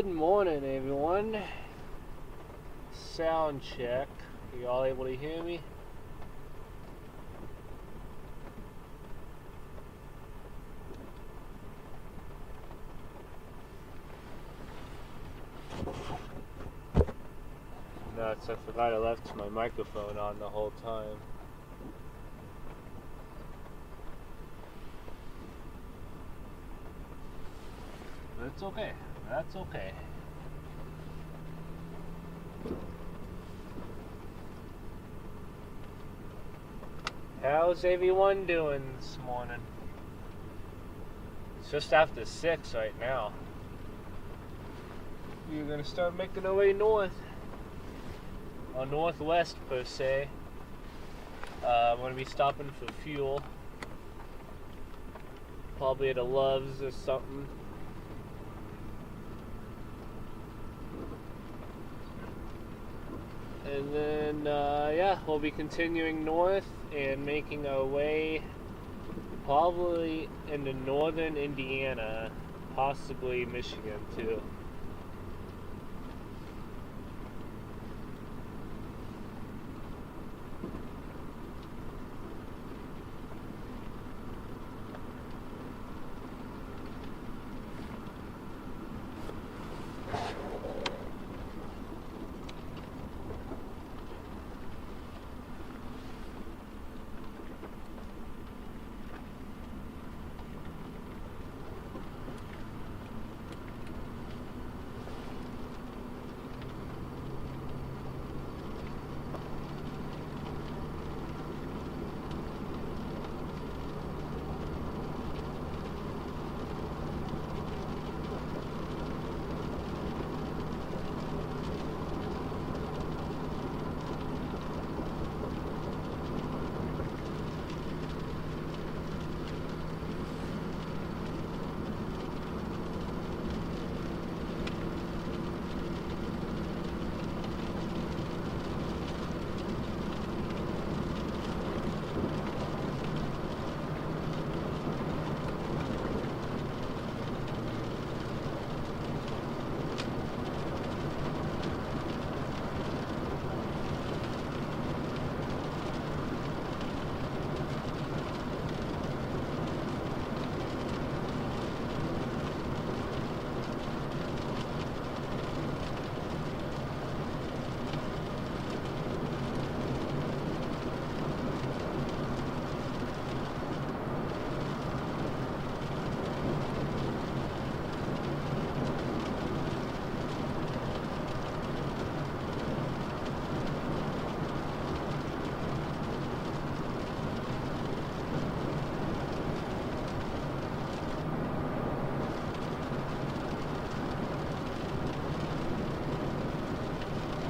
Good morning, everyone. Sound check. Are you all able to hear me? Nuts, I forgot I left my microphone on the whole time. That's okay. That's okay. How's everyone doing this morning? It's just after 6 right now. We're gonna start making our way north. Or northwest, per se. I'm gonna be stopping for fuel. Probably at a Love's or something. And then, yeah, we'll be continuing north and making our way probably into northern Indiana, possibly Michigan too.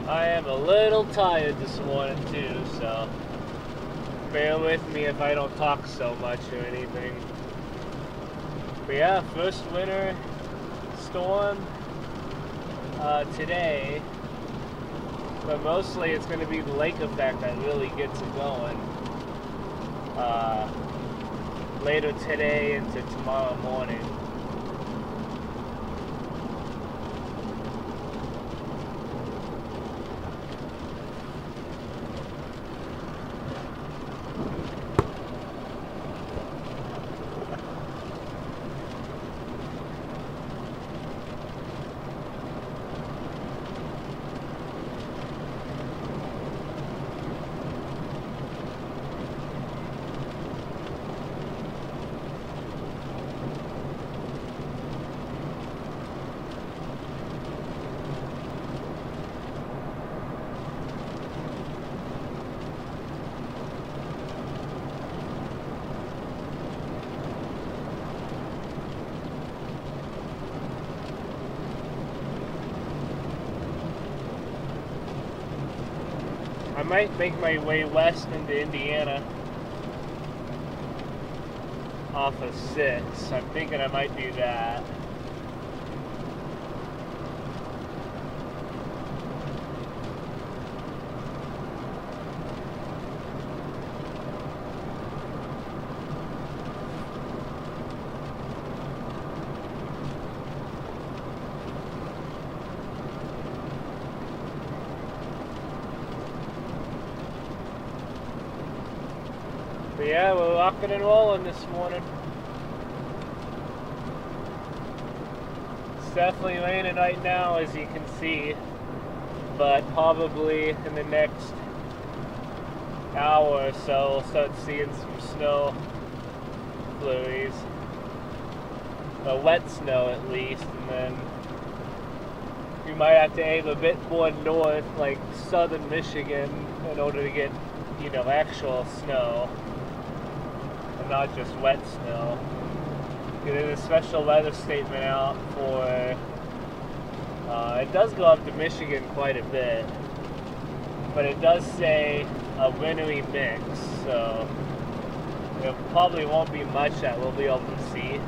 I am a little tired this morning too, so bear with me if I don't talk so much or anything. But yeah, first winter storm today, but mostly it's going to be the lake effect that really gets it going later today into tomorrow morning. I might make my way west into Indiana off of 6. I'm thinking I might do that. Yeah, we're rocking and rolling this morning. It's definitely raining right now, as you can see, but probably in the next hour or so we'll start seeing some snow flurries. Wet snow at least, and then we might have to aim a bit more north, like southern Michigan, in order to get, actual snow, and not just wet snow. There's a special weather statement out for, it does go up to Michigan quite a bit, but it does say a wintry mix, so there probably won't be much that we'll be able to see.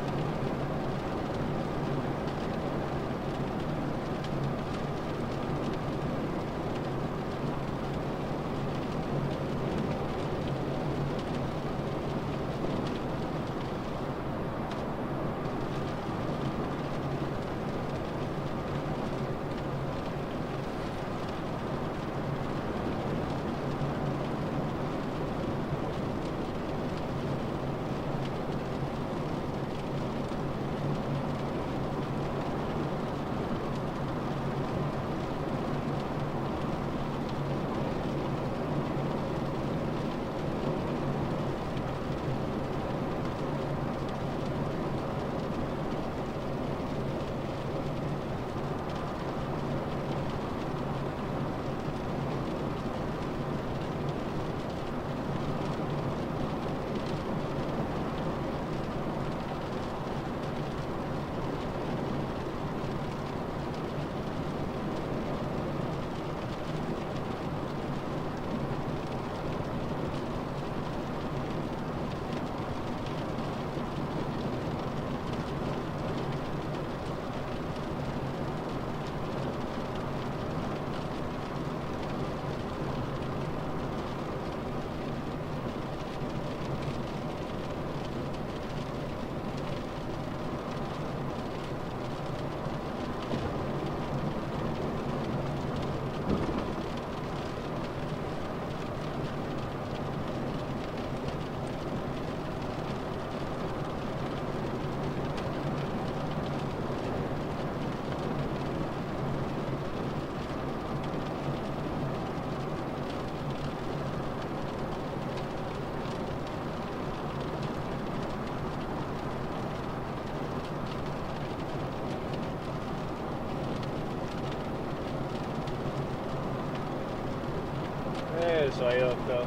There's Ryoko.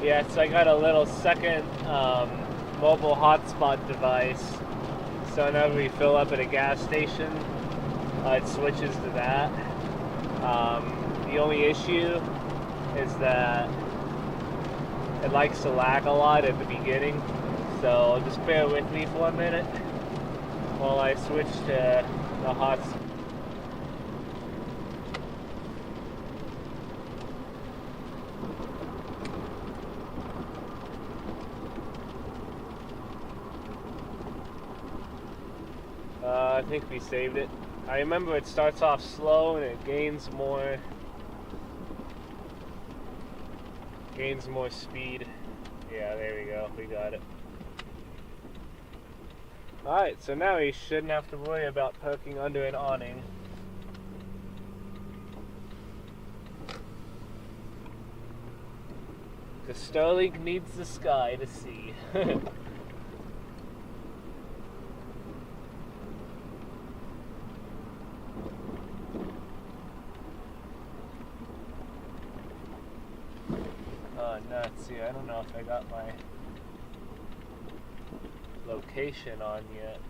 Yeah, so I got a little second mobile hotspot device. So whenever we fill up at a gas station, it switches to that. The only issue is that it likes to lag a lot at the beginning. So just bear with me for a minute while I switch to the hotspot. I think we saved it. I remember it starts off slow and it gains more speed. Yeah, there we go. We got it. Alright, so now we shouldn't have to worry about parking under an awning. Because Starlink needs the sky to see. Nuts. See, I don't know if I got my location on yet.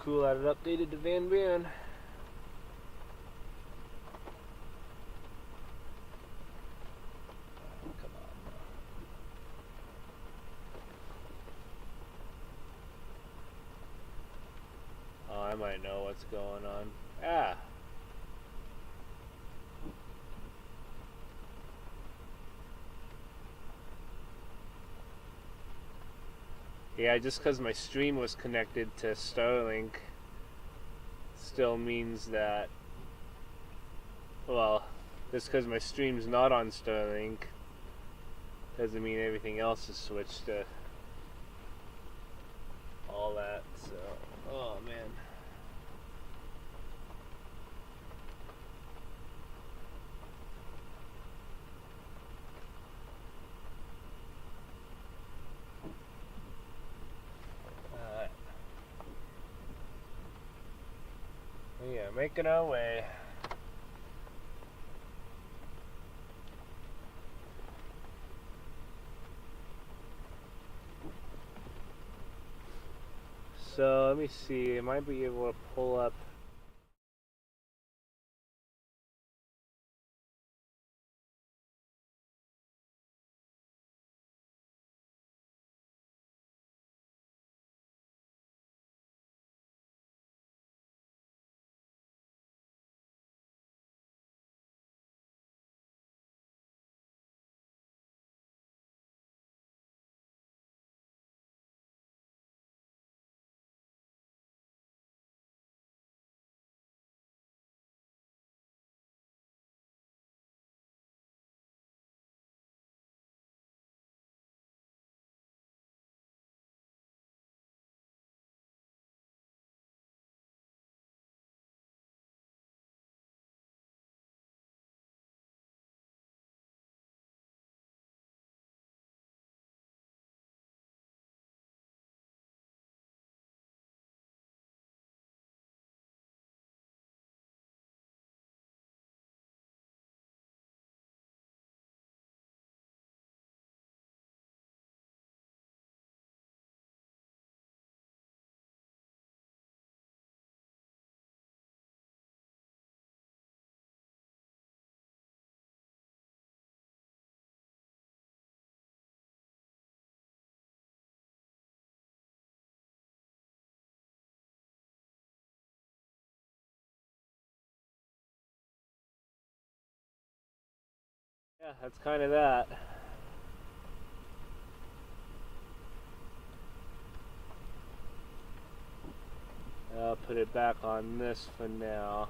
cool that it updated to Van Buren. Come on. Oh, I might know what's going on. Ah. Yeah, just because my stream was connected to Starlink still means that, well, just because my stream's not on Starlink doesn't mean everything else is switched to all that, so, oh man. Yeah, making our way. So let me see, I might be able to pull up. Yeah, that's kind of that. I'll put it back on this for now.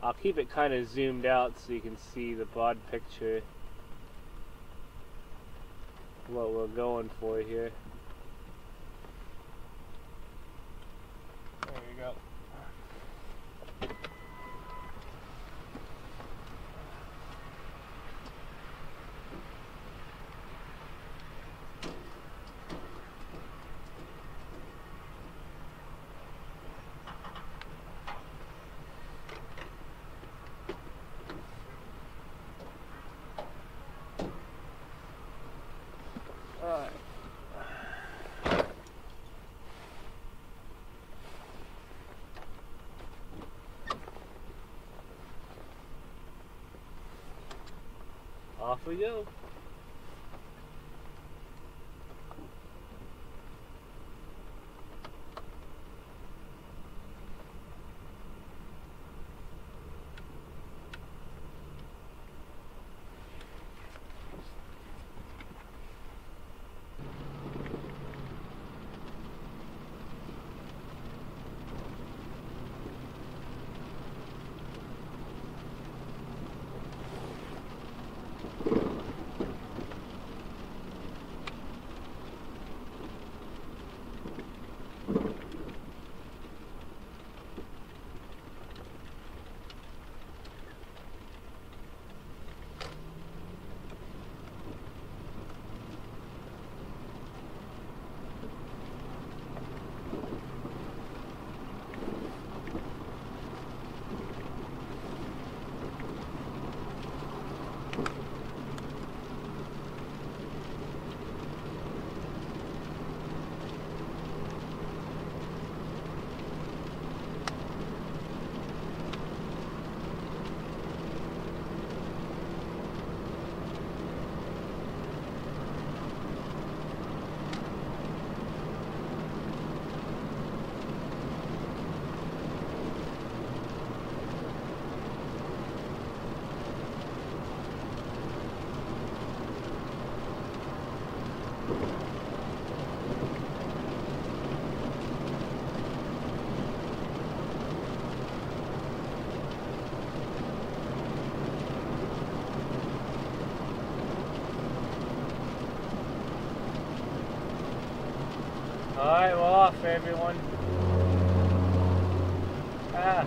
I'll keep it kind of zoomed out so you can see the broad picture. What we're going for here. There you go. Alright. Off we go. Alright, we're off, everyone. Ah.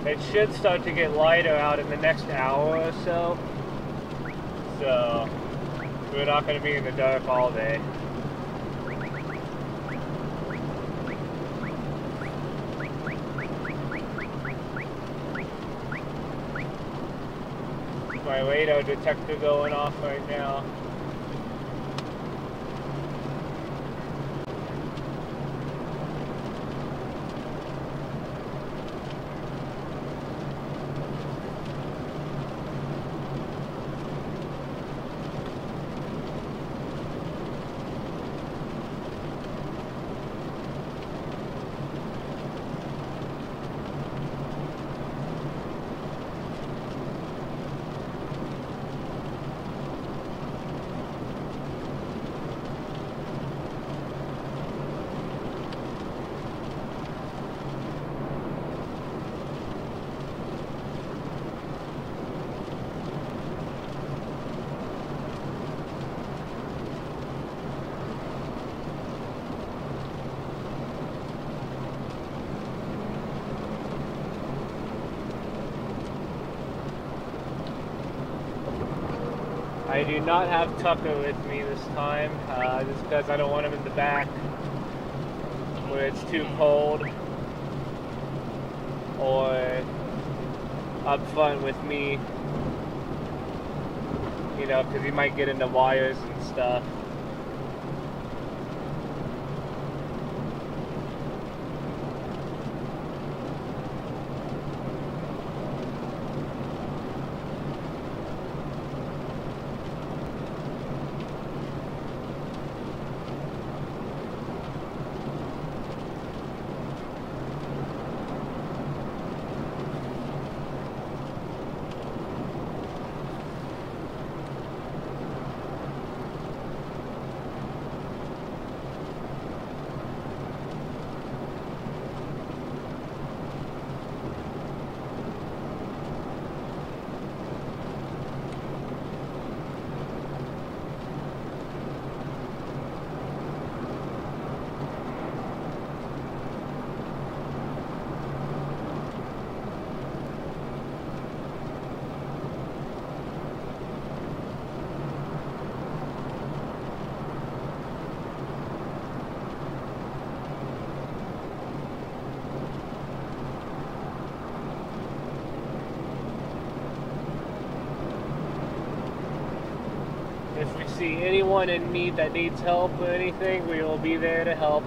It should start to get lighter out in the next hour or so. So, we're not going to be in the dark all day. My radar detector going off right now. I do not have Tucker with me this time, just because I don't want him in the back where it's too cold, or up front with me, you know, because he might get into wires and stuff. If we see anyone in need that needs help or anything, we will be there to help.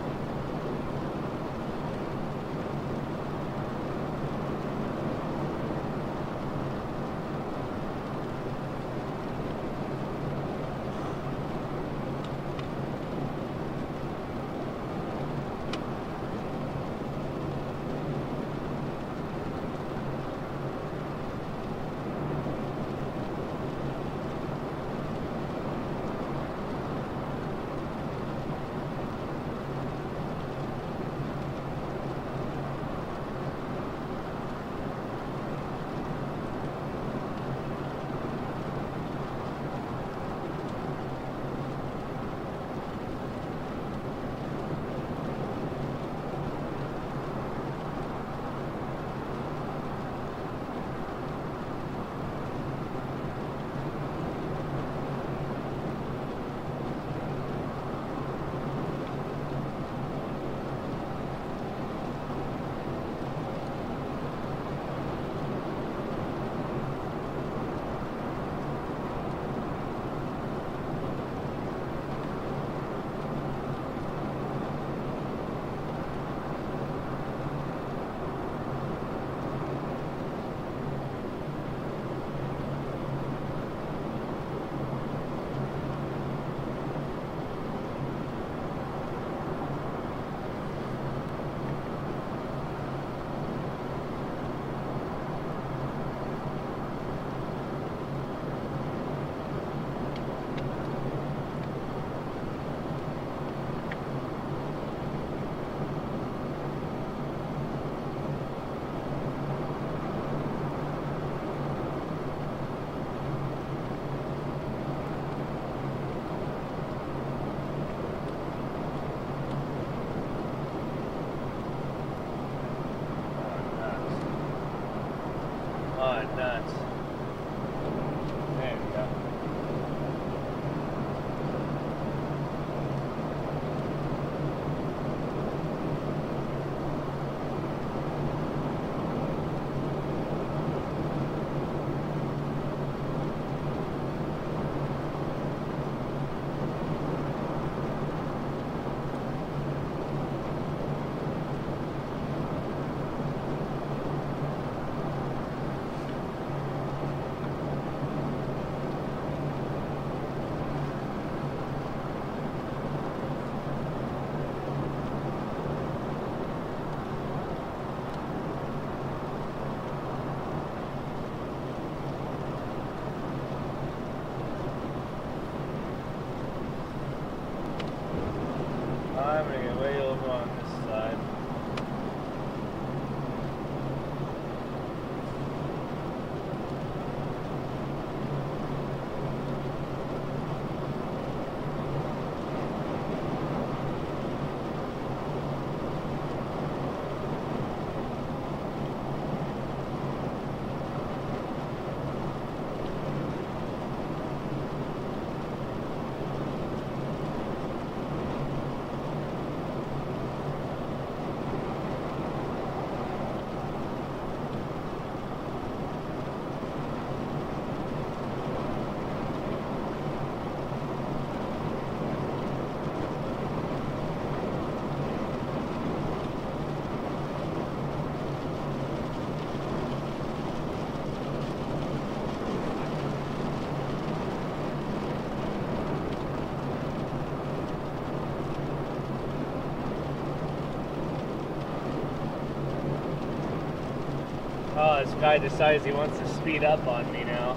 Oh, this guy decides he wants to speed up on me now.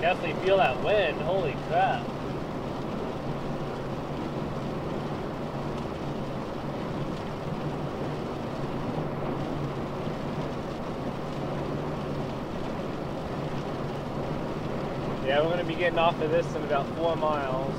Definitely feel that wind. Holy crap. Yeah, we're going to be getting off of this in about 4 miles.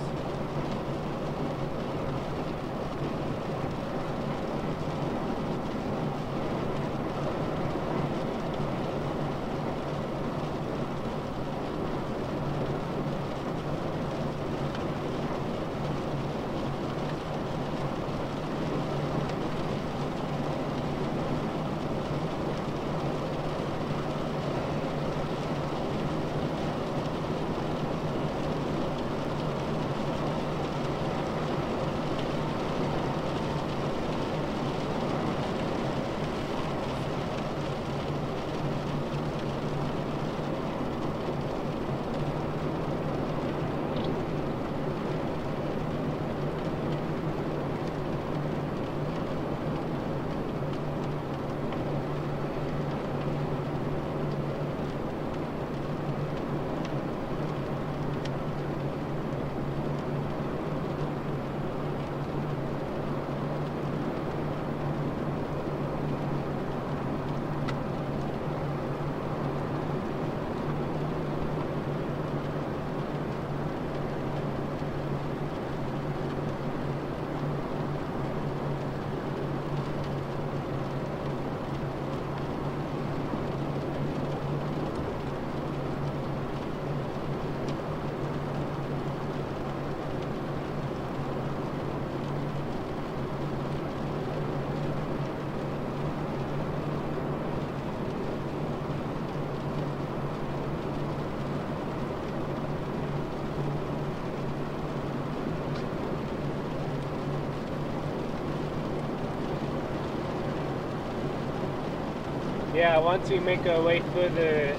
Yeah, once we make our way further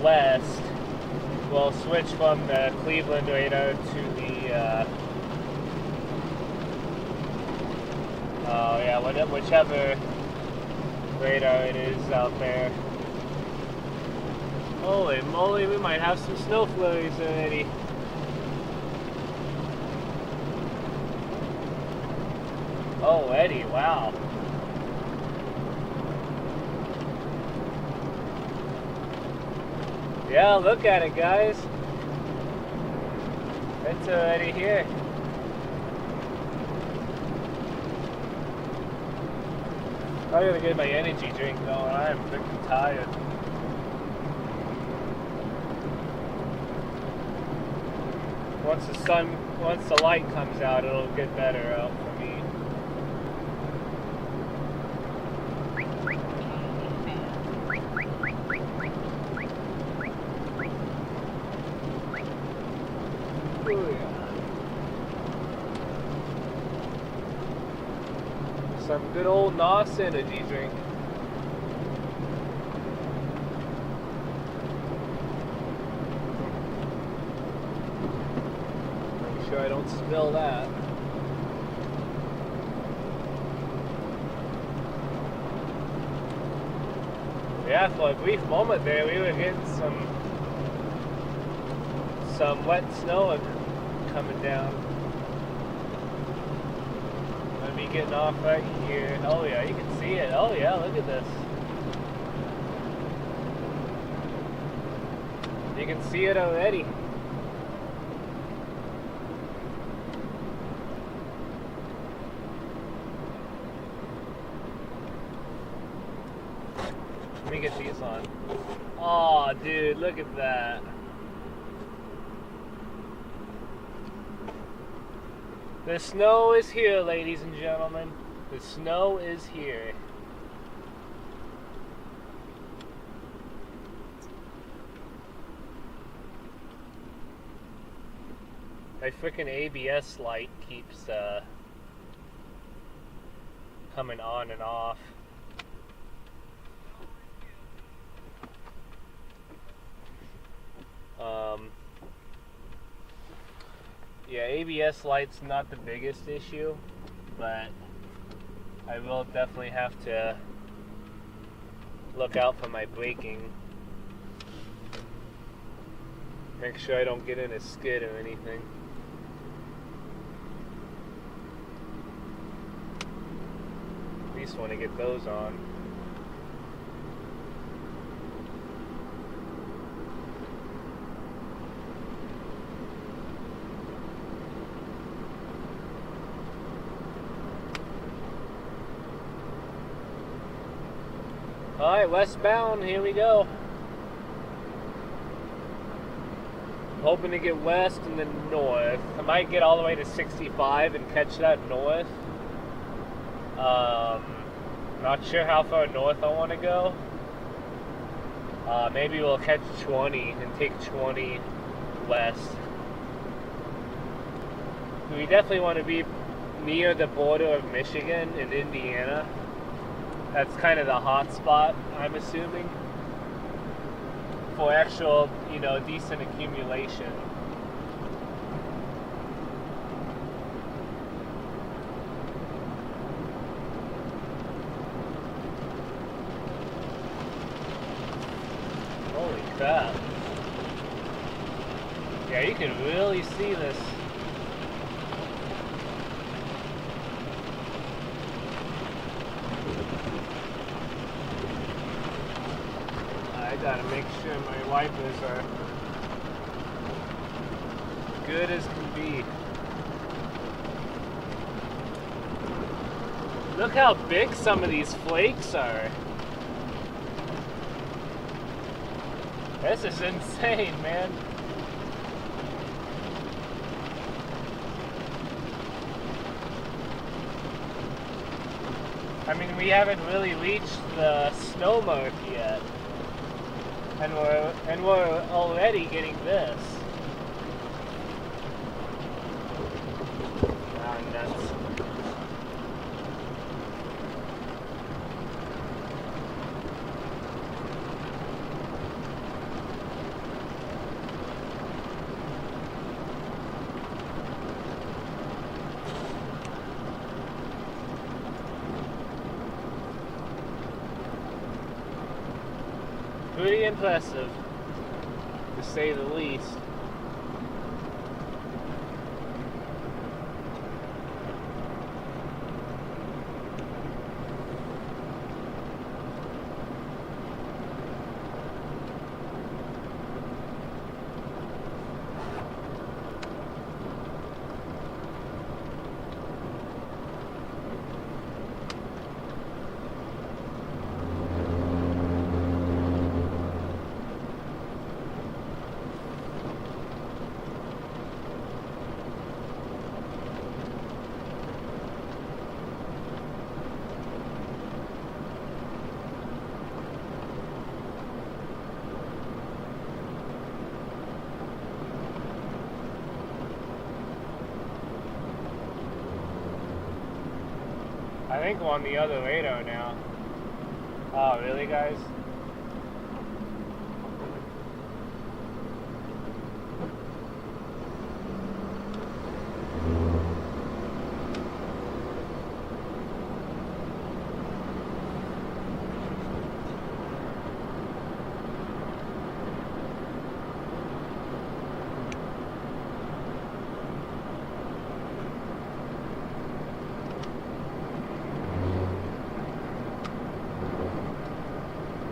west, we'll switch from the Cleveland radar to the, whichever radar it is out there. Holy moly, we might have some snow flurries already. Oh, Eddie, wow. Yeah, look at it, guys. It's already here. I gotta get my energy drink going. I am freaking tired. Once the light comes out, it'll get better out for me. Some good old NOS energy drink. Make sure I don't spill that. Yeah, for a brief moment there, we were getting some wet snow coming down. Be getting off right here. Oh yeah, you can see it. Oh yeah, look at this. You can see it already. Let me get these on. Oh dude, look at that. The snow is here, ladies and gentlemen. The snow is here. My freaking ABS light keeps coming on and off. Yeah, ABS light's not the biggest issue, but I will definitely have to look out for my braking. Make sure I don't get in a skid or anything. At least want to get those on. Alright, westbound, here we go. Hoping to get west and then north. I might get all the way to 65 and catch that north. Not sure how far north I want to go. Maybe we'll catch 20 and take 20 west. We definitely want to be near the border of Michigan and Indiana. That's kind of the hot spot, I'm assuming, for actual, decent accumulation. Holy crap. Yeah, you can really see this. I gotta make sure my wipers are good as can be. Look how big some of these flakes are. This is insane, man. I mean, we haven't really reached the snow mark yet. And we're already getting this. Ah, nuts. Pretty impressive, to say the least. I think we're on the other radar now. Oh, really, guys?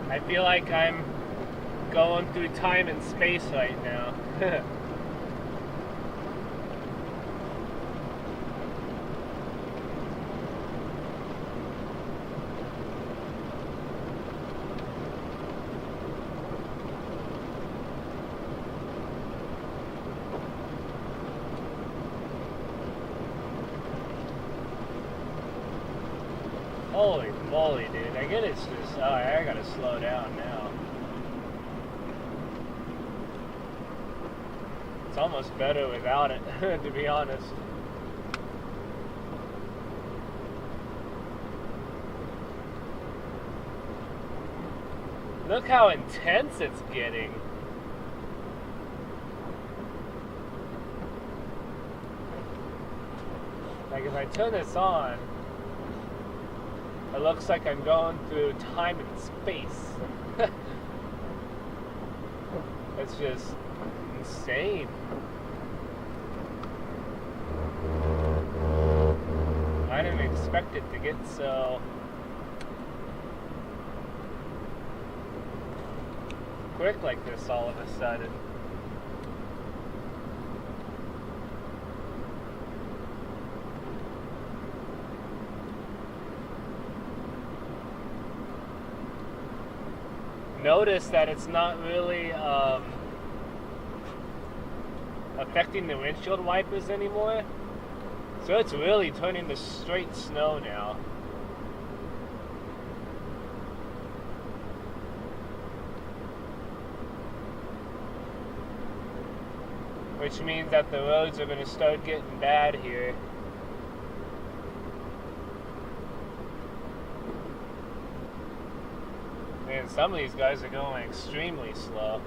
I feel like I'm going through time and space right now. Holy moly, dude. I get it's just, I gotta slow down now. It's almost better without it, to be honest. Look how intense it's getting. Like if I turn this on, it looks like I'm going through time and space. It's just insane. I didn't expect it to get so quick like this all of a sudden. Notice that it's not really affecting the windshield wipers anymore, so it's really turning to straight snow now. Which means that the roads are going to start getting bad here. And some of these guys are going extremely slow.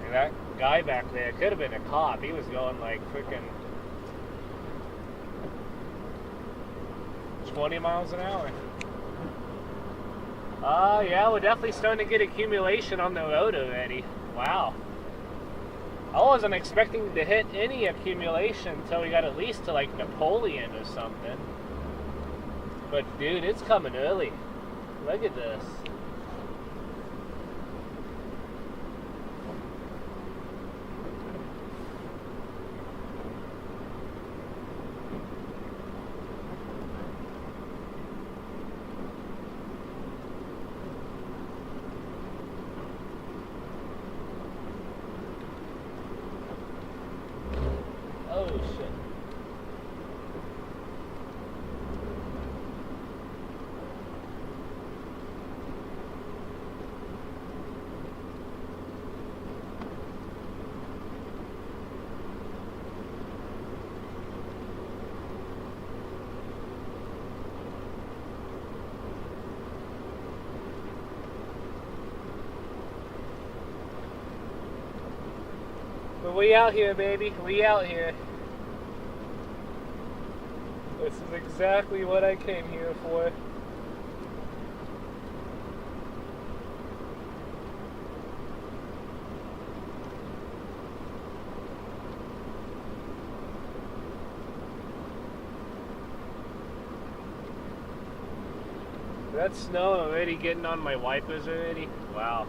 And that guy back there could have been a cop. He was going like freaking 20 miles an hour. Yeah, we're definitely starting to get accumulation on the road already. Wow. I wasn't expecting to hit any accumulation until we got at least to like Napoleon or something. But dude, it's coming early. Look at this. Oh shit. But we out here, baby. We out here. This is exactly what I came here for. That snow already getting on my wipers already? Wow.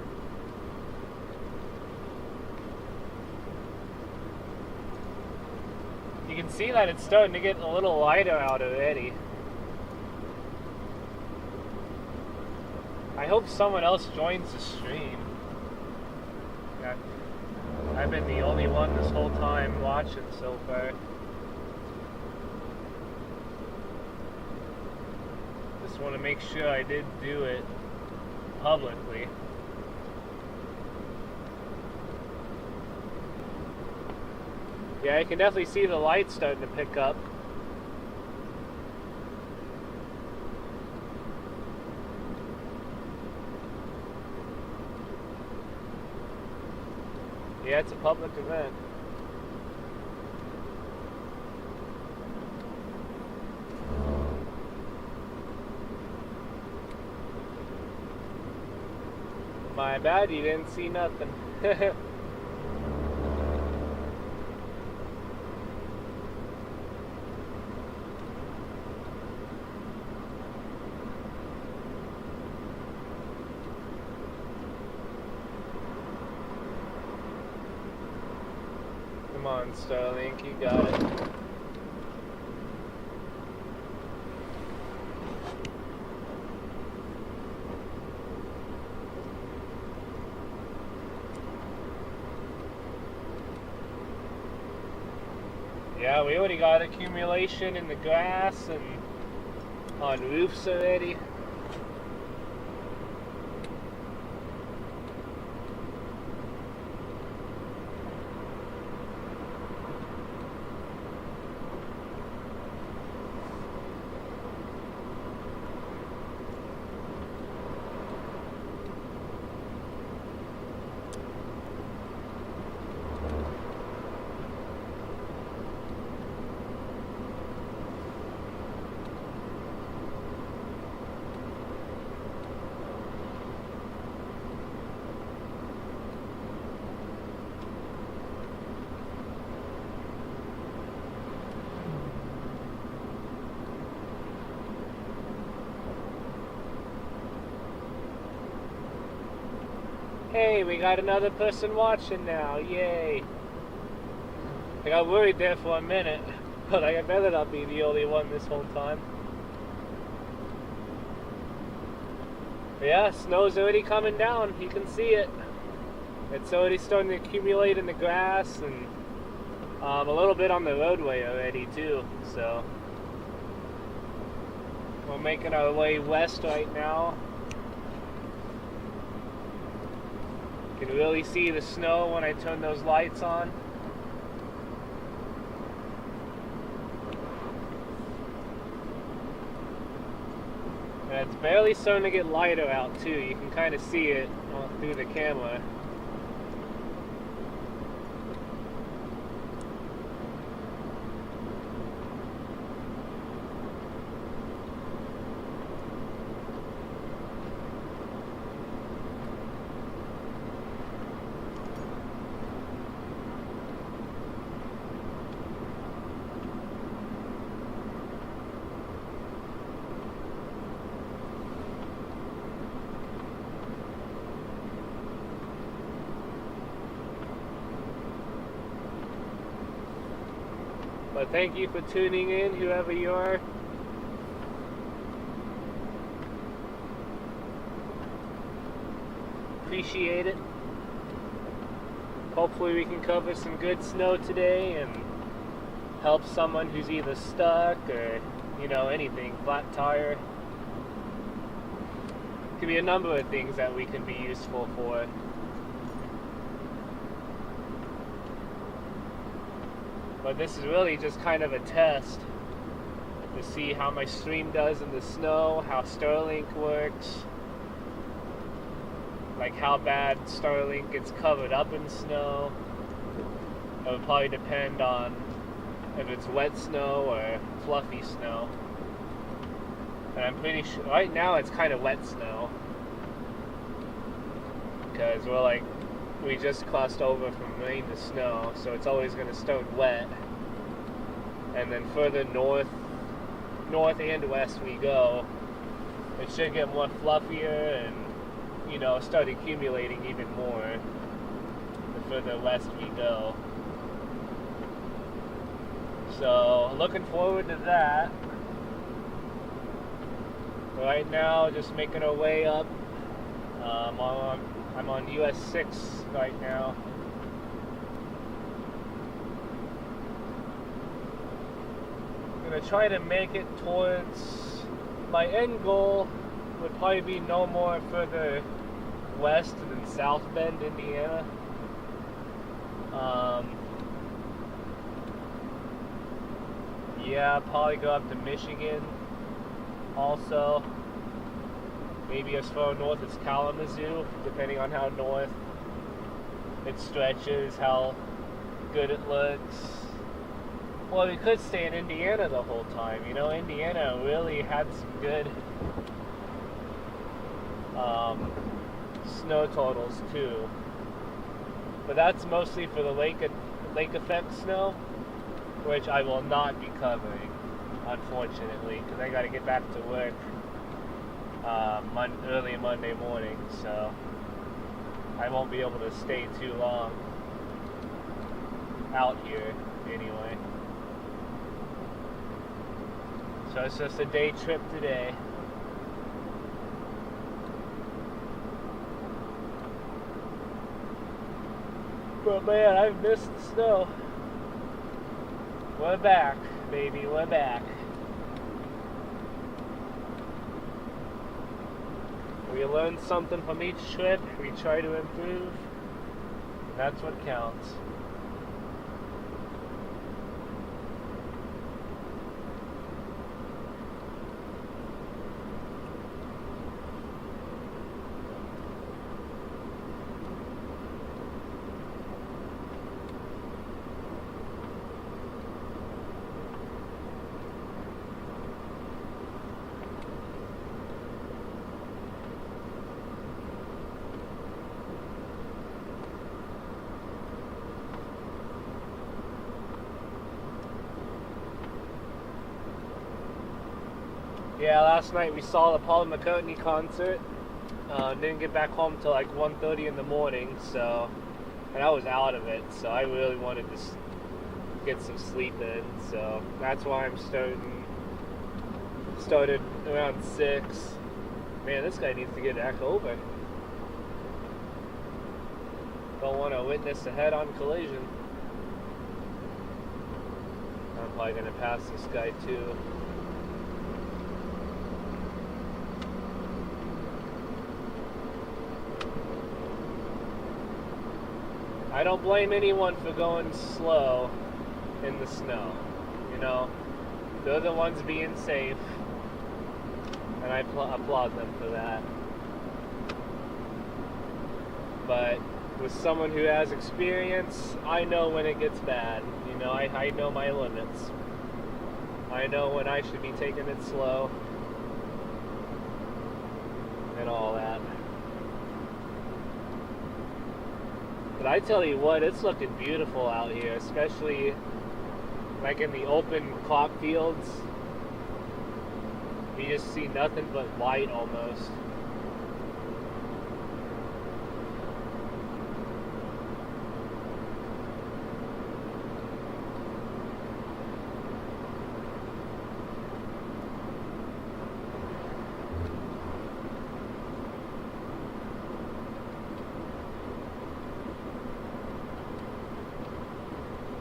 You can see that it's starting to get a little lighter out already. I hope someone else joins the stream. I've been the only one this whole time watching so far. Just want to make sure I did do it publicly. Yeah, I can definitely see the lights starting to pick up. Yeah, it's a public event. My bad, you didn't see nothing. Come on, Starlink, you got it. Yeah, we already got accumulation in the grass and on roofs already. Hey, we got another person watching now, yay. I got worried there for a minute, but I better not be the only one this whole time. But yeah, snow's already coming down, you can see it. It's already starting to accumulate in the grass and a little bit on the roadway already too, so. We're making our way west right now. You can really see the snow when I turn those lights on. And it's barely starting to get lighter out too. You can kind of see it through the camera. But thank you for tuning in, whoever you are. Appreciate it. Hopefully we can cover some good snow today and help someone who's either stuck or, you know, anything, flat tire. Could be a number of things that we can be useful for. But this is really just kind of a test to see how my stream does in the snow, how Starlink works, like how bad Starlink gets covered up in snow. It would probably depend on if it's wet snow or fluffy snow. And I'm pretty sure, right now it's kind of wet snow. Because we just crossed over from rain to snow, so it's always going to start wet. And then further north and west we go, it should get more fluffier and, you know, start accumulating even more the further west we go. So, looking forward to that. Right now, just making our way up. I'm on US 6 right now. I'm gonna try to make it towards my end goal. Would probably be no more further west than South Bend, Indiana. Yeah, probably go up to Michigan also. Maybe as far north as Kalamazoo, depending on how north it stretches, how good it looks. Well, we could stay in Indiana the whole time. You know, Indiana really had some good snow totals too. But that's mostly for the lake effect snow, which I will not be covering, unfortunately, because I got to get back to work early Monday morning, so I won't be able to stay too long out here anyway. So it's just a day trip today. But man, I've missed the snow. We're back, baby, we're back. We learn something from each trip, we try to improve, and that's what counts. Yeah, last night we saw the Paul McCartney concert. Didn't get back home till like 1:30 in the morning, so, and I was out of it, so I really wanted to get some sleep in, so that's why I'm started around 6. Man, this guy needs to get back over. Don't want to witness a head-on collision. I'm probably going to pass this guy too. I don't blame anyone for going slow in the snow. You know, they're the ones being safe, and I applaud them for that. But with someone who has experience, I know when it gets bad. You know, I know my limits. I know when I should be taking it slow and all that. But I tell you what, it's looking beautiful out here, especially like in the open crop fields. You just see nothing but white almost.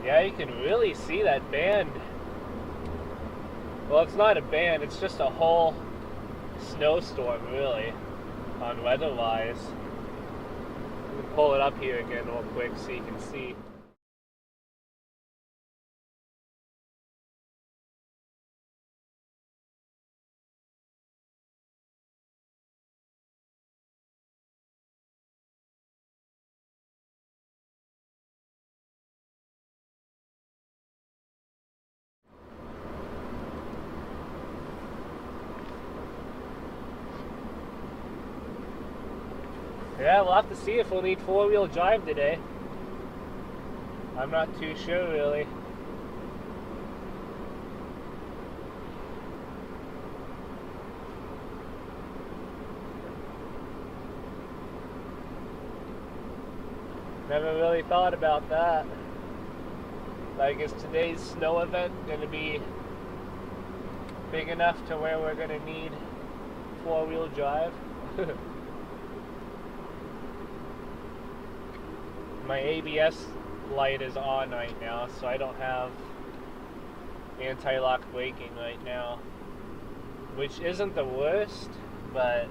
Yeah, you can really see that band. Well, it's not a band, it's just a whole snowstorm, really, on weather-wise. Let me pull it up here again real quick so you can see. Yeah, we'll have to see if we'll need four-wheel drive today. I'm not too sure, really. Never really thought about that. Like, is today's snow event going to be big enough to where we're going to need four-wheel drive? My ABS light is on right now, so I don't have anti-lock braking right now, which isn't the worst, but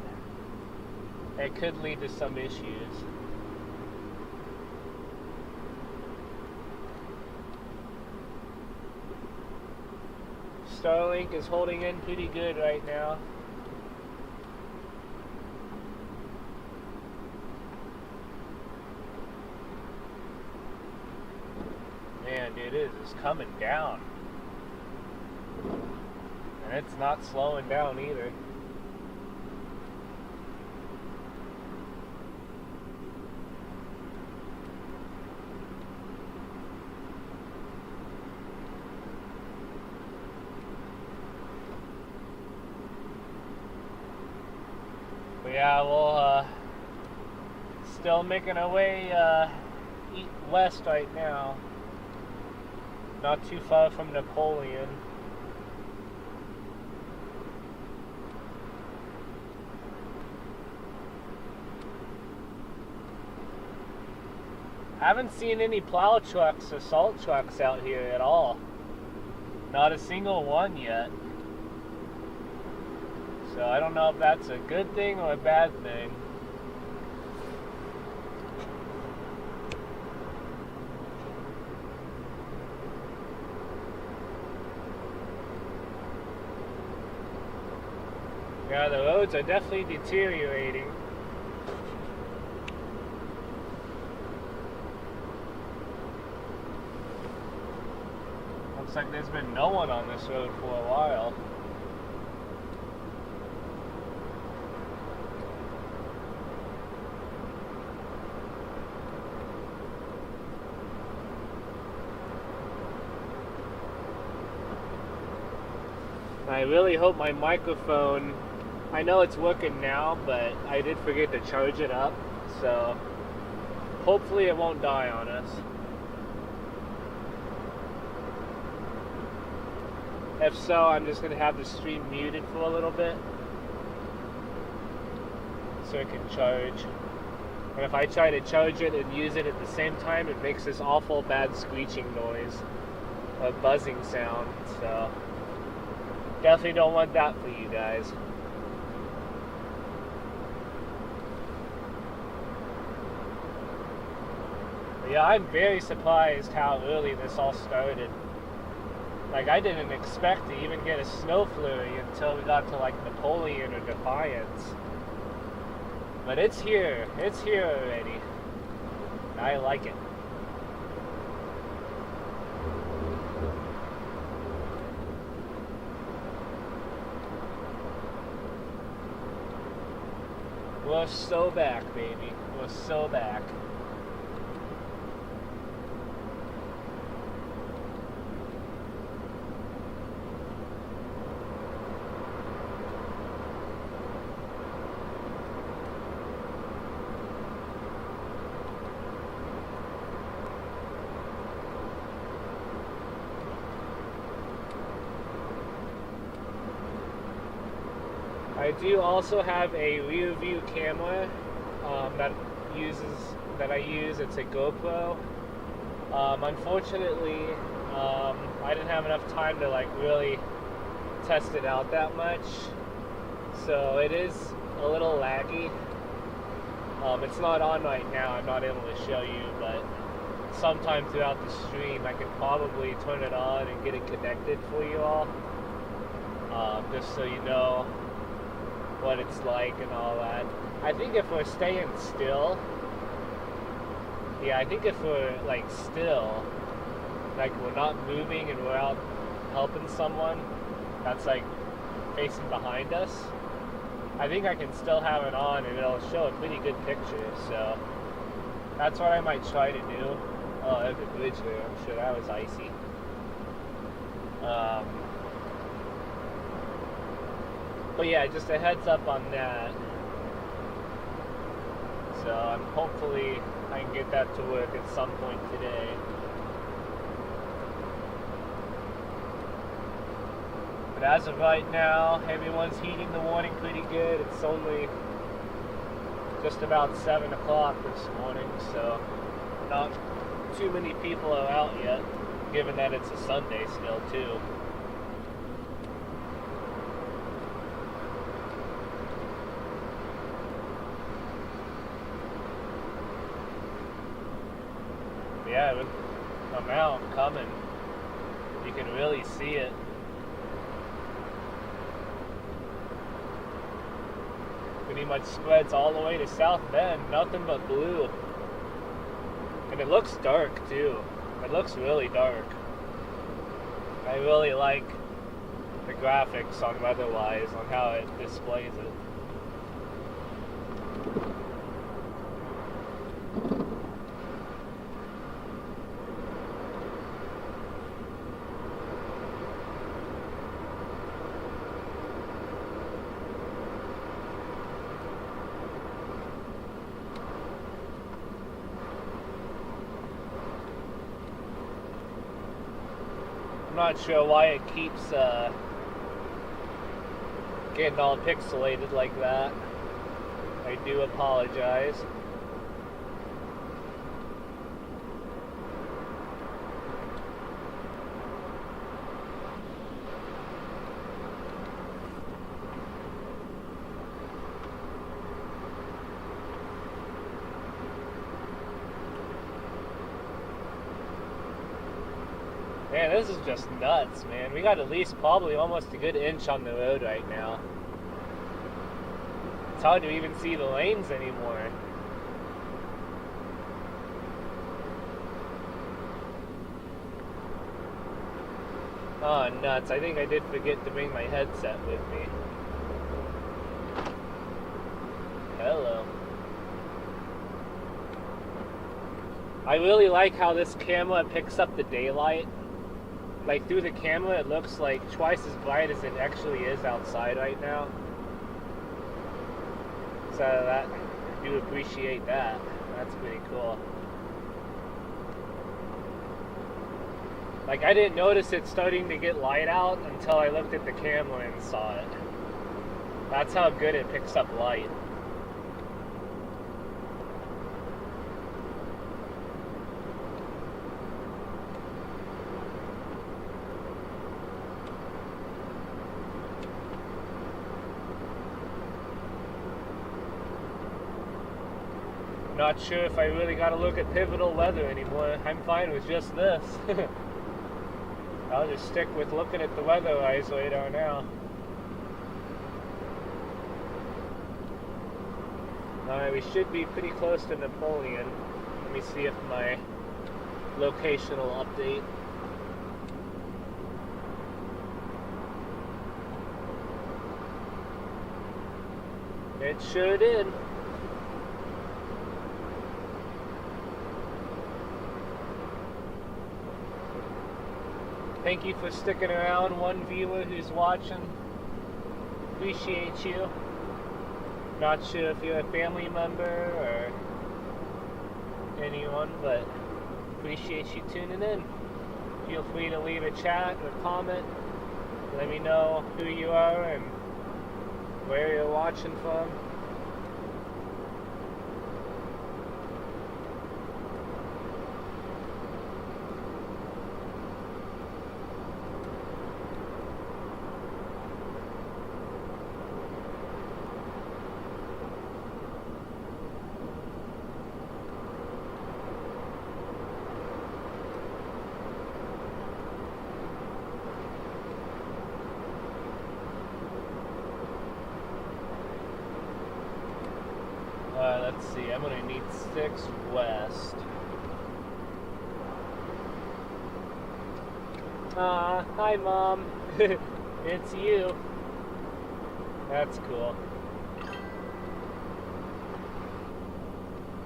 it could lead to some issues. Starlink is holding in pretty good right now. Man, dude, it is coming down. And it's not slowing down either. But yeah, we'll still making our way west right now. Not too far from Napoleon. I haven't seen any plow trucks or salt trucks out here at all. Not a single one yet. So I don't know if that's a good thing or a bad thing. Yeah, the roads are definitely deteriorating. Looks like there's been no one on this road for a while. I really hope my microphone I know it's working now, but I did forget to charge it up, so hopefully it won't die on us. If so, I'm just going to have the stream muted for a little bit so it can charge. And if I try to charge it and use it at the same time, it makes this awful bad screeching noise, a buzzing sound, so definitely don't want that for you guys. But yeah, I'm very surprised how early this all started. Like, I didn't expect to even get a snow flurry until we got to like Napoleon or Defiance. But it's here already. I like it. We're so back, baby. We're so back. I do also have a rear view camera that I use. It's a GoPro. Unfortunately, I didn't have enough time to like really test it out that much, so it is a little laggy. It's not on right now. I'm not able to show you, but sometime throughout the stream, I could probably turn it on and get it connected for you all, just so you know what it's like and all that. I think if we're staying still, I think if we're like still, like we're not moving and we're out helping someone that's like facing behind us, I think I can still have it on and it'll show a pretty good picture. So that's what I might try to do. Oh, there's a bridge there. I'm sure that was icy. But yeah, just a heads up on that. So hopefully I can get that to work at some point today. But as of right now, everyone's heeding the warning pretty good. It's only just about 7 o'clock this morning, so not too many people are out yet, given that it's a Sunday still too. Yeah, with the amount coming, you can really see it. Pretty much spreads all the way to South Bend, nothing but blue. And it looks dark too. It looks really dark. I really like the graphics on weather-wise, on how it displays it. I'm not sure why it keeps getting all pixelated like that. I do apologize. Man, this is just nuts, man. We got at least probably almost a good inch on the road right now. It's hard to even see the lanes anymore. Oh, nuts. I think I did forget to bring my headset with me. Hello. I really like how this camera picks up the daylight. Like, through the camera, it looks like twice as bright as it actually is outside right now. So that, I do appreciate that. That's pretty cool. Like, I didn't notice it starting to get light out until I looked at the camera and saw it. That's how good it picks up light. Not sure if I really gotta look at pivotal weather anymore. I'm fine with just this. I'll just stick with looking at the weather eyes right now. Alright, we should be pretty close to Napoleon. Let me see if my locational update. It sure did. Thank you for sticking around, one viewer who's watching. Appreciate you. Not sure if you're a family member or anyone, but appreciate you tuning in. Feel free to leave a chat or comment. Let me know who you are and where you're watching from. Let's see, I'm gonna need 6 west. Hi Mom. It's you. That's cool.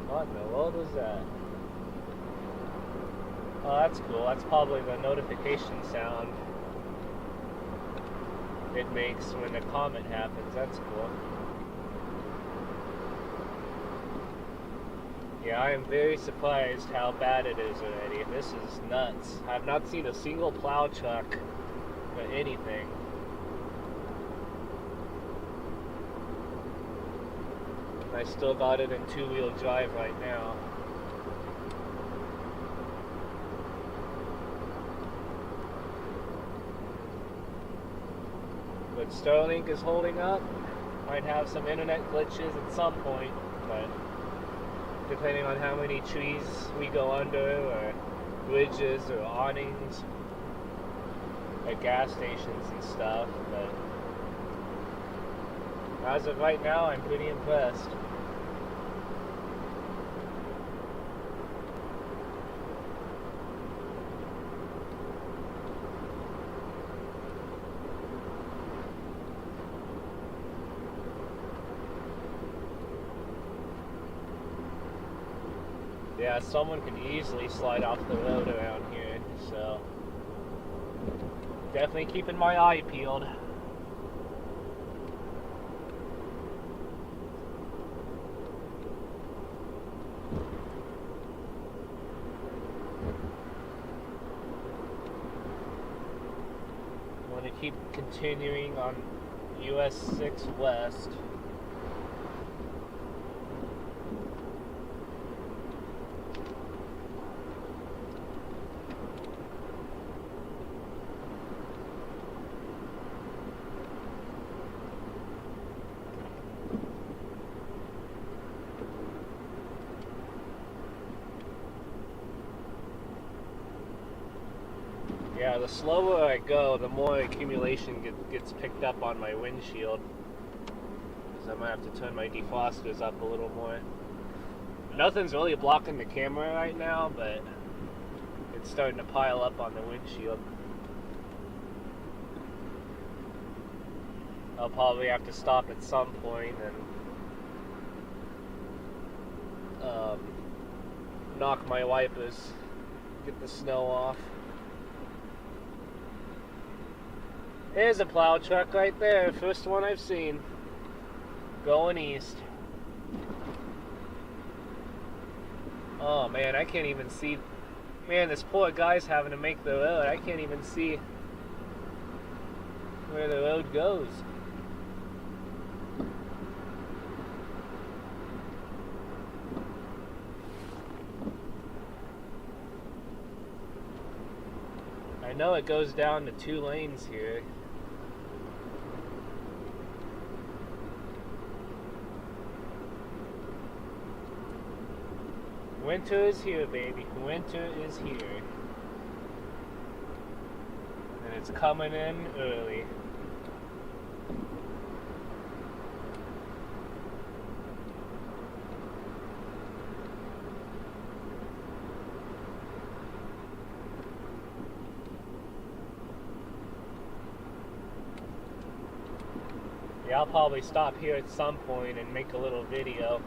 What in the world was that? Oh, that's cool. That's probably the notification sound it makes when a comet happens. That's cool. Yeah, I am very surprised how bad it is already. This is nuts. I've not seen a single plow truck or anything. I still got it in 2-wheel drive right now. But Starlink is holding up. Might have some internet glitches at some point, but depending on how many trees we go under, or bridges, or awnings, at gas stations and stuff. But as of right now, I'm pretty impressed. Yeah, someone can easily slide off the road around here, so definitely keeping my eye peeled. I'm going to keep continuing on US 6 West. Yeah, the slower I go, the more accumulation gets picked up on my windshield. So I might have to turn my defrosters up a little more. Nothing's really blocking the camera right now, but it's starting to pile up on the windshield. I'll probably have to stop at some point and knock my wipers, get the snow off. There's a plow truck right there, first one I've seen, going east. Oh man, I can't even see. Man, this poor guy's having to make the road. I can't even see where the road goes. I know it goes down to 2 lanes here. Winter is here, baby. Winter is here. And it's coming in early. Yeah, I'll probably stop here at some point and make a little video.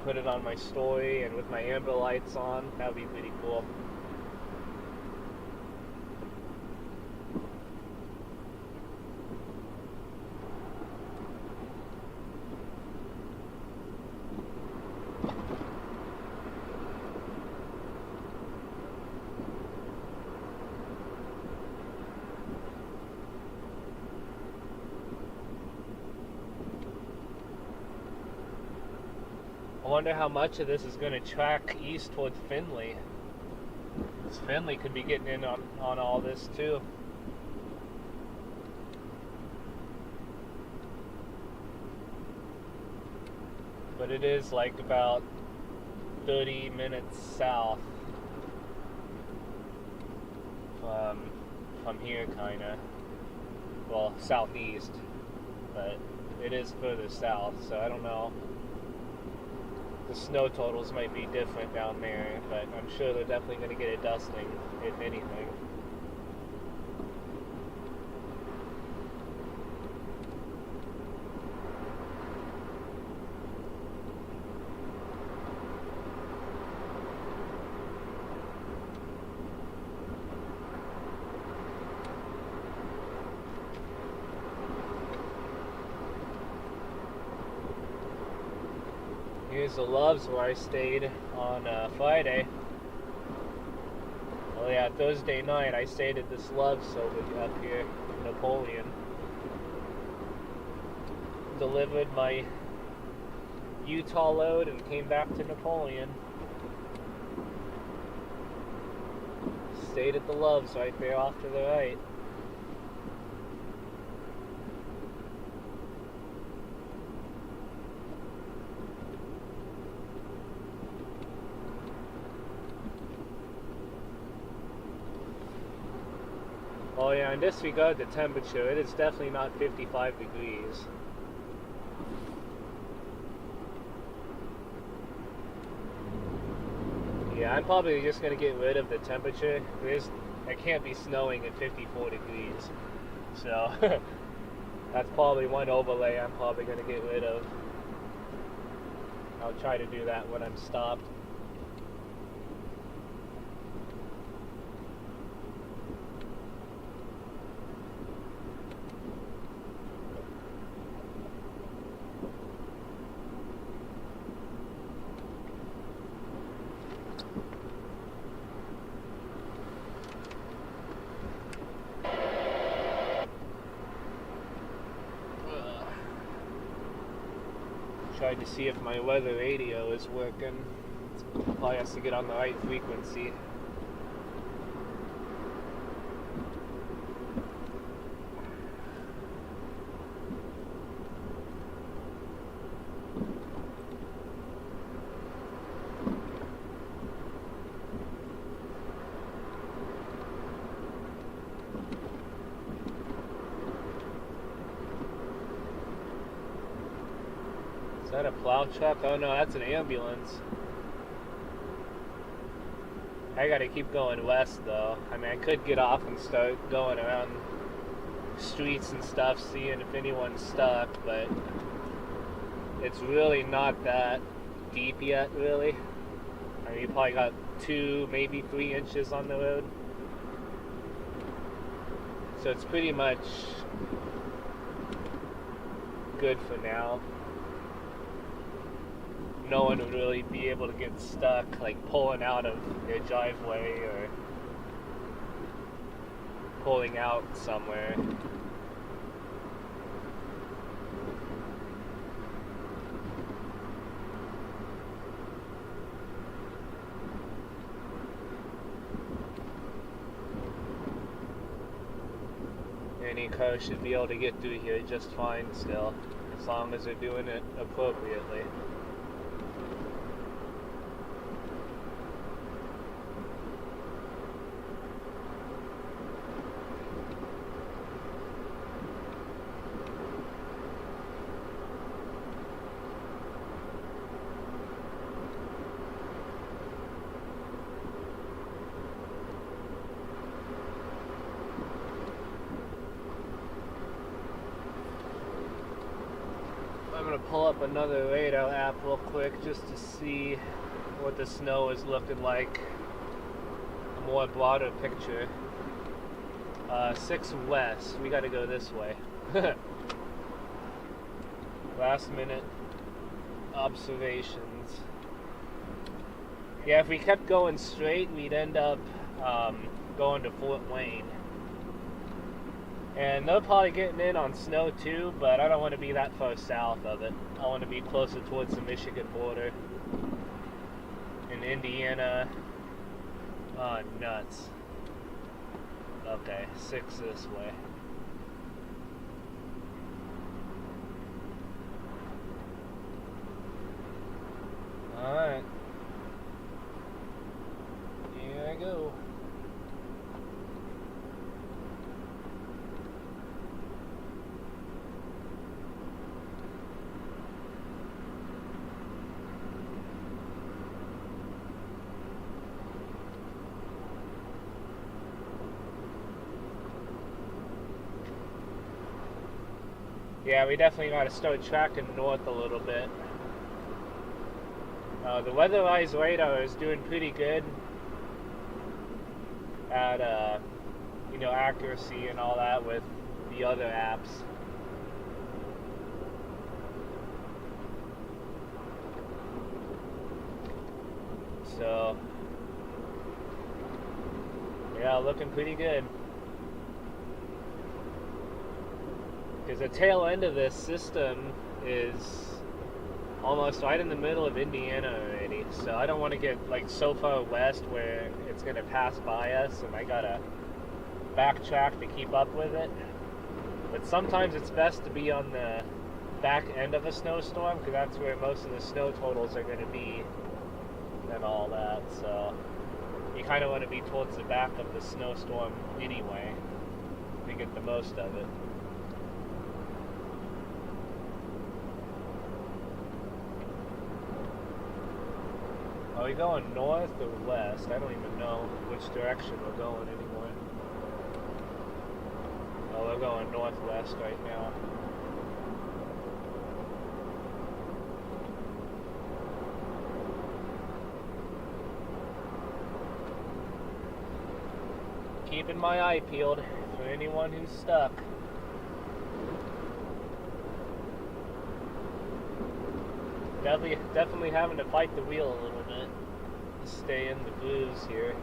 Put it on my story and with my amber lights on. That would be pretty cool. I wonder how much of this is going to track east towards Findlay. Because Findlay could be getting in on all this too. But it is like about 30 minutes south from here, kinda. Well, southeast, but it is further south, so I don't know. The snow totals might be different down there, but I'm sure they're definitely going to get a dusting, if anything. Here's the Loves where I stayed on Friday. Oh yeah, Thursday night I stayed at this Loves over up here in Napoleon. Delivered my Utah load and came back to Napoleon. Stayed at the Loves right there off to the right. Oh yeah, and disregard the temperature, it is definitely not 55 degrees. Yeah, I'm probably just going to get rid of the temperature. It can't be snowing at 54 degrees. So, that's probably one overlay I'm probably going to get rid of. I'll try to do that when I'm stopped. Tried to see if my weather radio is working. Probably has to get on the right frequency. Is that a plow truck? Oh no, that's an ambulance. I gotta keep going west though. I mean, I could get off and start going around streets and stuff, seeing if anyone's stuck, but it's really not that deep yet, really. I mean, you probably got 2, maybe 3 inches on the road. So it's pretty much good for now. No one would really be able to get stuck, like pulling out of their driveway or pulling out somewhere. Any car should be able to get through here just fine still, as long as they're doing it appropriately. I'm going to pull up another radar app real quick just to see what the snow is looking like. A more broader picture. 6 west. We got to go this way. Last minute observations. Yeah, if we kept going straight, we'd end up going to Fort Wayne. And they're probably getting in on snow too, but I don't want to be that far south of it. I want to be closer towards the Michigan border. In Indiana. Oh, nuts. Okay, 6 this way. Alright. Here I go. Yeah, we definitely got to start tracking north a little bit. The weather-wise radar is doing pretty good at, accuracy and all that with the other apps. So, yeah, looking pretty good. Because the tail end of this system is almost right in the middle of Indiana already, so I don't want to get like so far west where it's going to pass by us and I gotta backtrack to keep up with it. But sometimes it's best to be on the back end of a snowstorm, because that's where most of the snow totals are going to be and all that, so you kind of want to be towards the back of the snowstorm anyway to get the most of it. Are we going north or west? I don't even know which direction we're going anymore. Oh, we're going northwest right now. Keeping my eye peeled for anyone who's stuck. Definitely having to fight the wheel a little bit to stay in the blues here.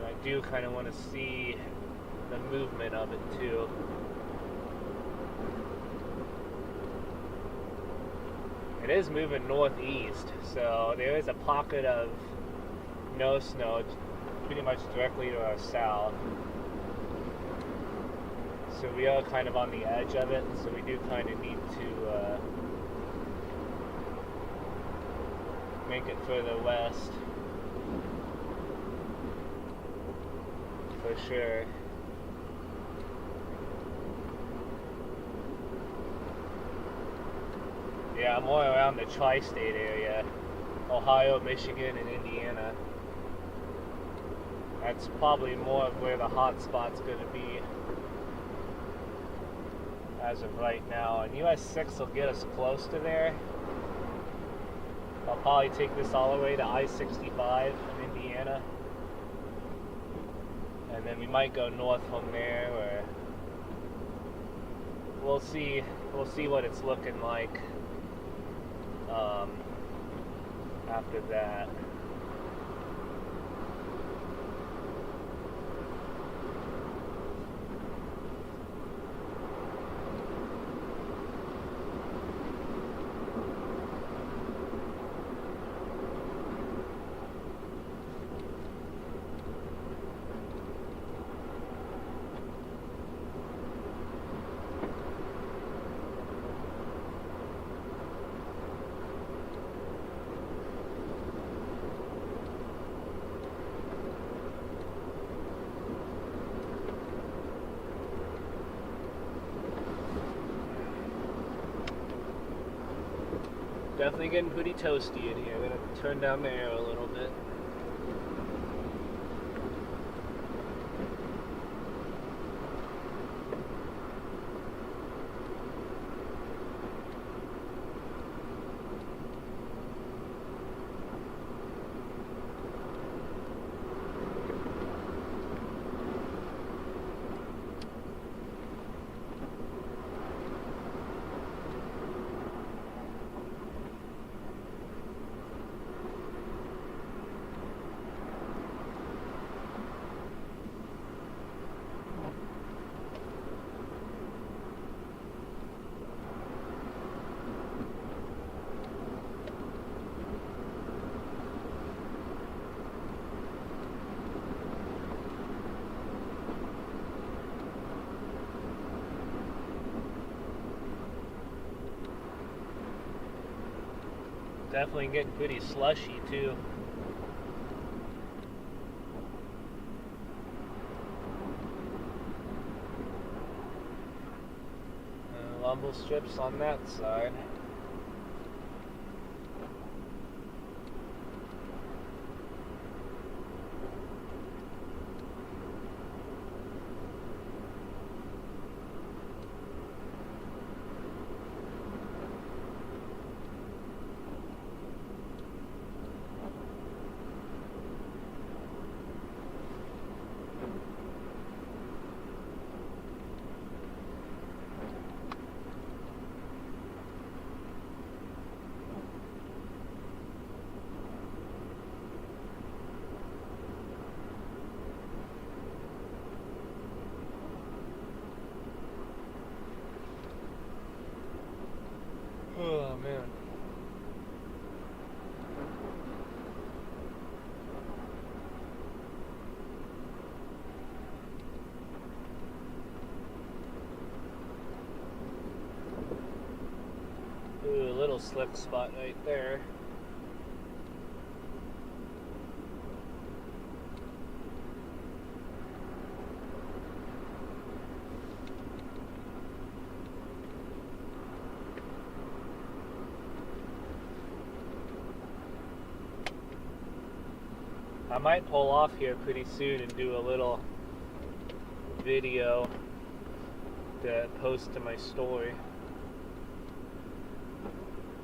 I do kind of want to see the movement of it too. It is moving northeast, so there is a pocket of no snow pretty much directly to our south. So we are kind of on the edge of it, so we do kind of need to make it further west. For sure. Yeah, I'm more around the tri-state area. Ohio, Michigan, and Indiana. That's probably more of where the hotspot's going to be as of right now. And US 6 will get us close to there. I'll probably take this all the way to I-65 in Indiana. And then we might go north from there, or we'll see what it's looking like after that. Definitely getting pretty toasty in here. I'm gonna turn down the air a little bit. Definitely getting pretty slushy too. Rumble strips on that side. Oh man. Ooh, a little slick spot right there. I might pull off here pretty soon and do a little video to post to my story.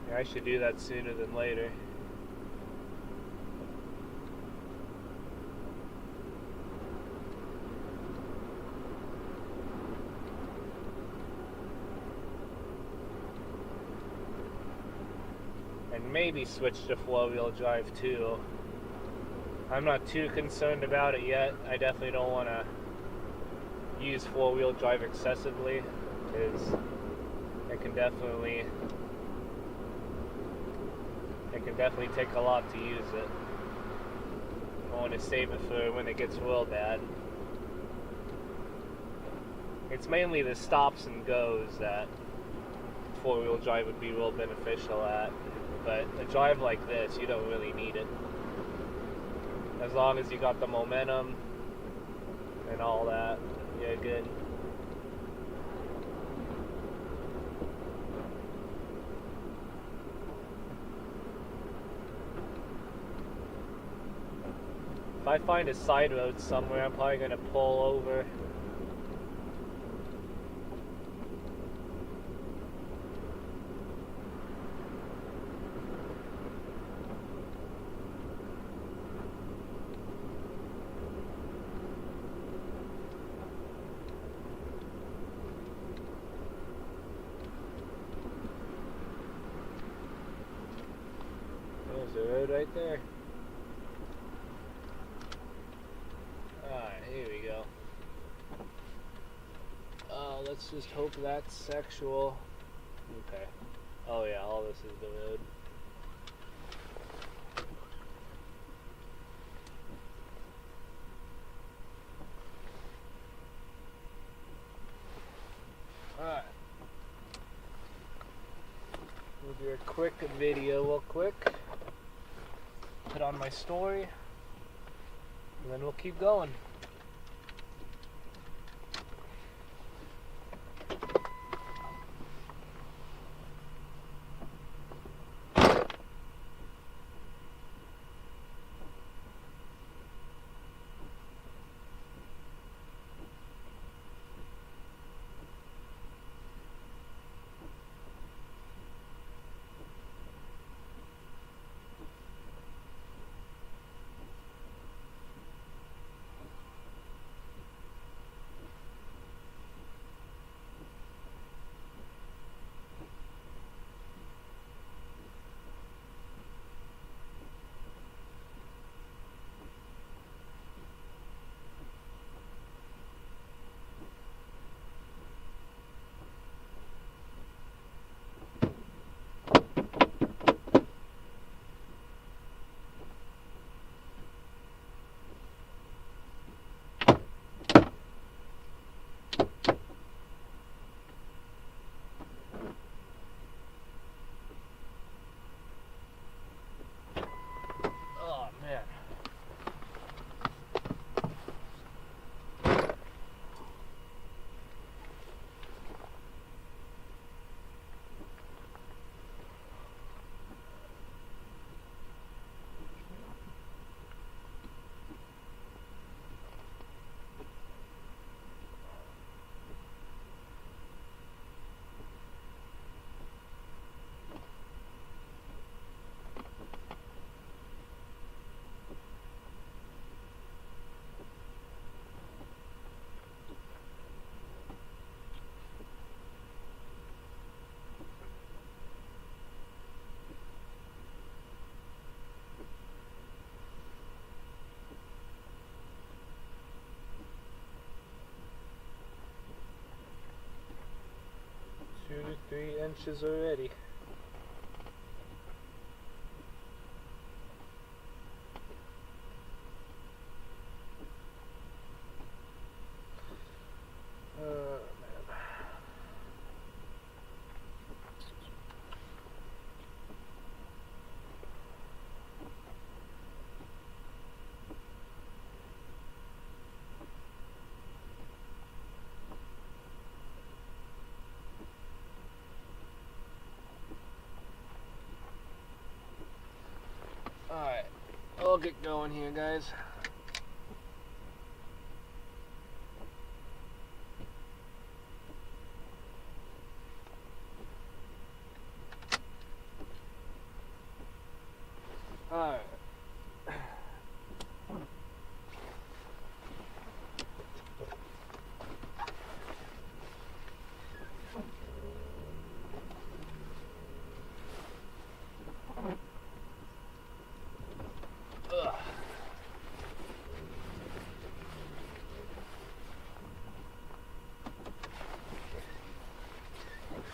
Yeah, I should do that sooner than later. And maybe switch to four-wheel drive too. I'm not too concerned about it yet. I definitely don't want to use four-wheel drive excessively, because it can definitely take a lot to use it. I want to save it for when it gets real bad. It's mainly the stops and goes that four-wheel drive would be real beneficial at. But a drive like this, you don't really need it. As long as you got the momentum and all that, you're good. If I find a side road somewhere, I'm probably going to pull over. There's the road right there. Alright, here we go. Let's just hope that's sexual. Okay. Oh yeah, all this is the road. Alright. We'll do a quick video real quick. Put on my story. And then we'll keep going. Two to 3 inches already. Alright, I'll get going here, guys. Alright.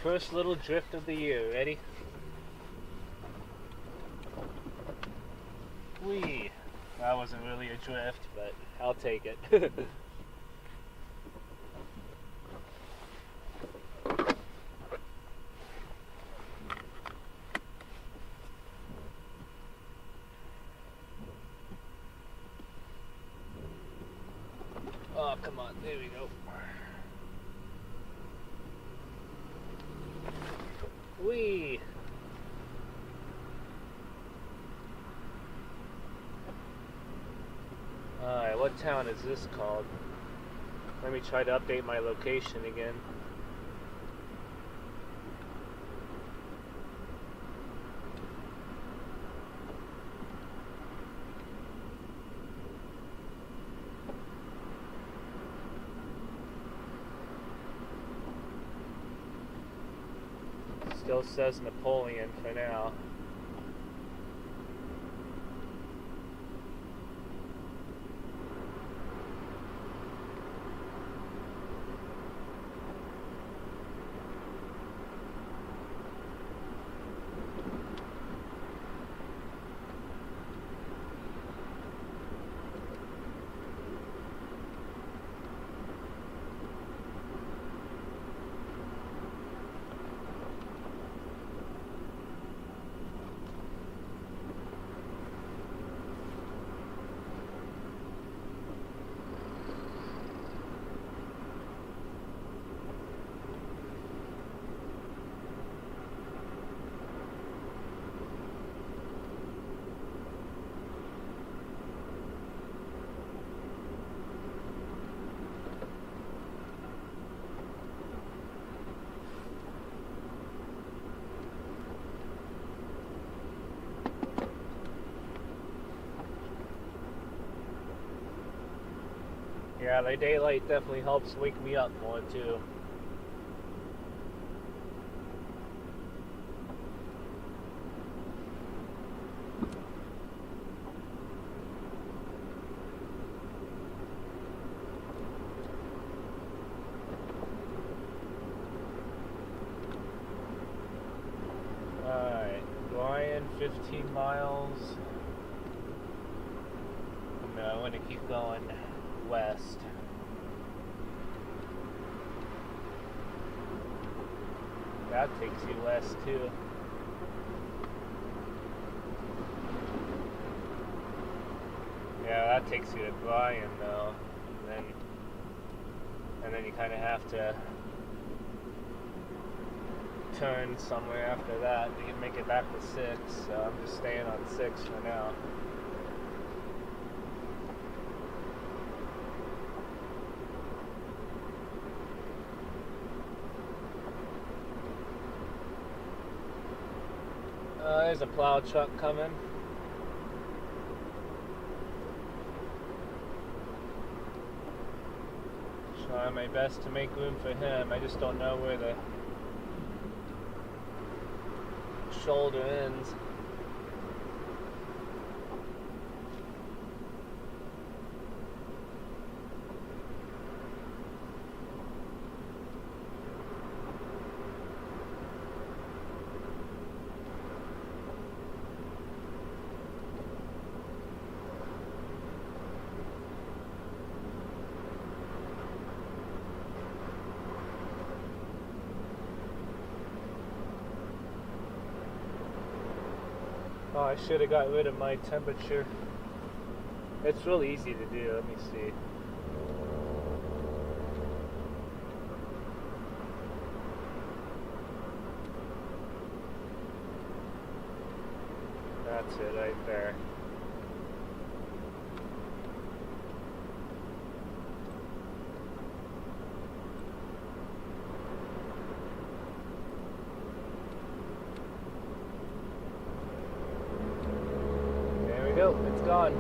First little drift of the year, ready? Whee! That wasn't really a drift, but I'll take it. Oh, come on. There we go. Whee! Alright, what town is this called? Let me try to update my location again. Still says Napoleon for now. Yeah, the daylight definitely helps wake me up more too. Alright, Brian, 15 miles. No, I want to keep going west. That takes you west too. Yeah, that takes you to Bryan though. And then you kind of have to turn somewhere after that. You can make it back to 6, so I'm just staying on 6 for now. There's a plow truck coming. Trying my best to make room for him. I just don't know where the shoulder ends. Oh, I should have got rid of my temperature. It's really easy to do. Let me see. That's it right there. It's gone.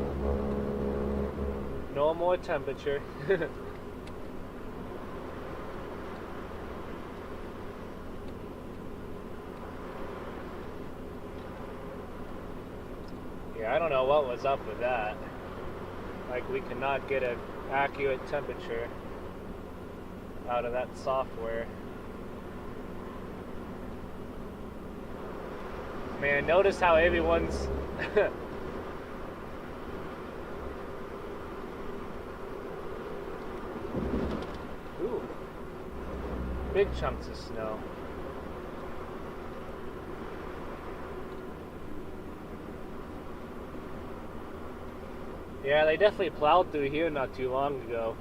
No more temperature. Yeah, I don't know what was up with that. Like, we cannot get an accurate temperature out of that software. Man, notice how everyone's ooh, big chunks of snow. Yeah, they definitely plowed through here not too long ago.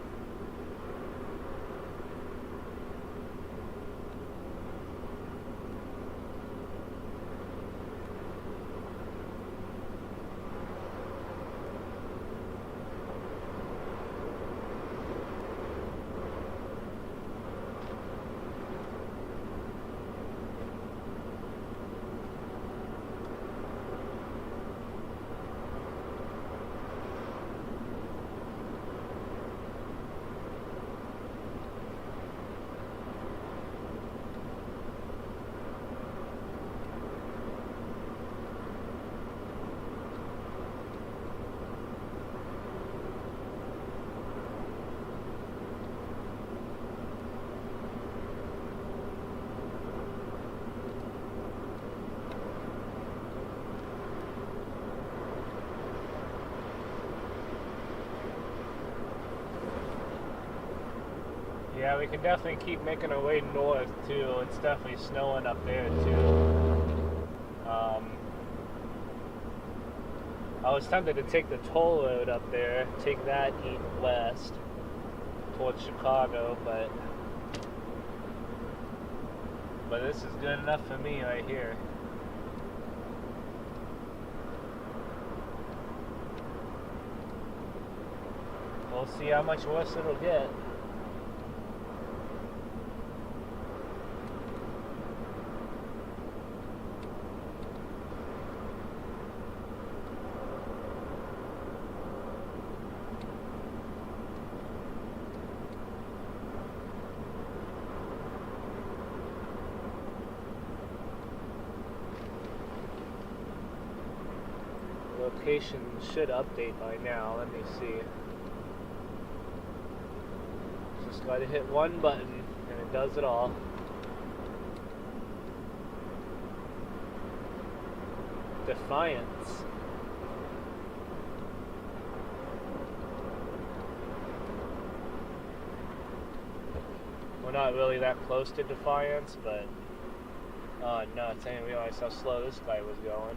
Yeah, we can definitely keep making our way north too. It's definitely snowing up there too. I was tempted to take the toll road up there, take that east west towards Chicago, but this is good enough for me right here. We'll see how much worse it'll get. Location should update by now. Let me see. Just gotta hit one button and it does it all. Defiance. We're not really that close to Defiance, but oh nuts, I didn't realize how slow this guy was going.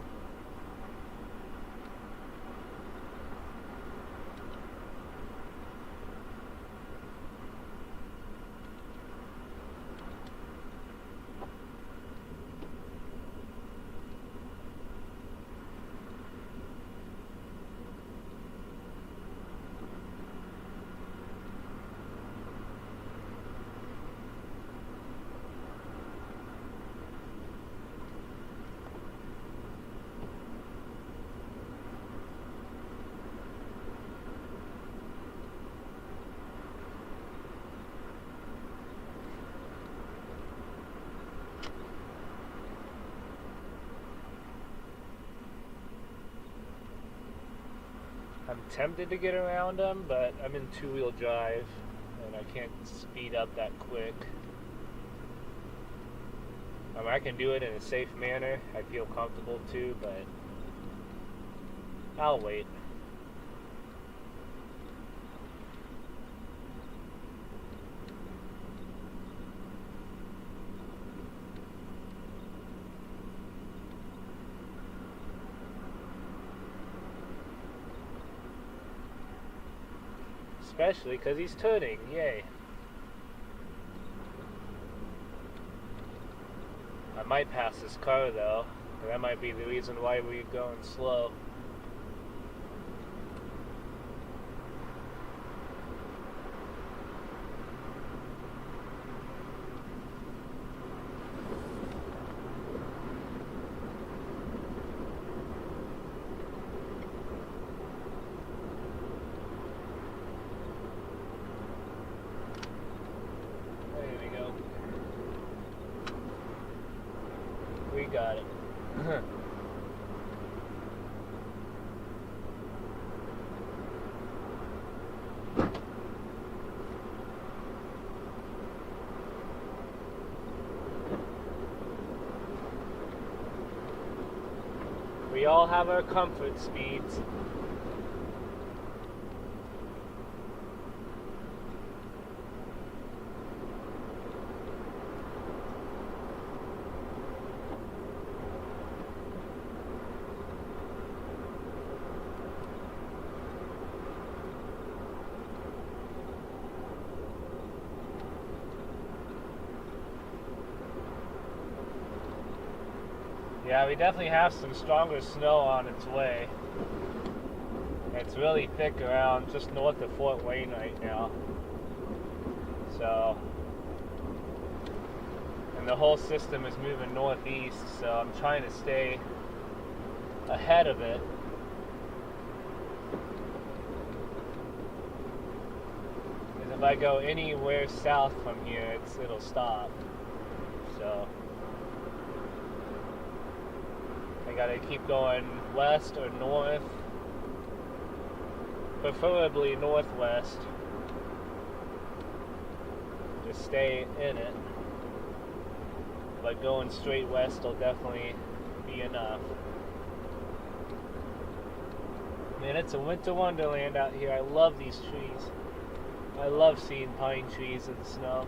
I'm tempted to get around them, but I'm in two-wheel drive, and I can't speed up that quick. I can do it in a safe manner. I feel comfortable too, but I'll wait. Especially because he's turning, yay. I might pass this car though, and that might be the reason why we're going slow. We got it. We all have our comfort speeds. Yeah, we definitely have some stronger snow on its way. It's really thick around just north of Fort Wayne right now. So, and the whole system is moving northeast, so I'm trying to stay ahead of it. Because if I go anywhere south from here, it'll stop. So I gotta keep going west or north, preferably northwest, to stay in it. But going straight west will definitely be enough. Man, it's a winter wonderland out here. I love these trees. I love seeing pine trees in the snow.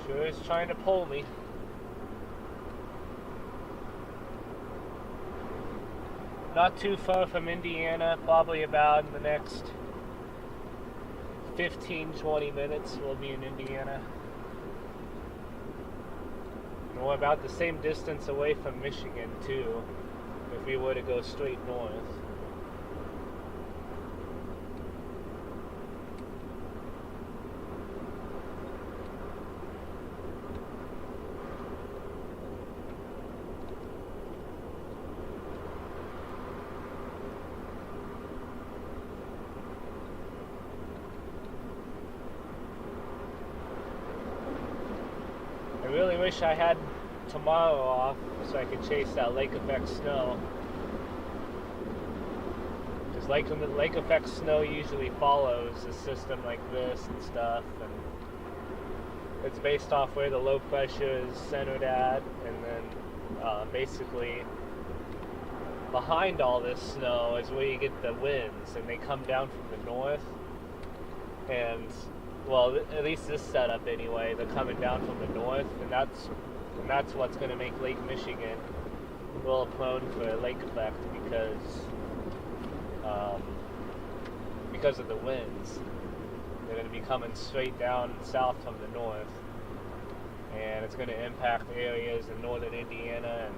Sure is trying to pull me. Not too far from Indiana, probably about in the next 15-20 minutes we'll be in Indiana. And we're about the same distance away from Michigan too, if we were to go straight north. I really wish I had tomorrow off so I could chase that lake effect snow. Because lake effect snow usually follows a system like this and stuff, and it's based off where the low pressure is centered at, and then basically behind all this snow is where you get the winds, and they come down from the north, and well, at least this setup anyway, they're coming down from the north, and that's what's going to make Lake Michigan a little prone for lake effect because of the winds. They're going to be coming straight down south from the north, and it's going to impact areas in northern Indiana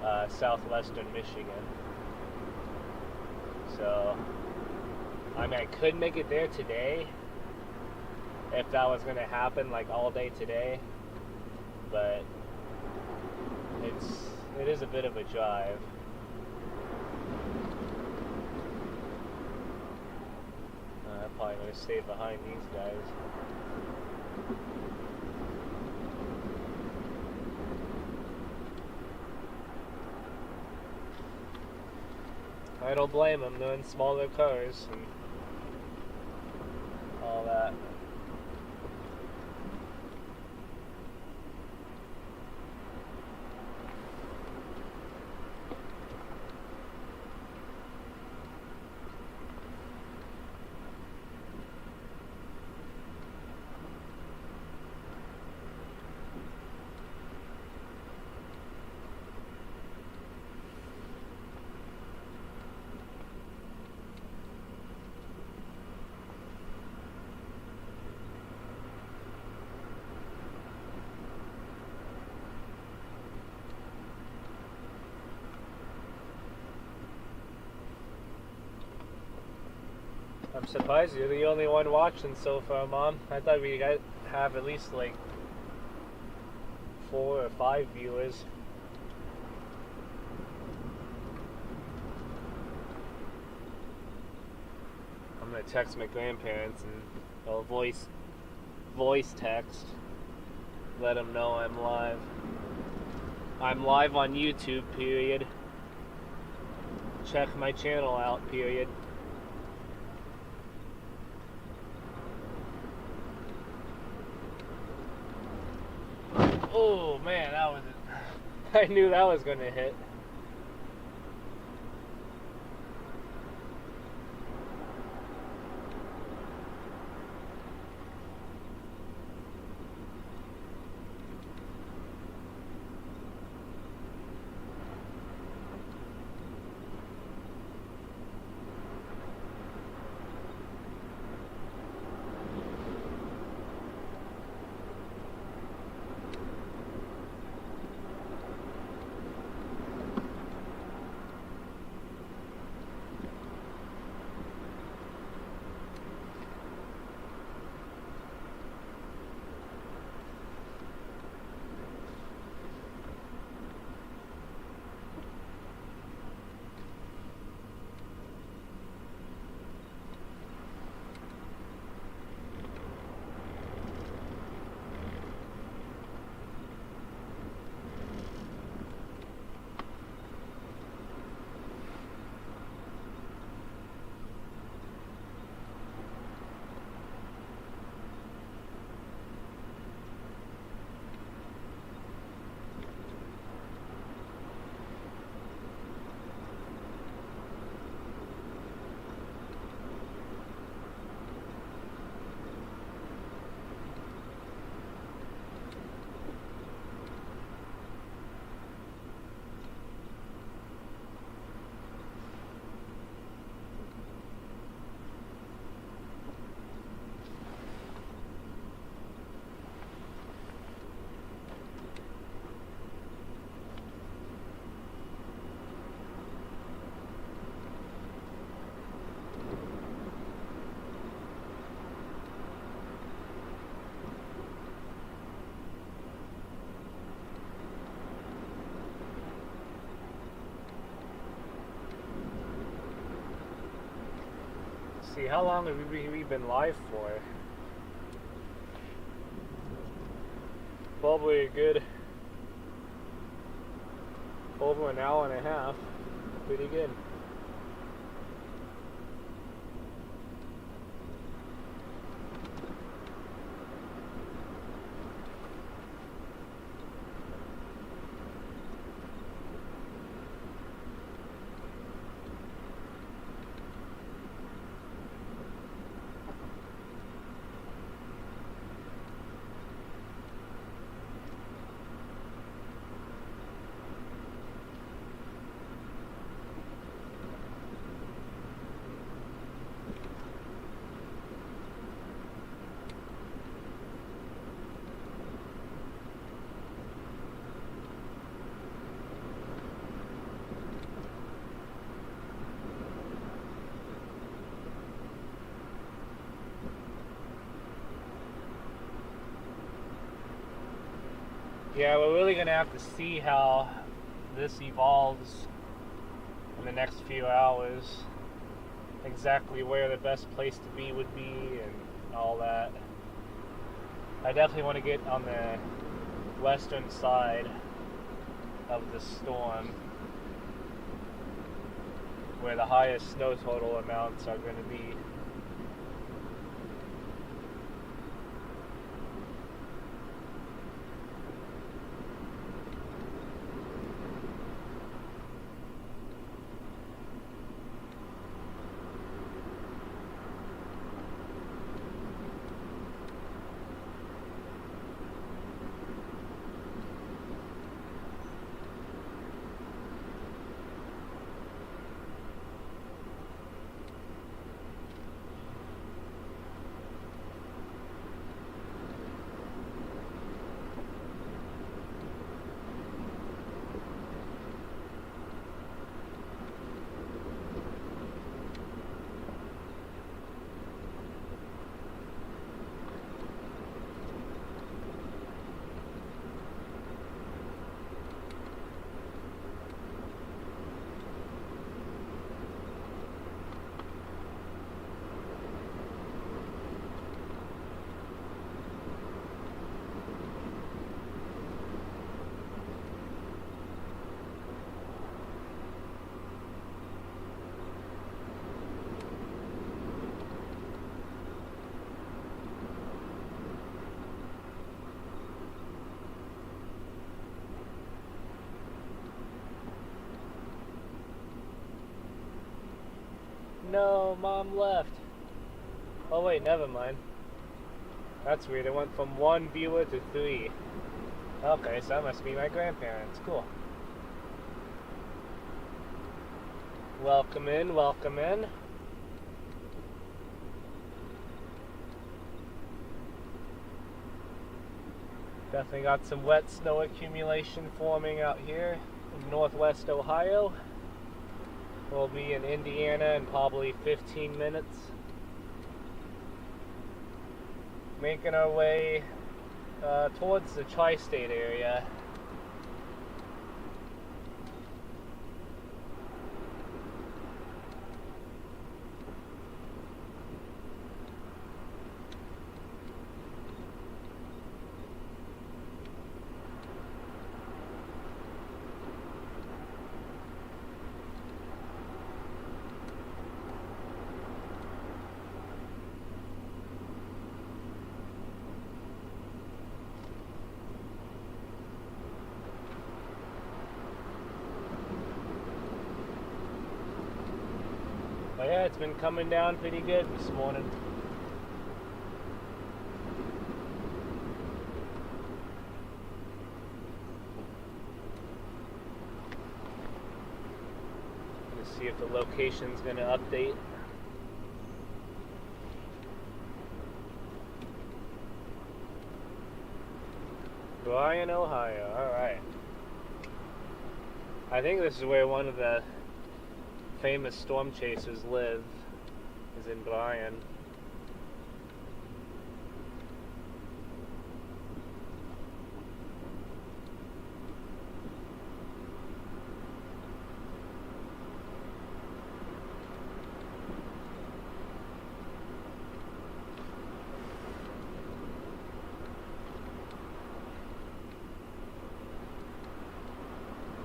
and southwestern Michigan. So, I mean, I could make it there today if that was going to happen, like all day today, but it is a bit of a drive. I'm probably going to stay behind these guys. I don't blame them. They're in smaller cars and all that. I'm surprised you're the only one watching so far, Mom. I thought we have at least like 4 or 5 viewers. I'm gonna text my grandparents and I'll voice text, let them know I'm live. I'm live on YouTube, period. Check my channel out, period. Oh man, that was it. I knew that was gonna hit. see, how long have we been live for? Probably a good over an hour and a half. Pretty good. Yeah, we're really going to have to see how this evolves in the next few hours. Exactly where the best place to be would be and all that. I definitely want to get on the western side of the storm where the highest snow total amounts are going to be. No, Mom left. Oh wait, never mind. That's weird. It went from 1 viewer to 3. Okay, so that must be my grandparents. Cool. Welcome in, welcome in. Definitely got some wet snow accumulation forming out here in northwest Ohio. We'll be in Indiana in probably 15 minutes. Making our way towards the tri-state area. But yeah, it's been coming down pretty good this morning. Let's see if the location's going to update. Bryan, Ohio. Alright. I think this is where one of the famous storm chasers live, is in Bryan.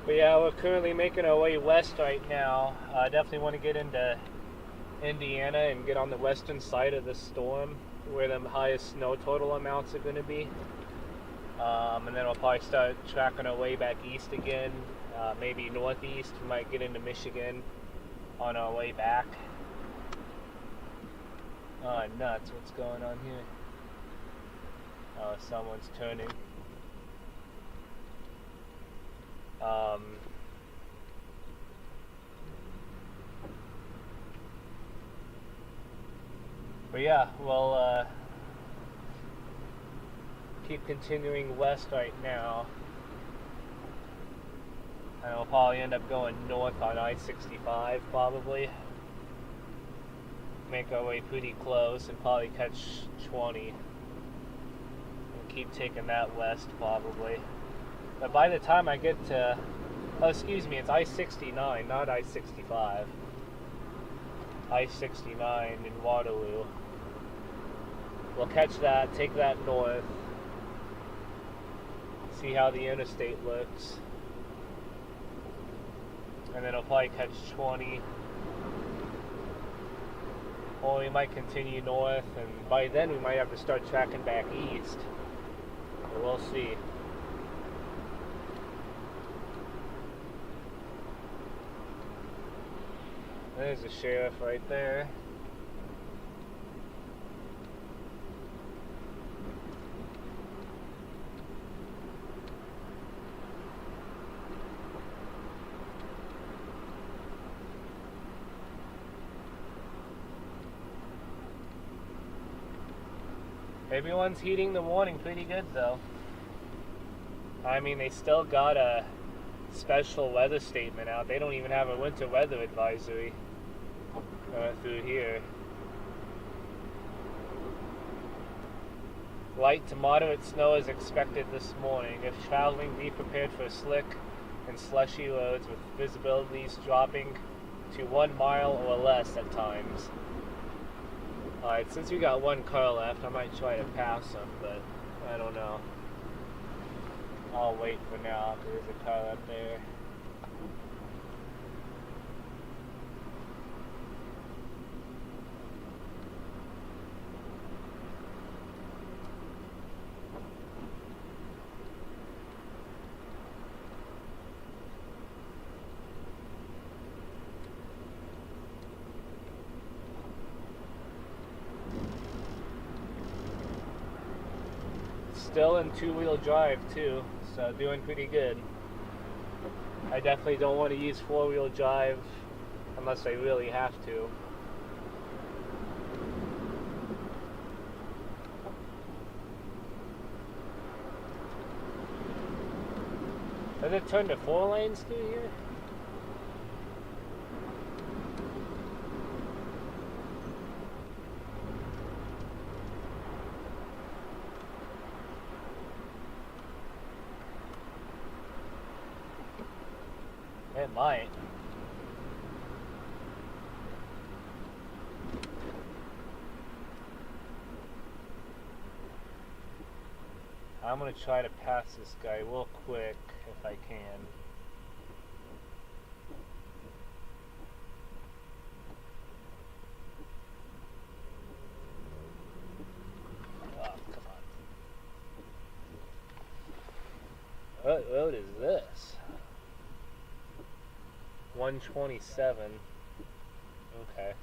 But yeah, we're currently making our way west right now. Definitely want to get into Indiana and get on the western side of the storm where the highest snow total amounts are going to be. And then we'll probably start tracking our way back east again, maybe northeast. We might get into Michigan on our way back. Oh, nuts, what's going on here? Oh, someone's turning. But yeah, we'll keep continuing west right now. And we'll probably end up going north on I-65 probably. Make our way pretty close and probably catch 20. And keep taking that west probably. But by the time I get to, oh excuse me, it's I-69, not I-65. I-69 in Waterloo. We'll catch that, take that north, see how the interstate looks, and then I'll probably catch 20. Or we might continue north, and by then we might have to start tracking back east. But we'll see. There's the sheriff right there. Everyone's heeding the warning pretty good though. I mean, they still got a special weather statement out. They don't even have a winter weather advisory through here. Light to moderate snow is expected this morning. If traveling, be prepared for slick and slushy roads with visibilities dropping to 1 mile or less at times. Alright, since we got one car left, I might try to pass him, but I don't know. I'll wait for now because there's a car up there. Still in two-wheel drive too, so doing pretty good. I definitely don't want to use four-wheel drive unless I really have to. Does it turn to 4 lanes through here? It might. I'm gonna try to pass this guy real quick if I can. Oh, come on. What road is this? 127. Okay.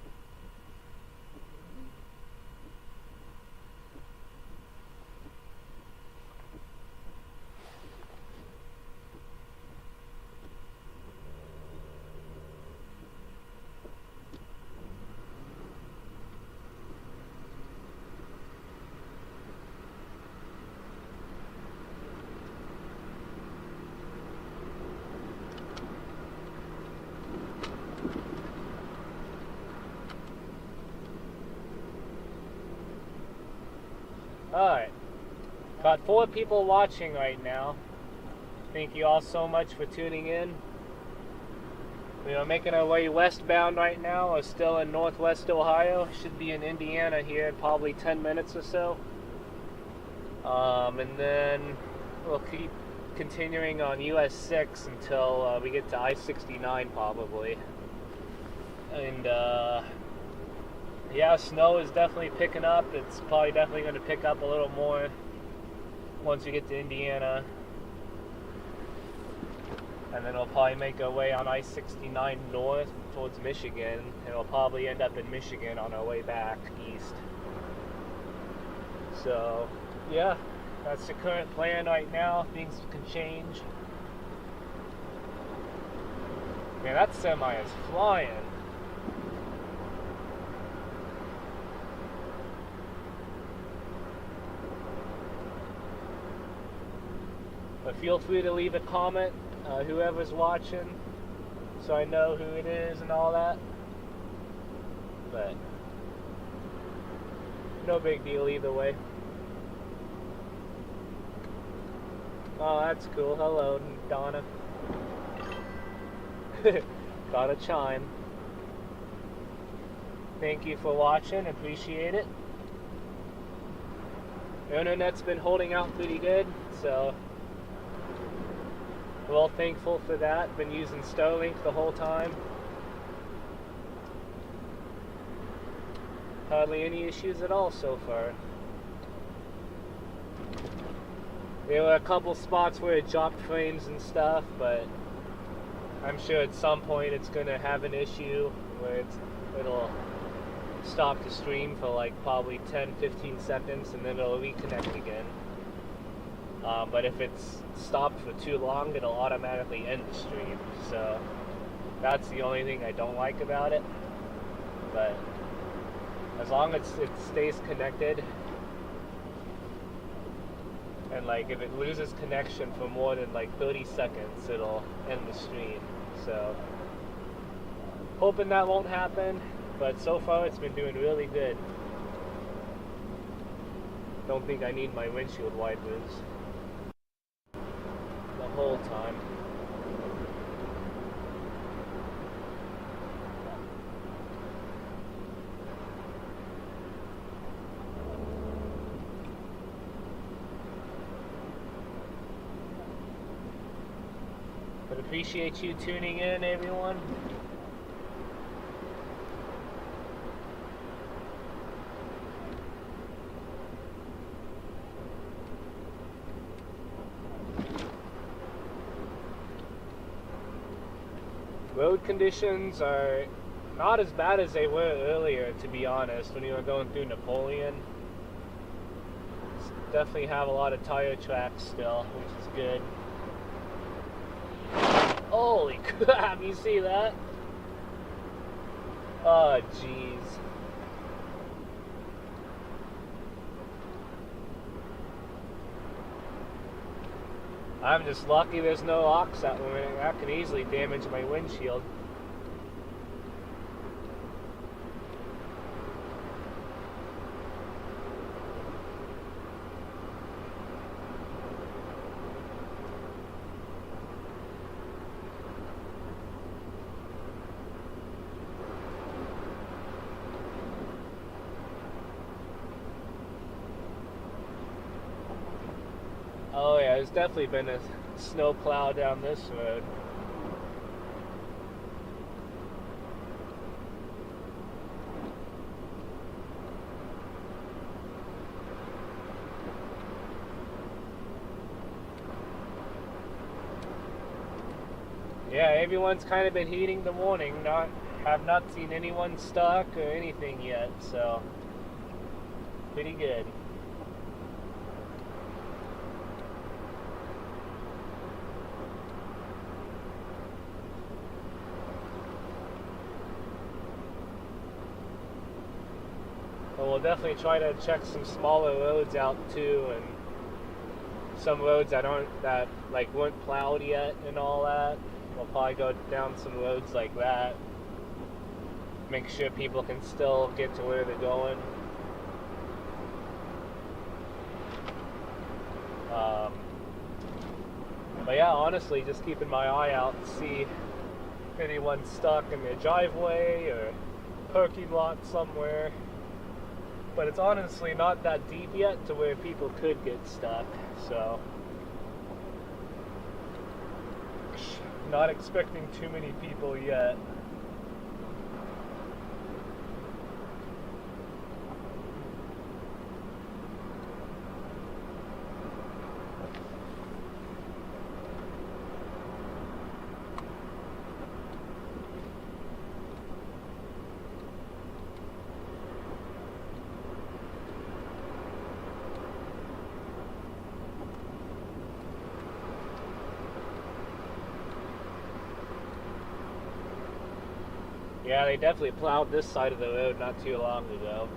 Alright, got 4 people watching right now. Thank you all so much for tuning in. We are making our way westbound right now. We're still in northwest Ohio. Should be in Indiana here in probably 10 minutes or so. And then we'll keep continuing on US 6 until we get to I-69 probably. And yeah, snow is definitely picking up. It's probably definitely going to pick up a little more once we get to Indiana. And then we'll probably make our way on I-69 north towards Michigan, and we'll probably end up in Michigan on our way back east. So, yeah, that's the current plan right now. Things can change. Man, that semi is flying. But feel free to leave a comment, whoever's watching, so I know who it is and all that. But no big deal either way. Oh, that's cool. Hello, Donna. Got a chime. Thank you for watching. Appreciate it. The internet's been holding out pretty good, so we're all thankful for that. Been using Starlink the whole time. Hardly any issues at all so far. There were a couple spots where it dropped frames and stuff, but I'm sure at some point it's going to have an issue where it'll stop the stream for like probably 10-15 seconds and then it'll reconnect again. But if it's stopped for too long, it'll automatically end the stream. So that's the only thing I don't like about it. But as long as it stays connected, and like if it loses connection for more than like 30 seconds, it'll end the stream. So hoping that won't happen, but so far it's been doing really good. Don't think I need my windshield wipers the whole time. But appreciate you tuning in, everyone. Road conditions are not as bad as they were earlier, to be honest, when you were going through Napoleon. Definitely have a lot of tire tracks still, which is good. Holy crap, you see that? Oh, jeez. I'm just lucky there's no ox that way. That can easily damage my windshield. Oh yeah, there's definitely been a snow plow down this road. Yeah, everyone's kind of been heeding the warning. Have not seen anyone stuck or anything yet, so pretty good. But we'll definitely try to check some smaller roads out too, and some roads that weren't plowed yet and all that. We'll probably go down some roads like that. Make sure people can still get to where they're going. But yeah, honestly, just keeping my eye out to see if anyone's stuck in their driveway or parking lot somewhere. But it's honestly not that deep yet to where people could get stuck, so Not expecting too many people yet. Yeah, they definitely plowed this side of the road not too long ago.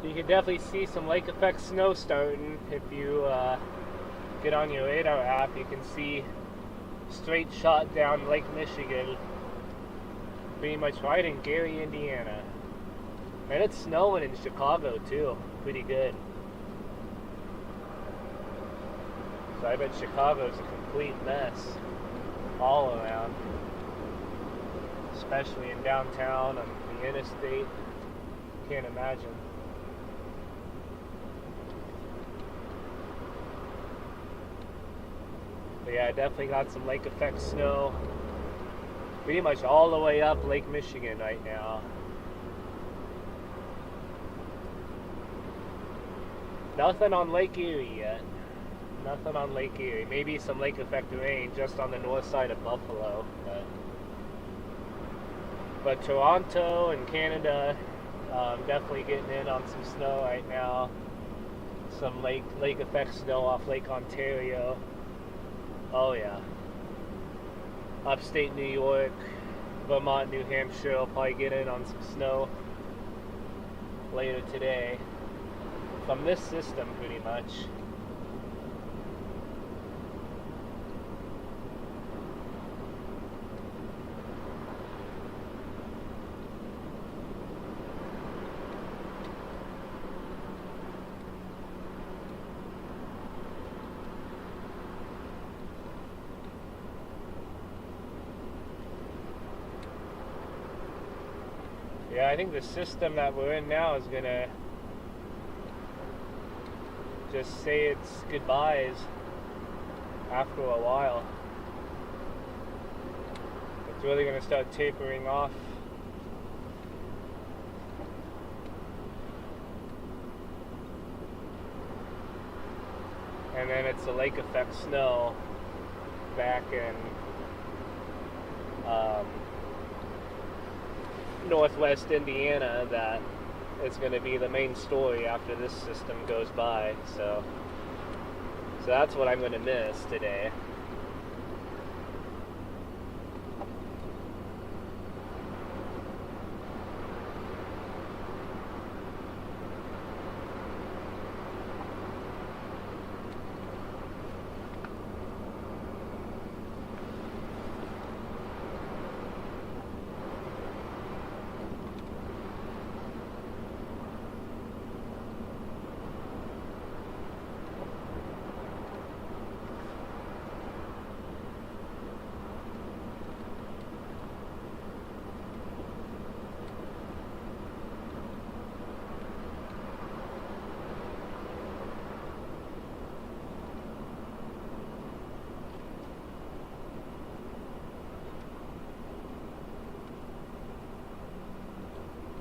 You can definitely see some lake effect snow starting. If you get on your radar app, you can see straight shot down Lake Michigan, pretty much right in Gary, Indiana. And it's snowing in Chicago too, pretty good. So I bet Chicago's a complete mess all around, especially in downtown and the interstate. Can't imagine. But yeah, I definitely got some lake effect snow pretty much all the way up Lake Michigan right now. Nothing on Lake Erie yet. Nothing on Lake Erie. Maybe some lake effect rain just on the north side of Buffalo. But Toronto and Canada, definitely getting in on some snow right now. Some lake effect snow off Lake Ontario. Oh yeah. Upstate New York, Vermont, New Hampshire will probably get in on some snow later today. From this system, pretty much. Yeah, I think the system that we're in now is gonna just say its goodbyes after a while. It's really gonna start tapering off. And then it's the lake effect snow back in northwest Indiana that is going to be the main story after this system goes by. So that's what I'm going to miss today.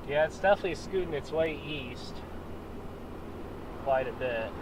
Yeah, it's definitely scooting its way east quite a bit.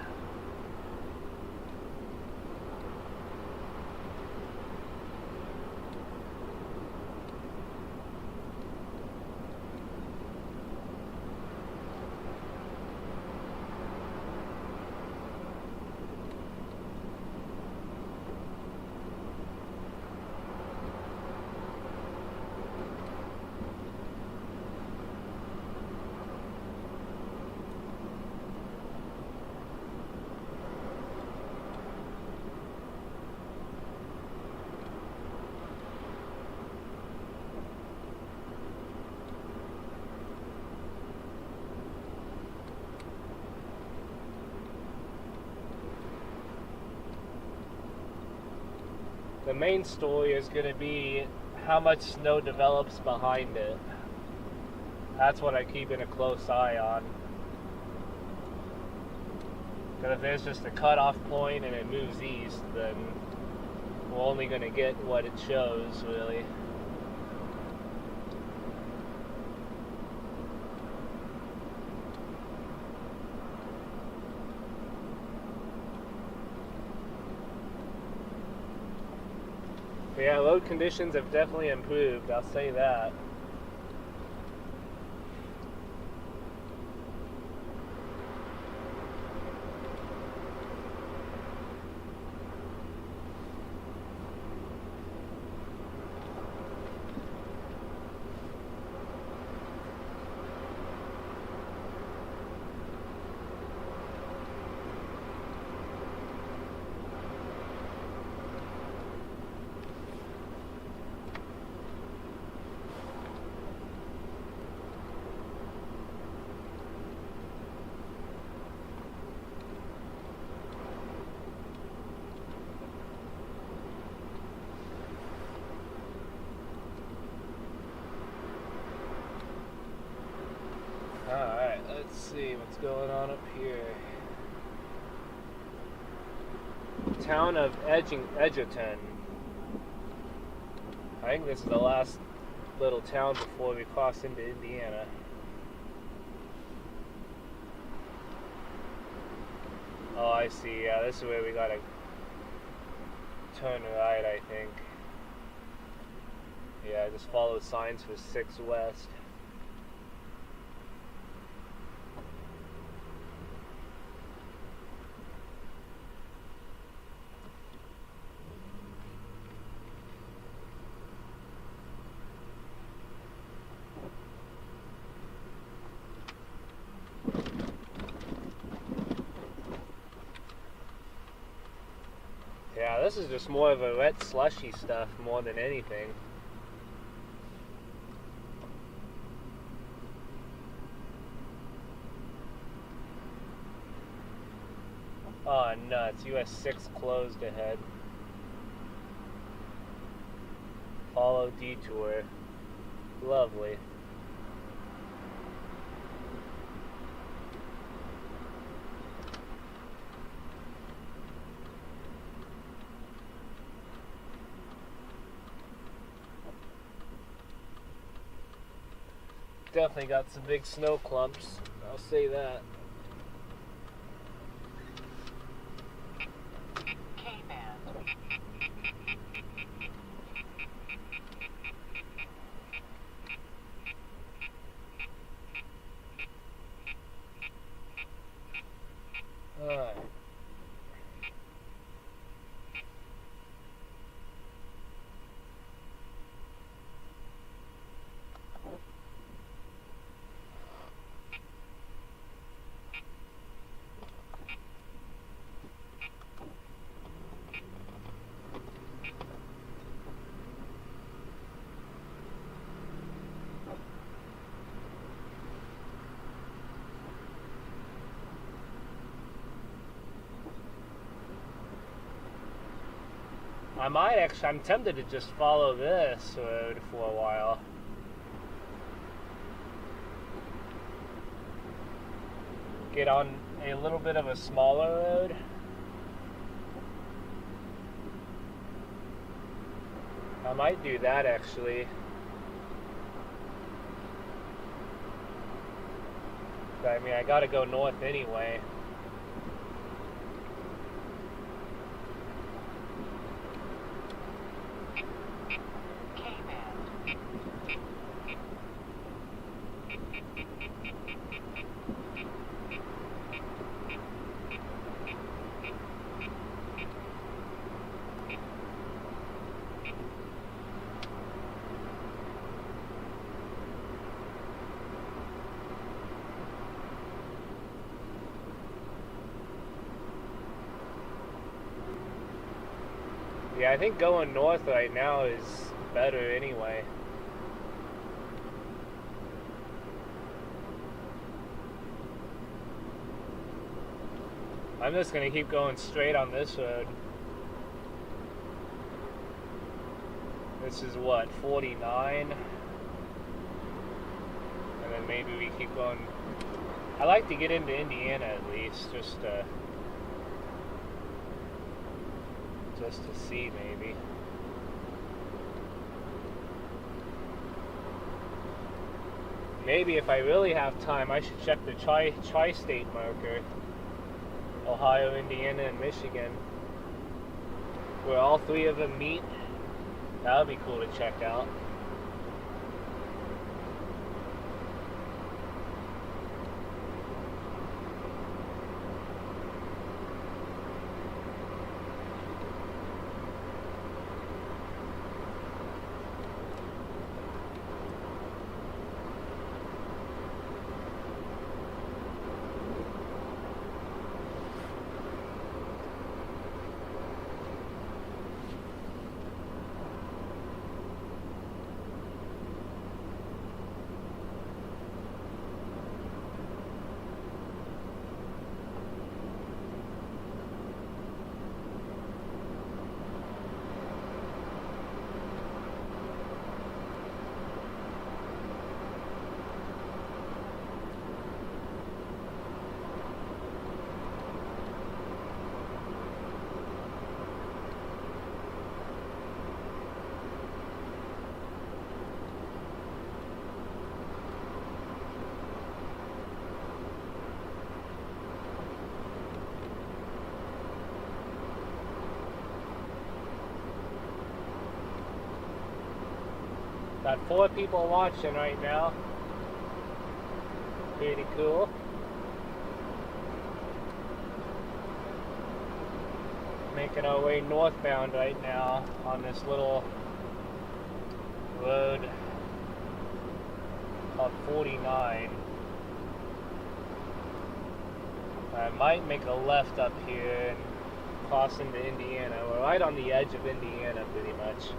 the main story is going to be how much snow develops behind it. That's what I keep in a close eye on. Because if there's just a cutoff point and it moves east, then we're only going to get what it shows, really. But yeah, road conditions have definitely improved, I'll say that. Alright, let's see what's going on up here. Town of Edgerton. I think this is the last little town before we cross into Indiana. Oh, I see. Yeah, this is where we gotta turn right, I think. Yeah, just follow signs for 6 West. Yeah, this is just more of a wet, slushy stuff more than anything. Oh, nuts. US 6 closed ahead. Follow detour. Lovely. Definitely got some big snow clumps, I'll say that. Alright. I'm tempted to just follow this road for a while. Get on a little bit of a smaller road. I might do that actually. But, I mean, I gotta go north anyway. Yeah, I think going north right now is better anyway. I'm just gonna keep going straight on this road. This is what, 49? And then maybe we keep going. I like to get into Indiana at least, just to see maybe. Maybe if I really have time, I should check the tri-state marker. Ohio, Indiana, and Michigan. Where all three of them meet. That would be cool to check out. Got 4 people watching right now. Pretty cool. Making our way northbound right now on this little road called 49. I might make a left up here and cross into Indiana. We're right on the edge of Indiana pretty much.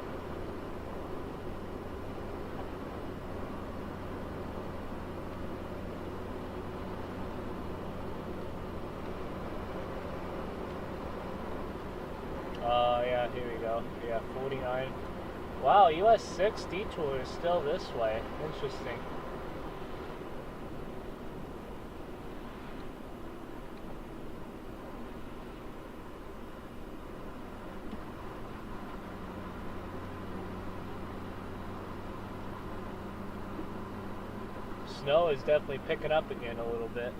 Yeah, here we go. Yeah, 49. Wow, US 6 detour is still this way. Interesting. Snow is definitely picking up again a little bit.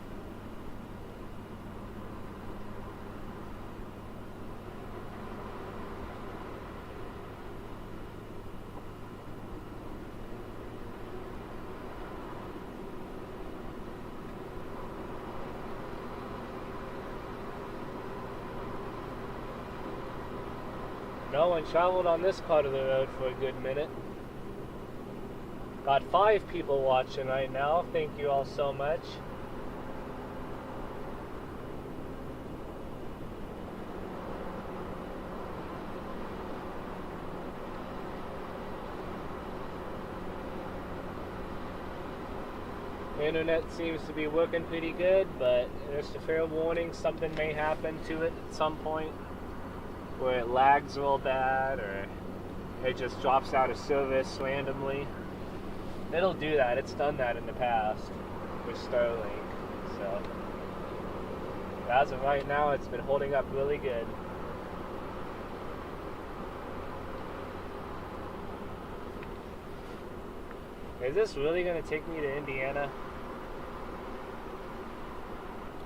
No one traveled on this part of the road for a good minute. Got 5 people watching right now. Thank you all so much. Internet seems to be working pretty good, but there's a fair warning something may happen to it at some point, where it lags real bad or it just drops out of service randomly. It'll do that. It's done that in the past with Starlink. So as of right now, it's been holding up really good. Is this really going to take me to Indiana?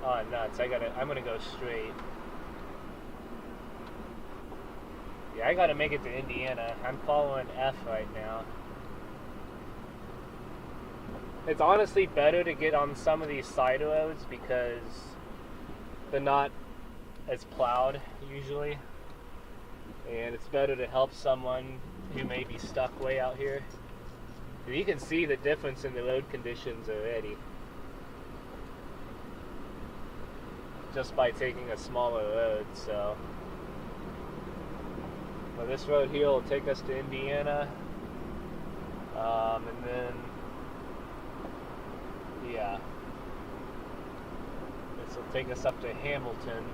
Oh, nuts. I'm going to go straight. Yeah, I gotta make it to Indiana. I'm following F right now. It's honestly better to get on some of these side roads because they're not as plowed usually. And it's better to help someone who may be stuck way out here. You can see the difference in the road conditions already, just by taking a smaller road, so. Well, this road here will take us to Indiana, and then, yeah, this will take us up to Hamilton.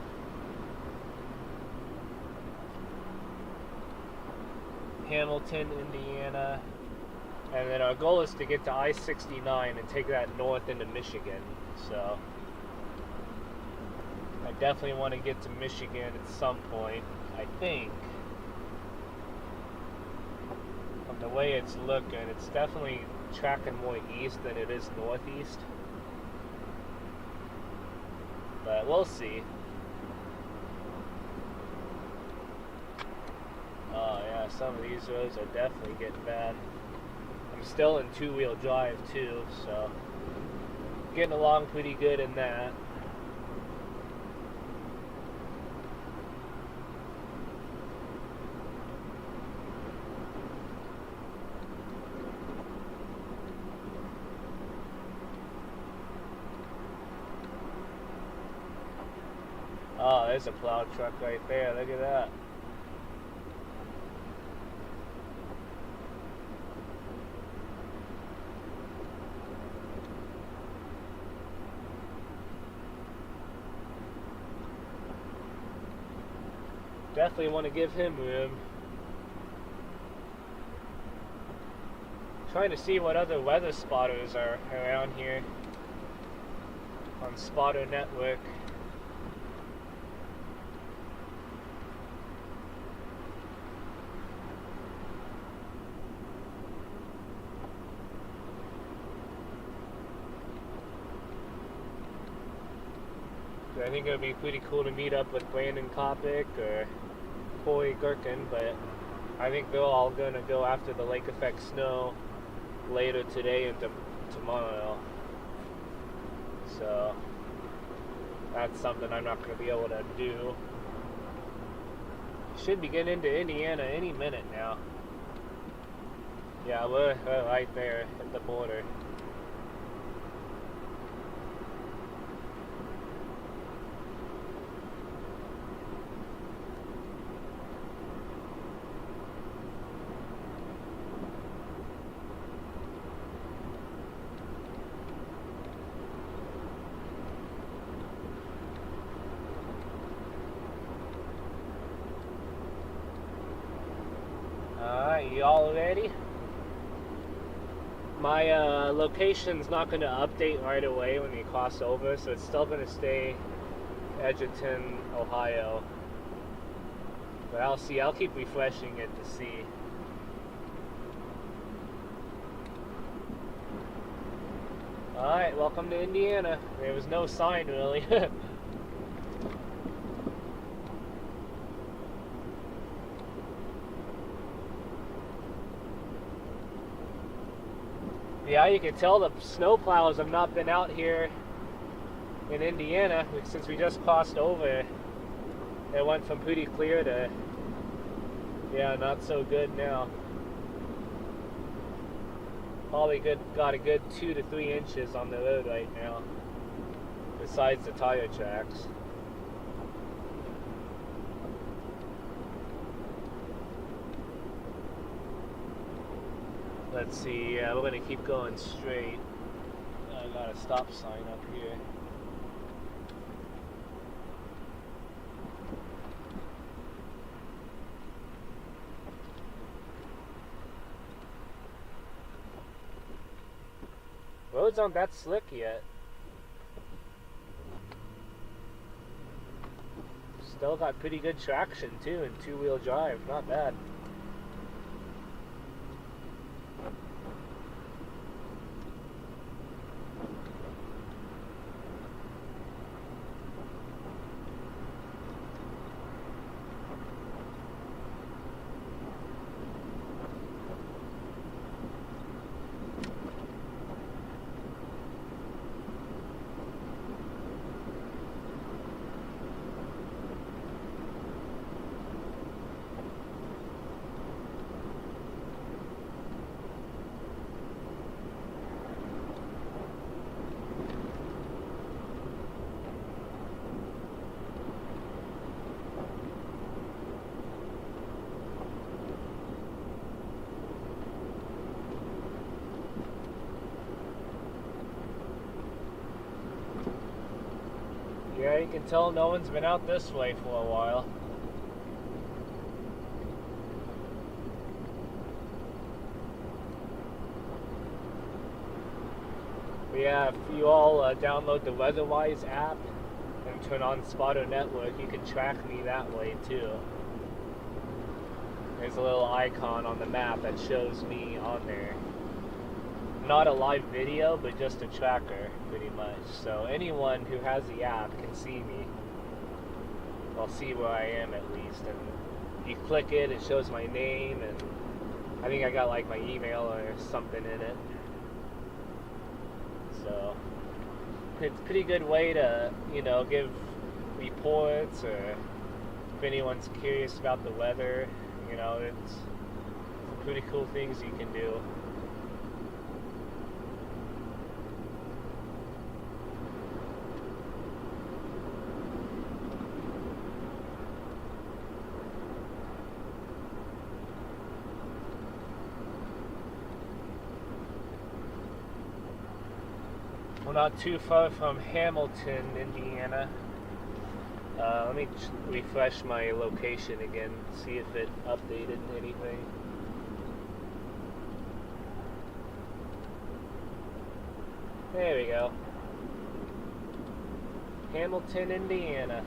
Hamilton, Indiana, and then our goal is to get to I-69 and take that north into Michigan. So I definitely want to get to Michigan at some point, I think. From the way it's looking, it's definitely tracking more east than it is northeast. But we'll see. Oh yeah, some of these roads are definitely getting bad. I'm still in two-wheel drive too, so getting along pretty good in that. Oh, there's a plow truck right there. Look at that. Definitely want to give him room. Trying to see what other weather spotters are around here on Spotter Network. I think it would be pretty cool to meet up with Brandon Kopic or Corey Gherkin, but I think they're all going to go after the lake effect snow later today and tomorrow. So that's something I'm not going to be able to do. Should be getting into Indiana any minute now. Yeah, we're right there at the border. Alright, you all ready? My location's not going to update right away when you cross over, so it's still going to stay Edgerton, Ohio. But I'll see, I'll keep refreshing it to see. Alright, welcome to Indiana. There was no sign really. Yeah, you can tell the snowplows have not been out here in Indiana since we just crossed over. It went from pretty clear to, yeah, not so good now. Probably got a good 2 to 3 inches on the road right now, besides the tire tracks. Let's see, yeah, we're going to keep going straight. I got a stop sign up here. Roads aren't that slick yet. Still got pretty good traction too in two-wheel drive, not bad. Yeah, you can tell no one's been out this way for a while. Yeah, if you all download the WeatherWise app and turn on Spotter Network, you can track me that way too. There's a little icon on the map that shows me on there. Not a live video, but just a tracker, pretty much. So anyone who has the app can see me. Well, see where I am at least. And you click it, it shows my name, and I think I got like my email or something in it. So it's a pretty good way to, you know, give reports, or if anyone's curious about the weather, you know, it's pretty cool things you can do. We're not too far from Hamilton, Indiana. Let me refresh my location again, see if it updated anything. There we go. Hamilton, Indiana.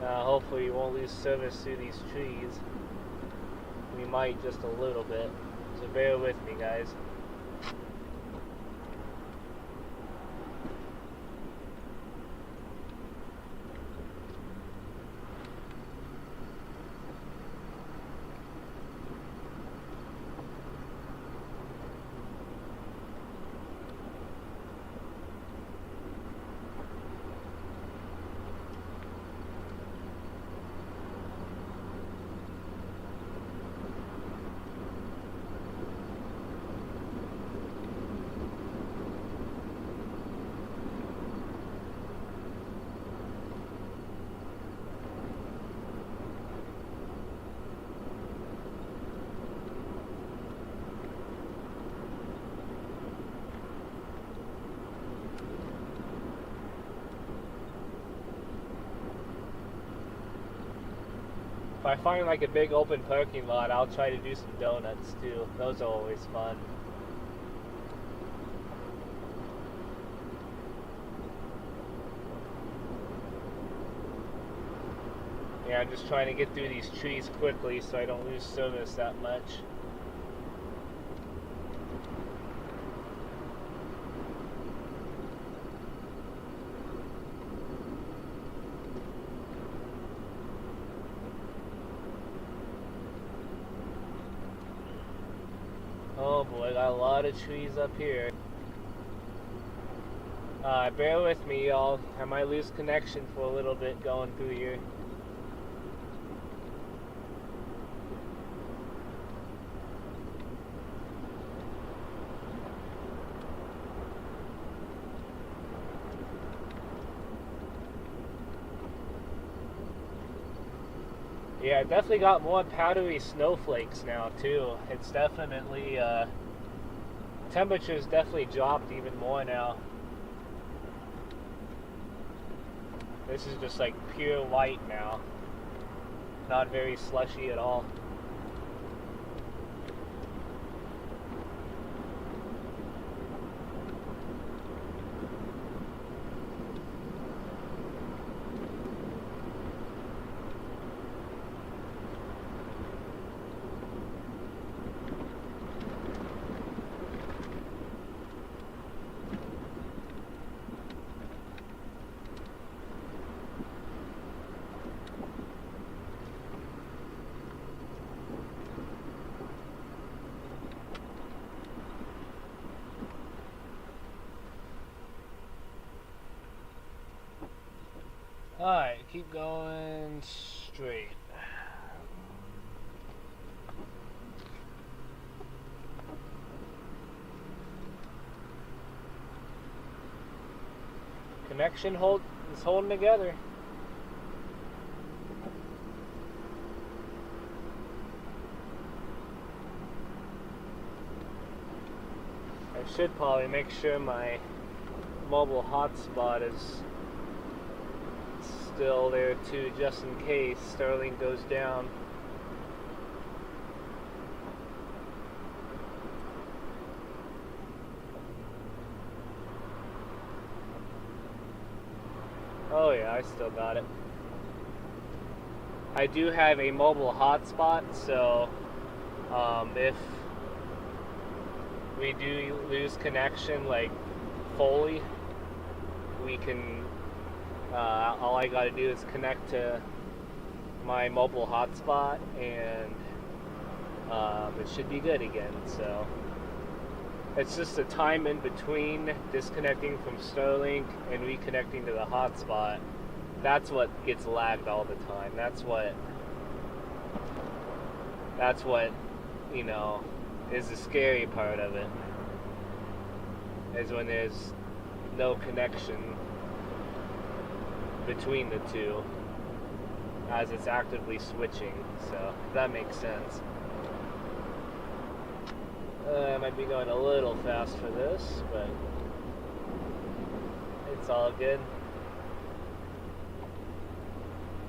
Hopefully we won't lose service through these trees. We might, just a little bit. So bear with me, guys. If I find like a big open parking lot, I'll try to do some donuts too. Those are always fun. Yeah, I'm just trying to get through these trees quickly so I don't lose service that much. Oh boy, got a lot of trees up here. Bear with me, y'all. I might lose connection for a little bit going through here. Yeah, it definitely got more powdery snowflakes now too. It's definitely, temperature's definitely dropped even more now. This is just like pure white now. Not very slushy at all. Alright, keep going straight. Connection is holding together. I should probably make sure my mobile hotspot is still there too, just in case Starlink goes down. yeah, I still got it. I do have a mobile hotspot, so if we do lose connection, like fully, we can, all I gotta do is connect to my mobile hotspot and it should be good again. So it's just the time in between disconnecting from Starlink and reconnecting to the hotspot. That's what gets lagged all the time. That's what you know, is the scary part of it, is when there's no connection between the two as it's actively switching. So that makes sense. I might be going a little fast for this, but it's all good.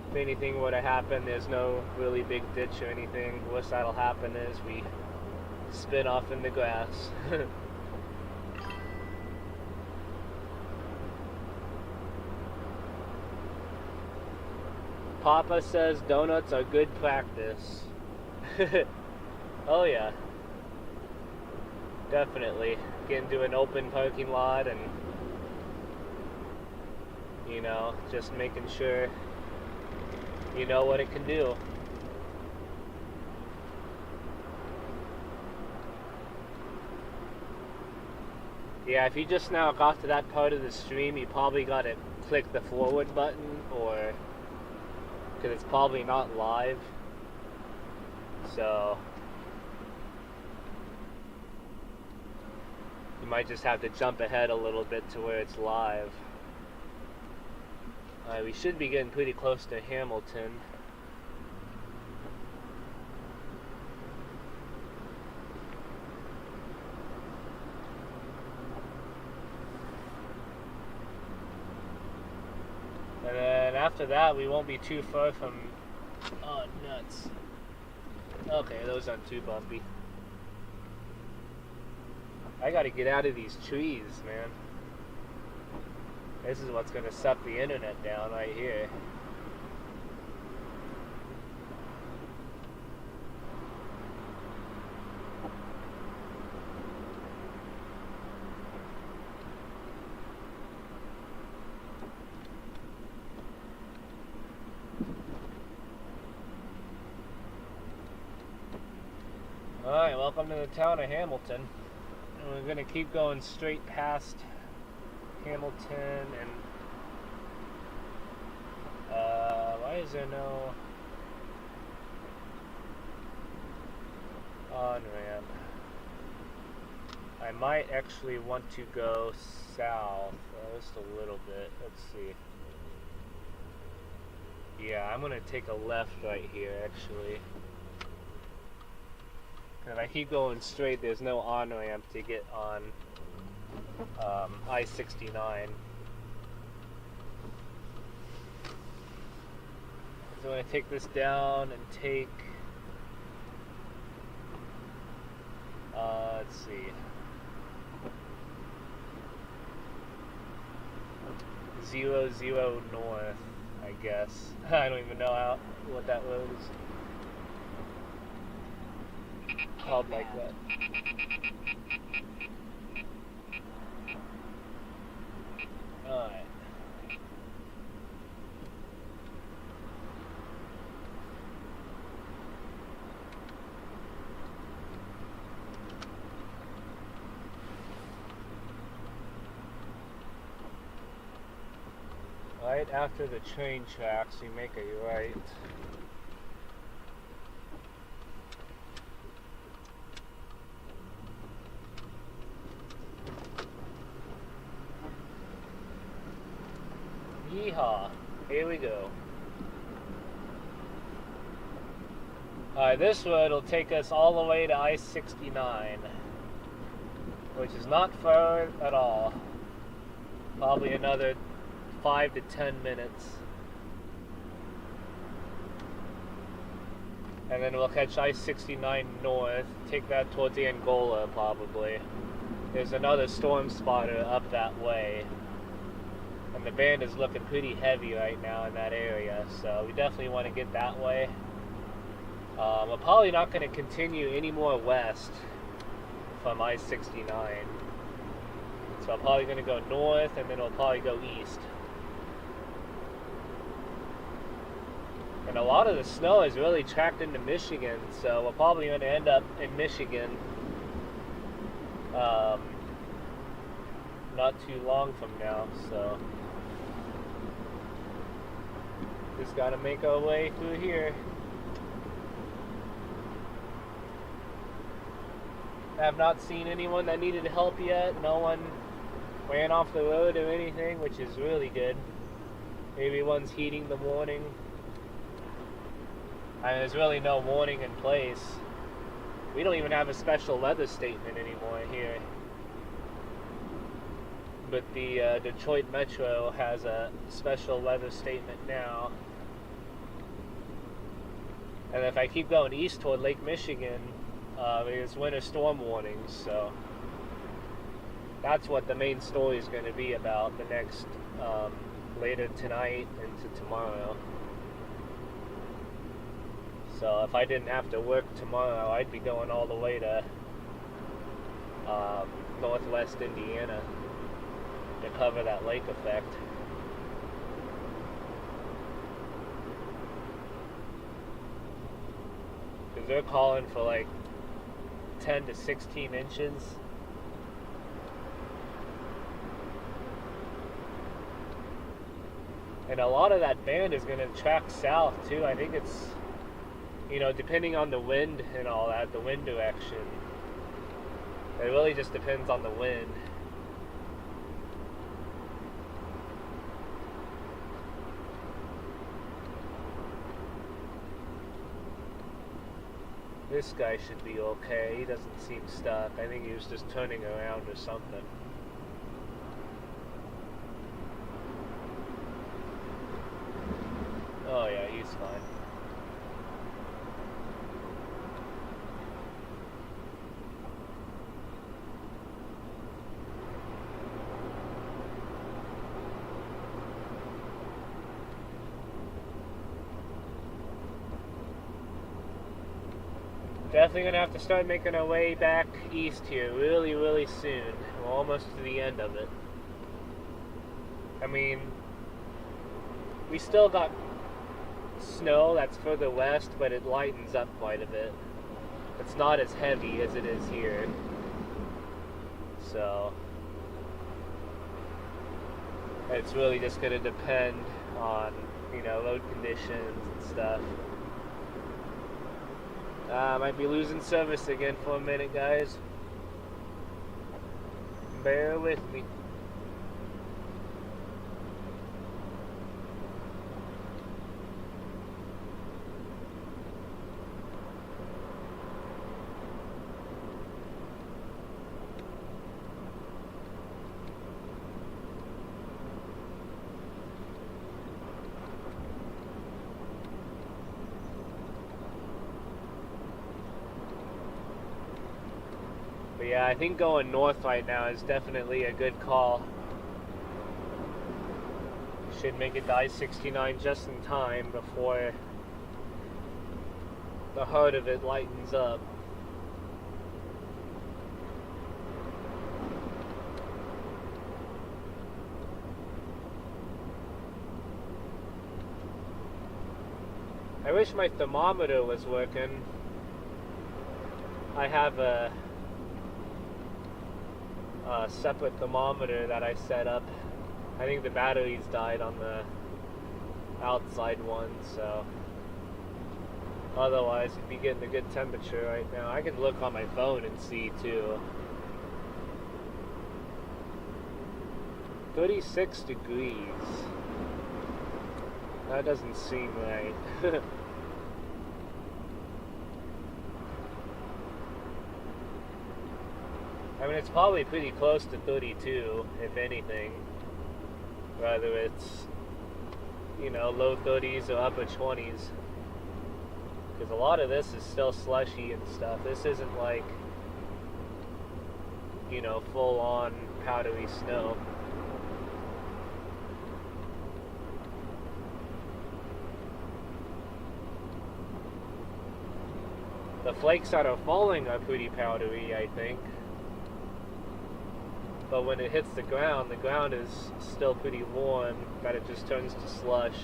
If anything were to happen, there's no really big ditch or anything. The worst that'll happen is we spin off in the grass. Papa says donuts are good practice. Oh yeah. Definitely. Get into an open parking lot and, you know, just making sure you know what it can do. Yeah, if you just now got to that part of the stream, you probably got to click the forward button, or because it's probably not live. So you might just have to jump ahead a little bit to where it's live. We should be getting pretty close to Hamilton. And then after that, we won't be too far from... Oh, nuts. Okay, those aren't too bumpy. I gotta get out of these trees, man. This is what's gonna suck the internet down right here. Alright, welcome to the town of Hamilton. And we're gonna keep going straight past Hamilton and why is there no on-ramp? I might actually want to go south just a little bit. Let's see. Yeah, I'm gonna take a left right here actually. And if I keep going straight, there's no on-ramp to get on I-69. So I'm going to take this down and take, let's see, 00 north, I guess. I don't even know what that road is called like that. Alright. Right after the train tracks, you make a right. Yeehaw! Here we go. Alright, this road will take us all the way to I-69, which is not far at all. Probably another 5 to 10 minutes. And then we'll catch I-69 north, take that towards Angola probably. There's another storm spotter up that way. And the band is looking pretty heavy right now in that area, so we definitely want to get that way. We're probably not going to continue any more west from I-69. So I'm probably going to go north, and then we'll probably go east. And a lot of the snow is really tracked into Michigan, so we're probably going to end up in Michigan not too long from now, so just got to make our way through here. I have not seen anyone that needed help yet. No one ran off the road or anything, which is really good. Everyone's heeding the warning. And there's really no warning in place. We don't even have a special weather statement anymore here. But the Detroit Metro has a special weather statement now. And if I keep going east toward Lake Michigan, there's winter storm warnings, so that's what the main story is going to be about the next, later tonight into tomorrow. So if I didn't have to work tomorrow, I'd be going all the way to northwest Indiana to cover that lake effect. Because they're calling for like 10 to 16 inches. And a lot of that band is going to track south too. I think it's, depending on the wind and all that, the wind direction. It really just depends on the wind. This guy should be okay. He doesn't seem stuck. I think he was just turning around or something. Oh yeah, he's fine. Definitely gonna have to start making our way back east here really, really soon. We're almost to the end of it. I mean, we still got snow that's further west, but it lightens up quite a bit. It's not as heavy as it is here. So it's really just gonna depend on, road conditions and stuff. Might be losing service again for a minute, guys. Bear with me. But yeah, I think going north right now is definitely a good call. Should make it to I-69 just in time before the heart of it lightens up. I wish my thermometer was working. I have a separate thermometer that I set up. I think the batteries died on the outside one, so otherwise you'd be getting a good temperature right now. I can look on my phone and see too. 36 degrees. That doesn't seem right. I mean, it's probably pretty close to 32, if anything. Whether it's, low 30s or upper 20s. Because a lot of this is still slushy and stuff. This isn't like, full-on powdery snow. The flakes that are falling are pretty powdery, I think. But when it hits the ground is still pretty warm, that it just turns to slush.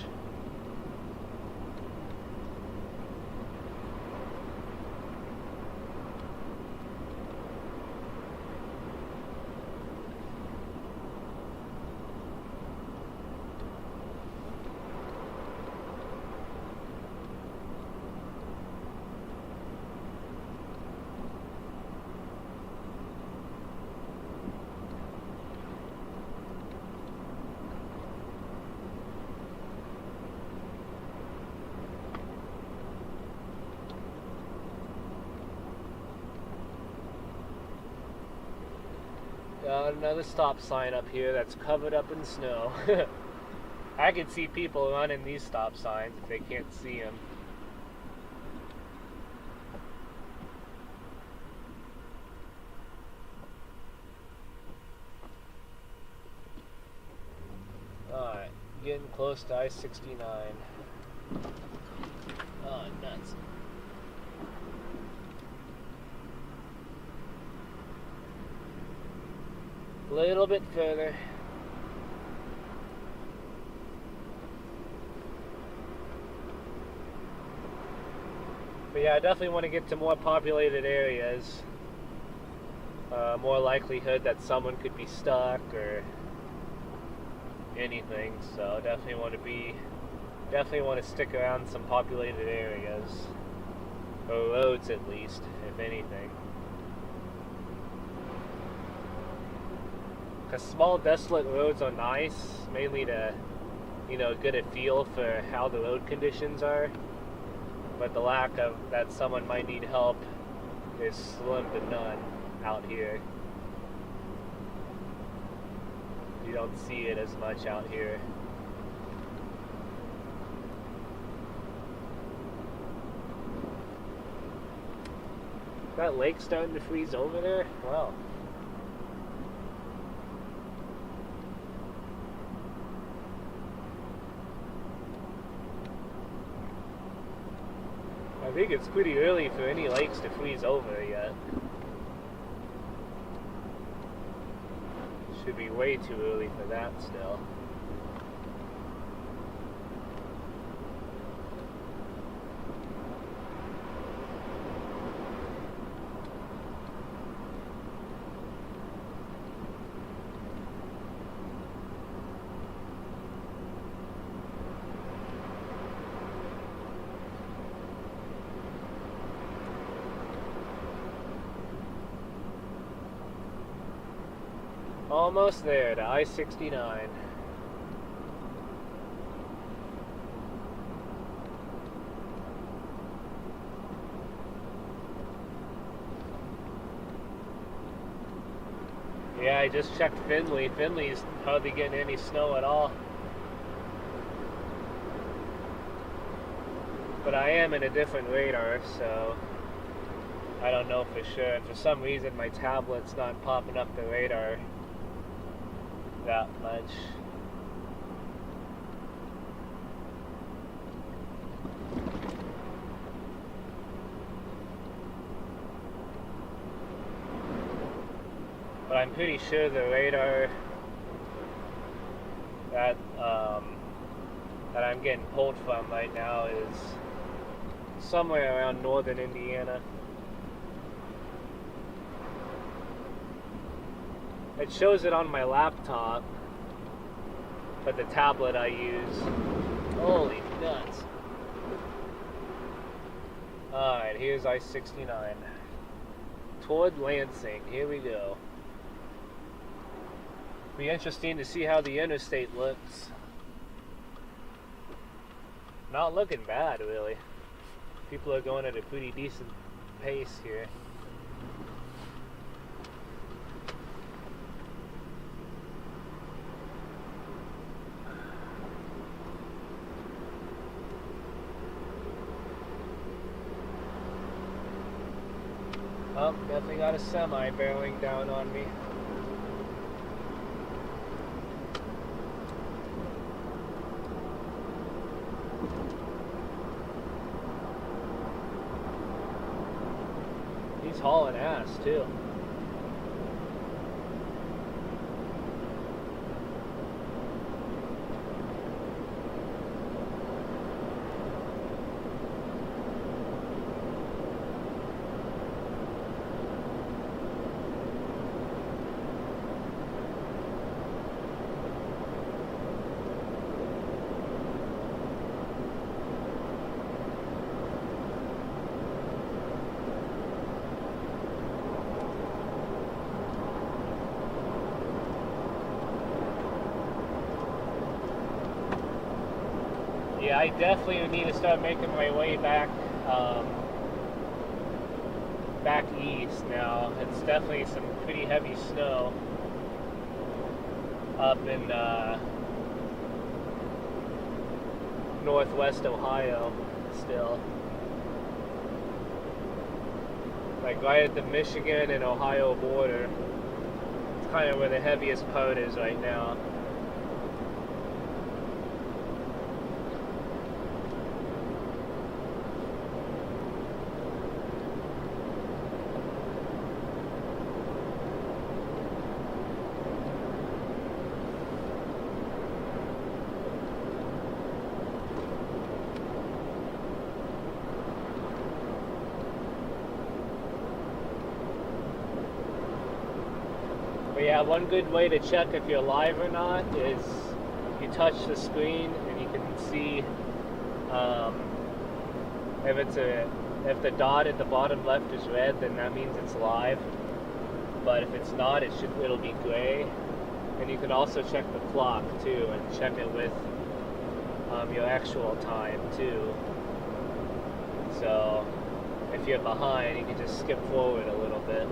Got another stop sign up here that's covered up in snow. I can see people running these stop signs if they can't see them. Alright, getting close to I-69. Oh, nuts. A little bit further. But yeah, I definitely want to get to more populated areas. More likelihood that someone could be stuck or anything. So definitely want to stick around some populated areas, or roads at least, if anything. Because small desolate roads are nice, mainly to, get a feel for how the road conditions are. But the lack of that someone might need help is slim to none out here. You don't see it as much out here. That lake starting to freeze over there? Wow. I think it's pretty early for any lakes to freeze over yet. Should be way too early for that still. Almost there to I-69. Yeah, I just checked Findlay. Findlay's hardly getting any snow at all. But I am in a different radar, so I don't know for sure. And for some reason, my tablet's not popping up the radar that much. But I'm pretty sure the radar that I'm getting pulled from right now is somewhere around northern Indiana. It shows it on my laptop, but the tablet I use. Holy nuts. Alright, here's I-69. Toward Lansing. Here we go. Be interesting to see how the interstate looks. Not looking bad, really. People are going at a pretty decent pace here. Oh, definitely got a semi barreling down on me. hauling ass too. Yeah, I definitely need to start making my way back back east now. It's definitely some pretty heavy snow up in northwest Ohio still. Like right at the Michigan and Ohio border. It's kind of where the heaviest part is right now. But yeah, one good way to check if you're live or not is you touch the screen and you can see if the dot at the bottom left is red, then that means it's live. But if it's not, it'll be gray. And you can also check the clock too, and check it with your actual time too. So if you're behind, you can just skip forward a little bit.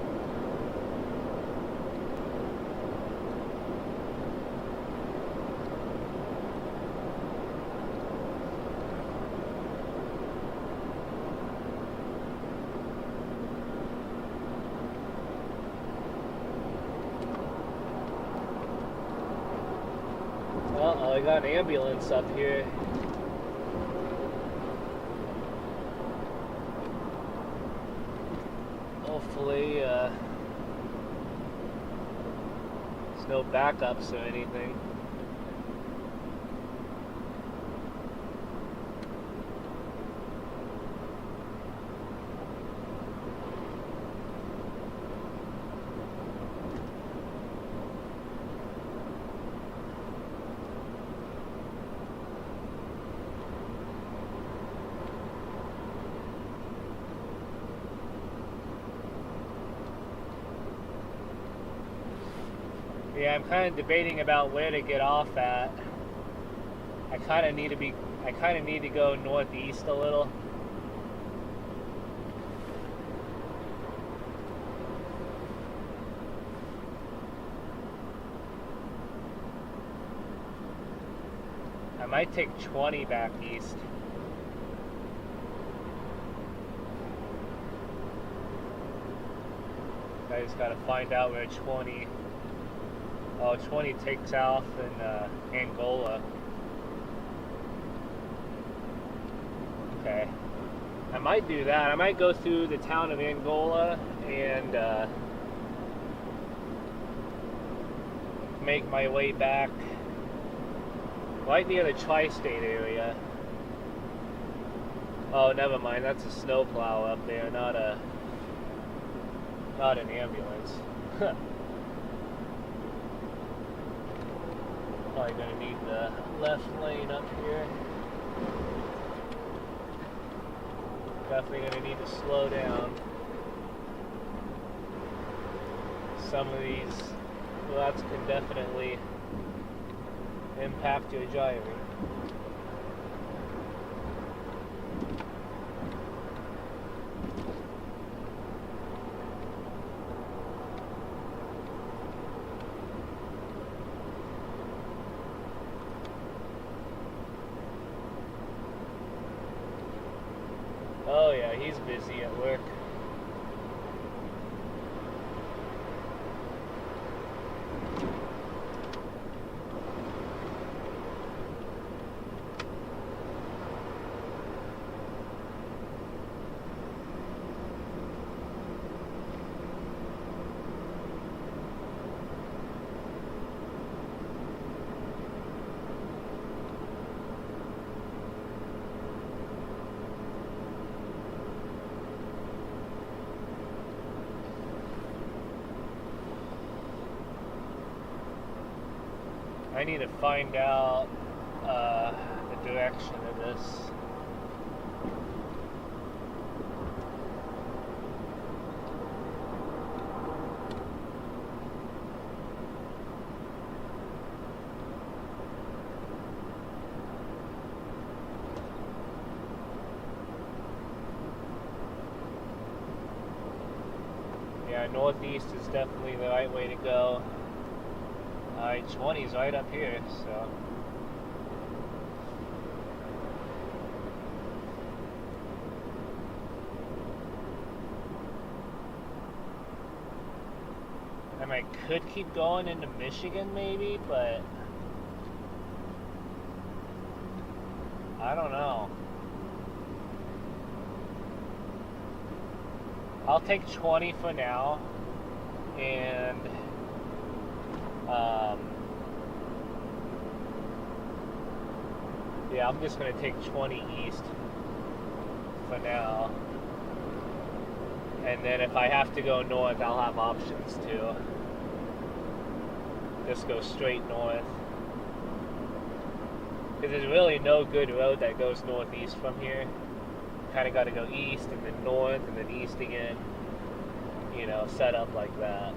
I got an ambulance up here. Hopefully, there's no backups or anything. Yeah, I'm kind of debating about where to get off at. I kind of need to go northeast a little. I might take 20 back east. I just gotta find out where 20. Oh, 20 takes off in Angola. Okay. I might do that. I might go through the town of Angola and make my way back right near the tri-state area. Oh, never mind. That's a snowplow up there, not an ambulance. Probably gonna need the left lane up here. Definitely gonna need to slow down. Some of these lots can definitely impact your driving. Oh yeah, he's busy at work. I need to find out the direction of this. Yeah, northeast is definitely the right way to go. I-20's right up here, so. And I could keep going into Michigan maybe, but I don't know. I'll take 20 for now, and yeah, I'm just gonna take 20 east for now, and then if I have to go north, I'll have options too. Just go straight north, because there's really no good road that goes northeast from here. Kind of got to go east and then north and then east again, you know, set up like that.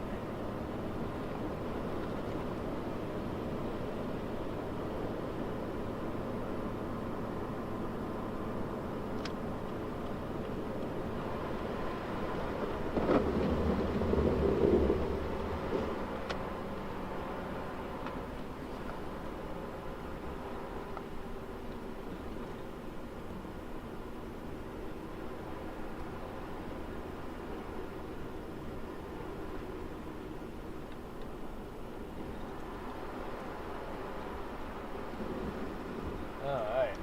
Alright.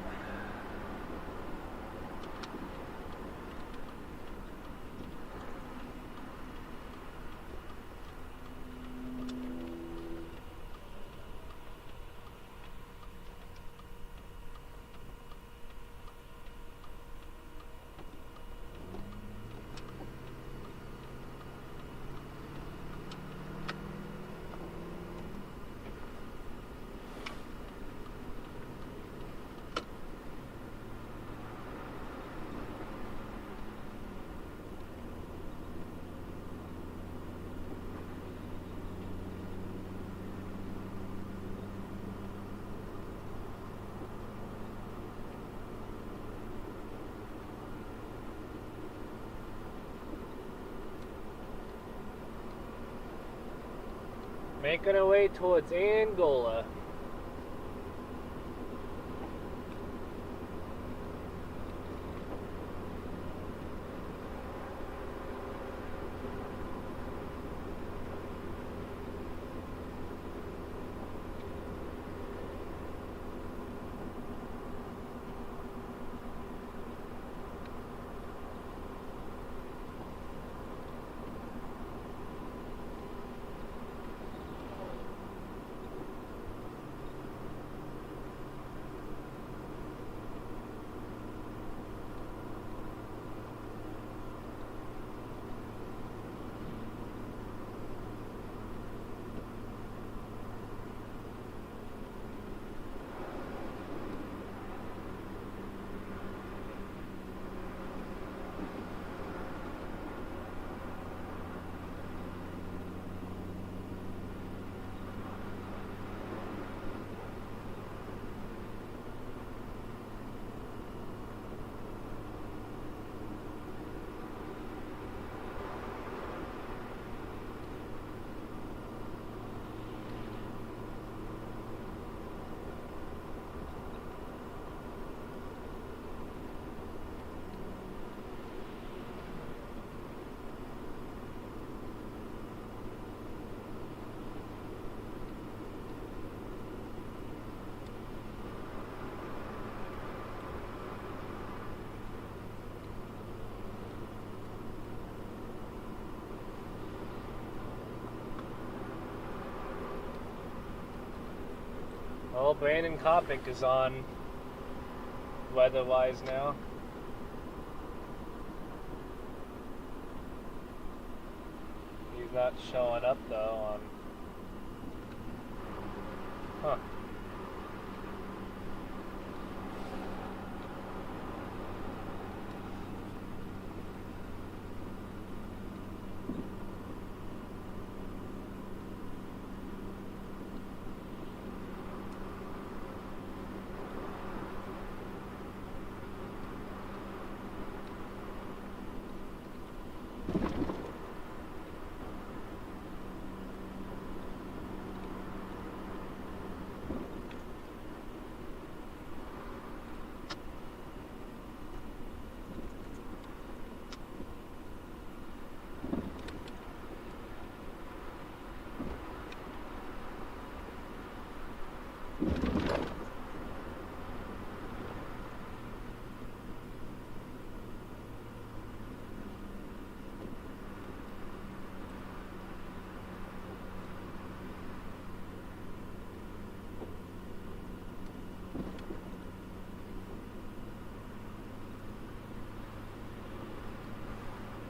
Making our way towards Angola. Well, Brandon Kopic is on weather-wise now. He's not showing up though on Huh.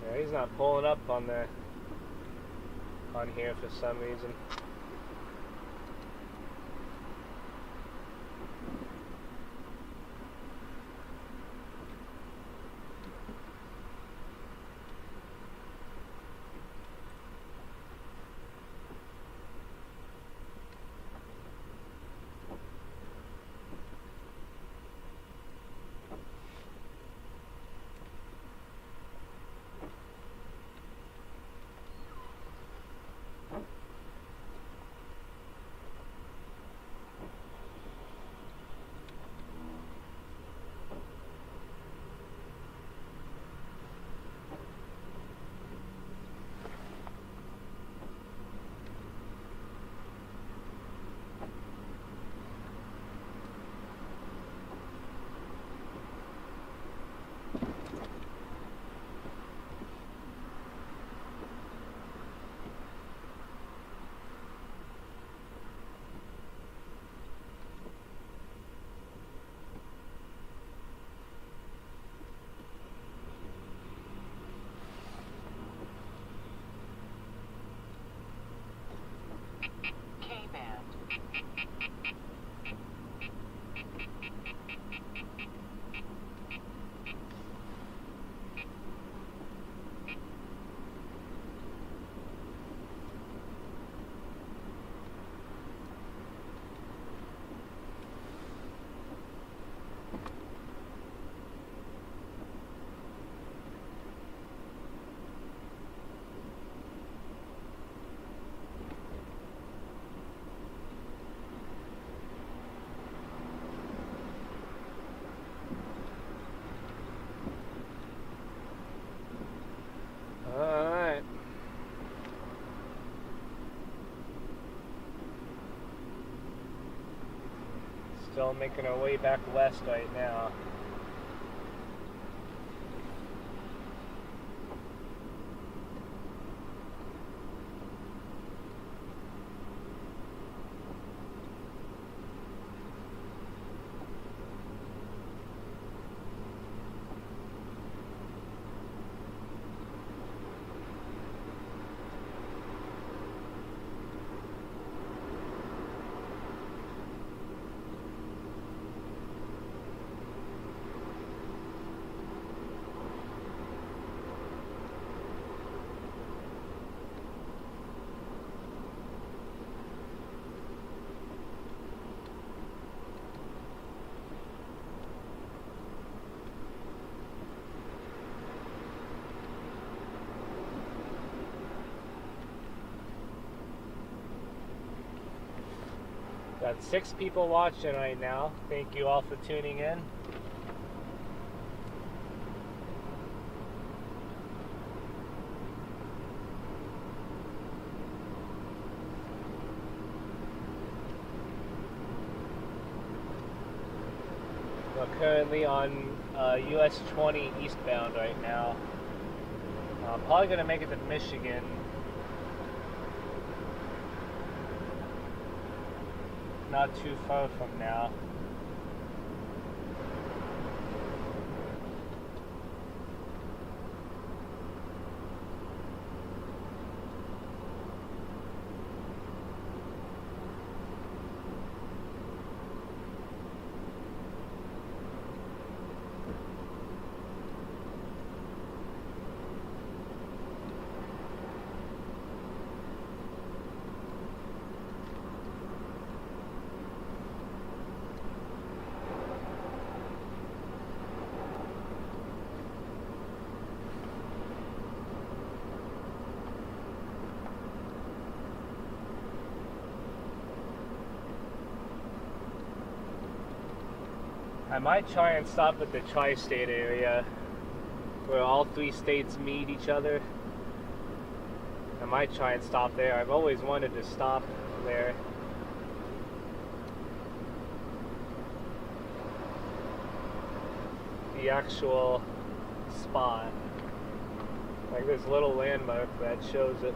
Yeah, he's not pulling up on here for some reason. Alright. Still making our way back west right now. Got 6 people watching right now. Thank you all for tuning in. We're currently on US 20 eastbound right now. I'm probably going to make it to Michigan. Not too far from now. I might try and stop at the tri-state area where all 3 states meet each other. I might try and stop there. I've always wanted to stop there. The actual spot. Like this little landmark that shows it.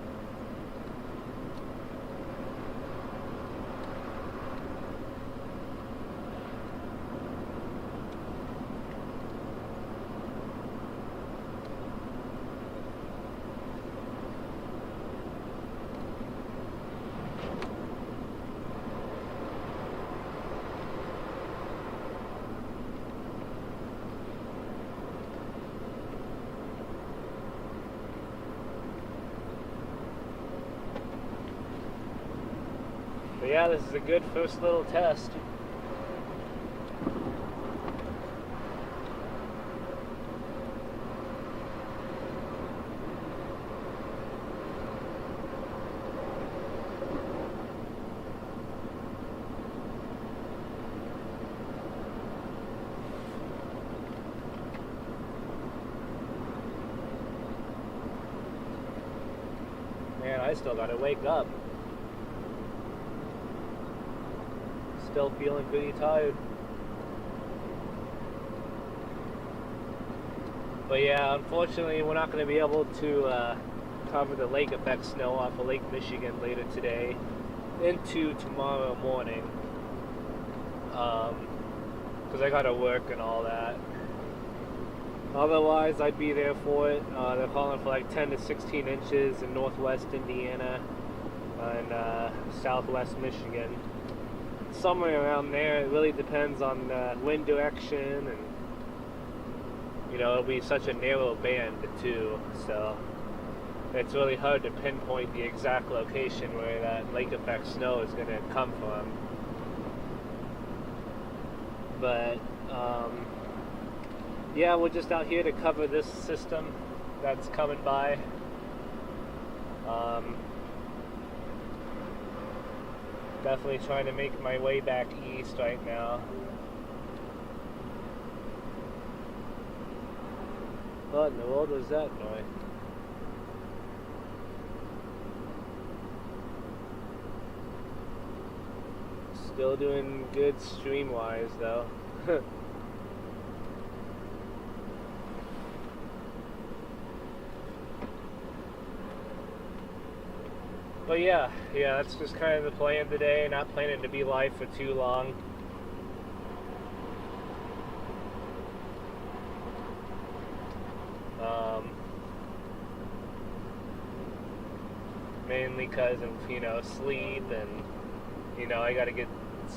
But yeah, this is a good first little test. Man, I still gotta wake up. Still feeling pretty tired. But yeah, unfortunately we're not going to be able to cover the lake effect snow off of Lake Michigan later today into tomorrow morning, because I gotta work and all that. Otherwise I'd be there for it. They're calling for like 10 to 16 inches in northwest Indiana and southwest Michigan. Somewhere around there. It really depends on wind direction, and you know, it'll be such a narrow band too, so it's really hard to pinpoint the exact location where that lake effect snow is going to come from. But yeah, we're just out here to cover this system that's coming by. Definitely trying to make my way back east right now. What in the world was that noise? Still doing good stream-wise though. But yeah, that's just kind of the plan today. Not planning to be live for too long. Mainly because of, you know, sleep, and you know, I gotta get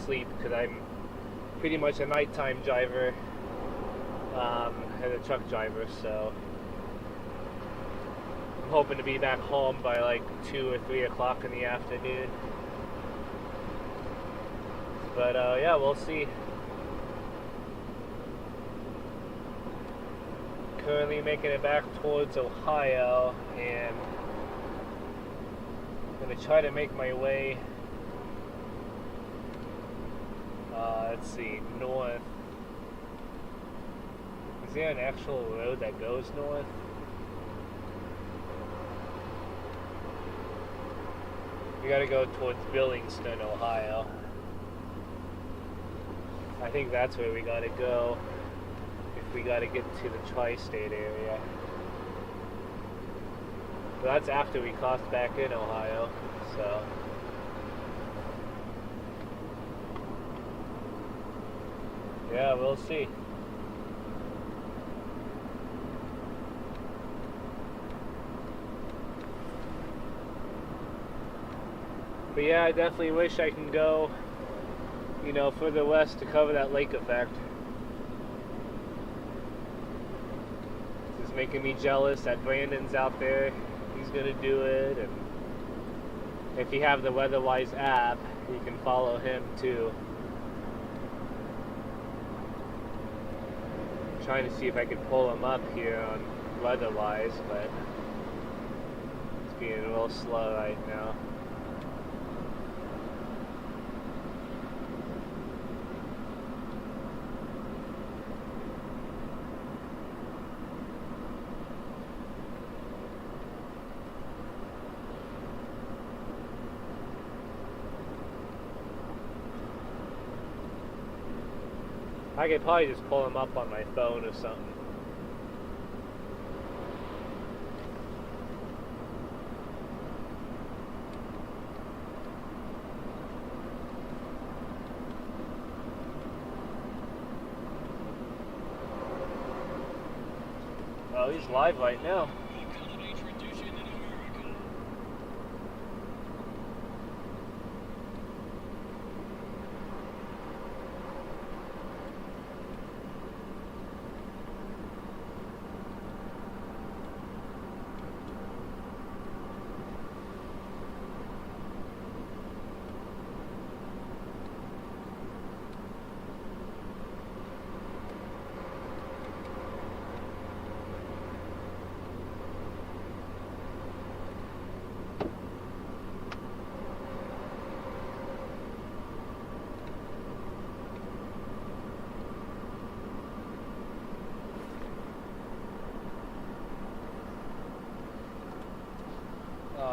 sleep because I'm pretty much a nighttime driver and a truck driver, so I'm hoping to be back home by like 2 or 3 o'clock in the afternoon. But yeah, we'll see. Currently making it back towards Ohio, and I'm going to try to make my way, let's see, north. Is there an actual road that goes north? We gotta go towards Billingston, Ohio. I think that's where we gotta go if we gotta get to the tri-state area. But that's after we cross back in Ohio, so. Yeah, we'll see. But yeah, I definitely wish I can go, you know, further west to cover that lake effect. It's making me jealous that Brandon's out there. He's gonna do it, and if you have the WeatherWise app, you can follow him too. I'm trying to see if I can pull him up here on WeatherWise, but it's being real slow right now. I could probably just pull them up on my phone or something. Oh, he's live right now.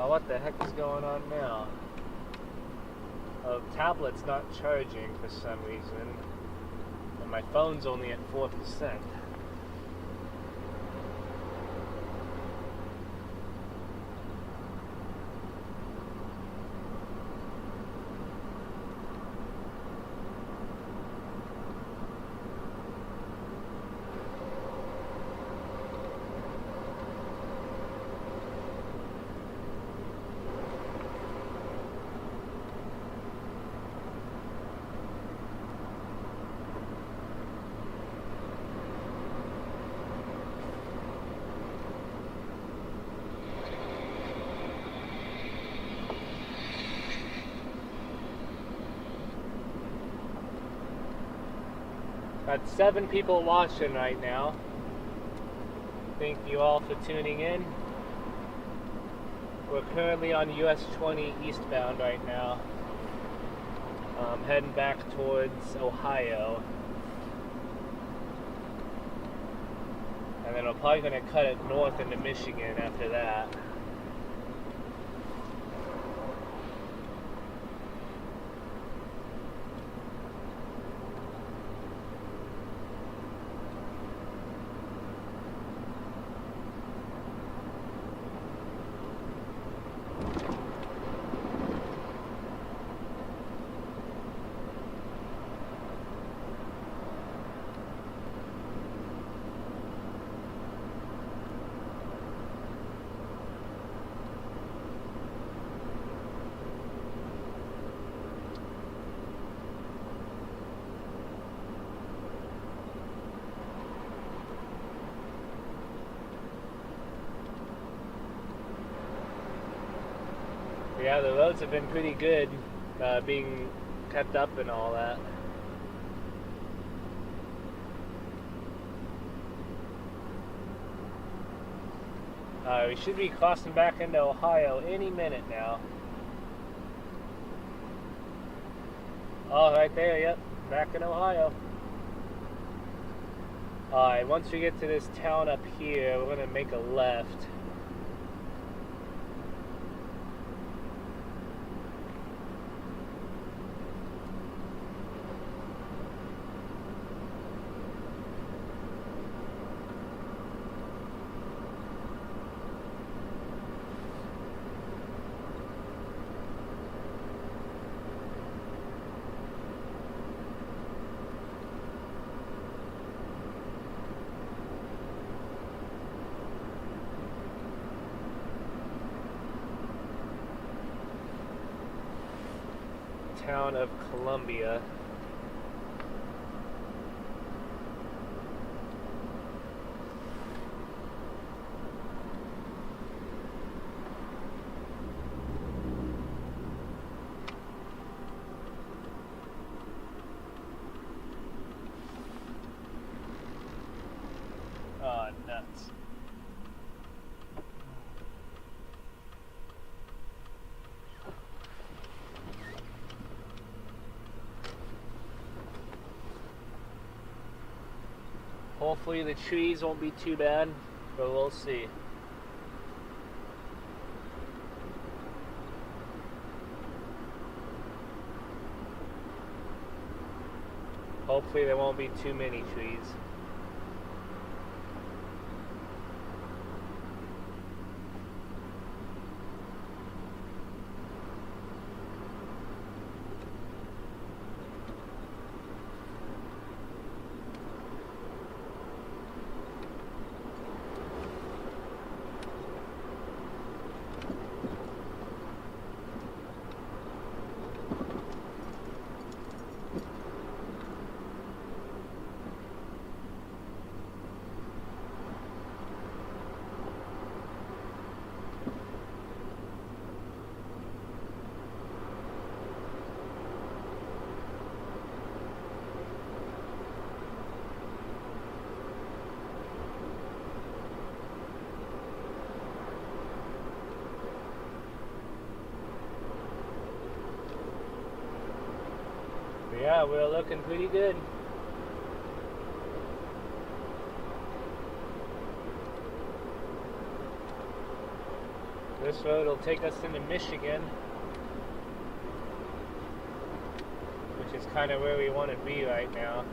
What the heck is going on now? Oh, the tablet's not charging for some reason, and my phone's only at 4%. Got 7 people watching right now. Thank you all for tuning in. We're currently on US 20 eastbound right now. Heading back towards Ohio. And then we're probably going to cut it north into Michigan after that. Yeah, the roads have been pretty good, being kept up and all that. We should be crossing back into Ohio any minute now. Oh, right there, yep, back in Ohio. Alright, once we get to this town up here, we're going to make a left. Town of Columbia. Oh, nuts. Hopefully the trees won't be too bad, but we'll see. hopefully there won't be too many trees. Yeah, we're looking pretty good. This road will take us into Michigan, which is kind of where we want to be right now.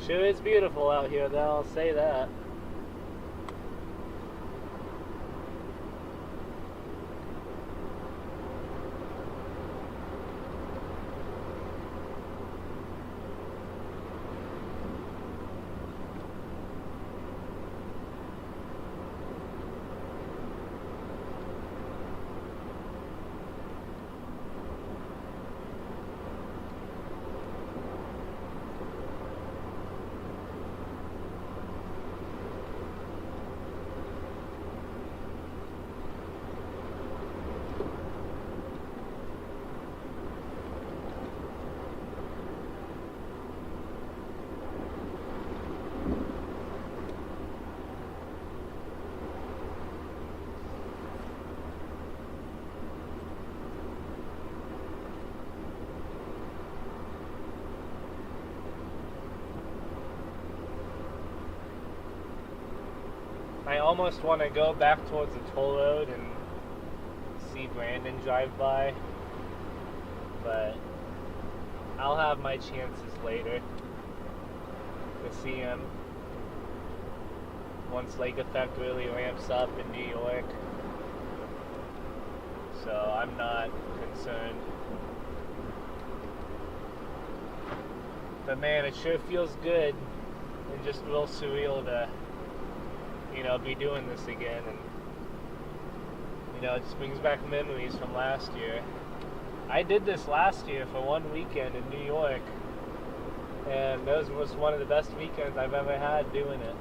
Sure is beautiful out here, though, I'll say that. I almost want to go back towards the toll road and see Brandon drive by, but I'll have my chances later to see him once Lake Effect really ramps up in New York, so I'm not concerned. But man, it sure feels good and just real surreal to be doing this again, and it just brings back memories from last year. I did this last year for one weekend in New York, and that was one of the best weekends I've ever had doing it.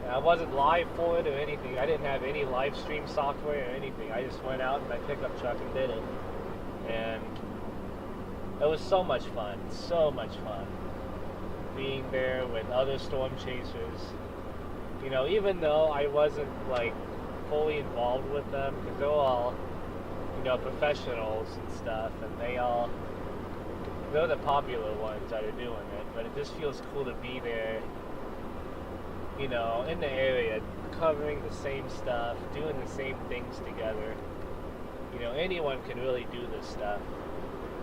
And I wasn't live for it or anything. I didn't have any live stream software or anything. I just went out in my pickup truck and did it, and it was so much fun, being there with other storm chasers. Even though I wasn't fully involved with them, because they're all professionals and stuff, and they're the popular ones that are doing it, but it just feels cool to be there, in the area, covering the same stuff, doing the same things together. Anyone can really do this stuff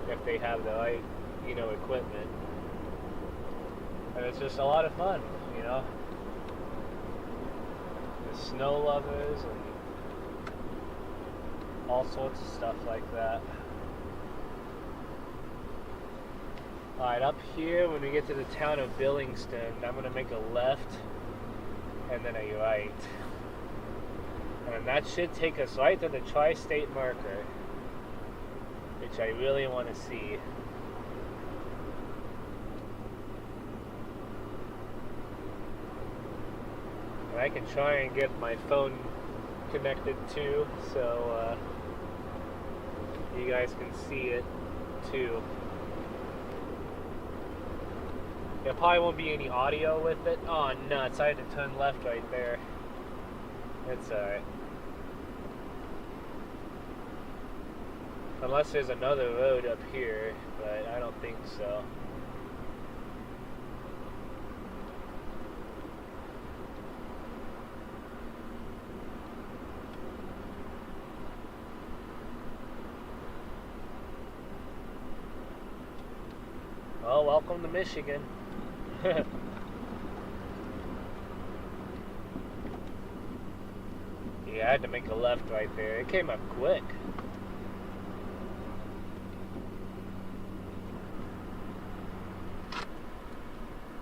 if they have the right equipment. And it's just a lot of fun, The snow lovers and all sorts of stuff like that. Alright, up here when we get to the town of Billingston, I'm going to make a left and then a right. And that should take us right to the tri-state marker, which I really want to see. And I can try and get my phone connected too, so you guys can see it too. There probably won't be any audio with it. Oh nuts, I had to turn left right there. It's alright. Unless there's another road up here, but I don't think so. Well, welcome to Michigan. Yeah, I had to make a left right there. It came up quick.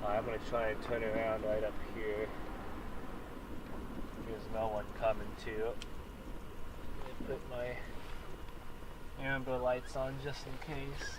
I'm going to try and turn around right up here. There's no one coming too. Let me put my amber lights on just in case.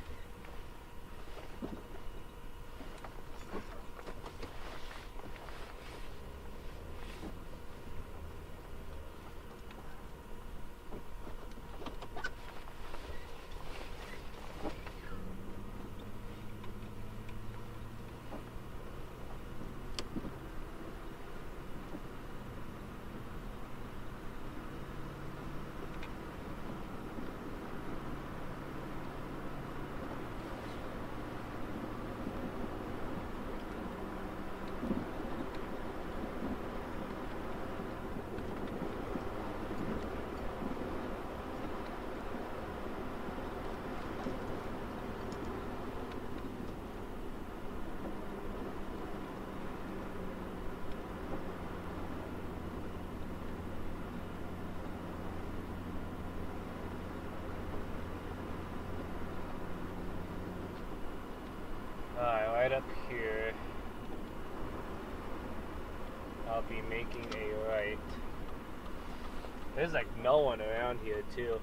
Right up here, I'll be making a right. There's like no one around here too.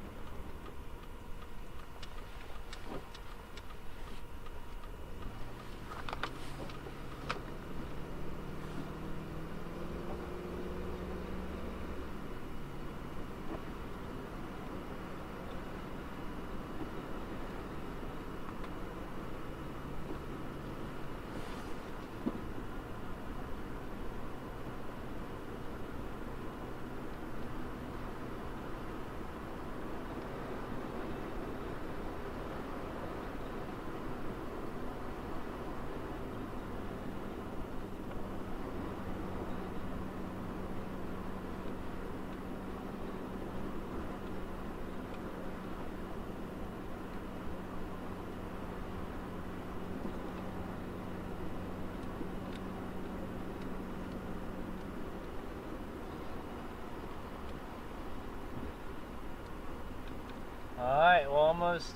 Alright, we're almost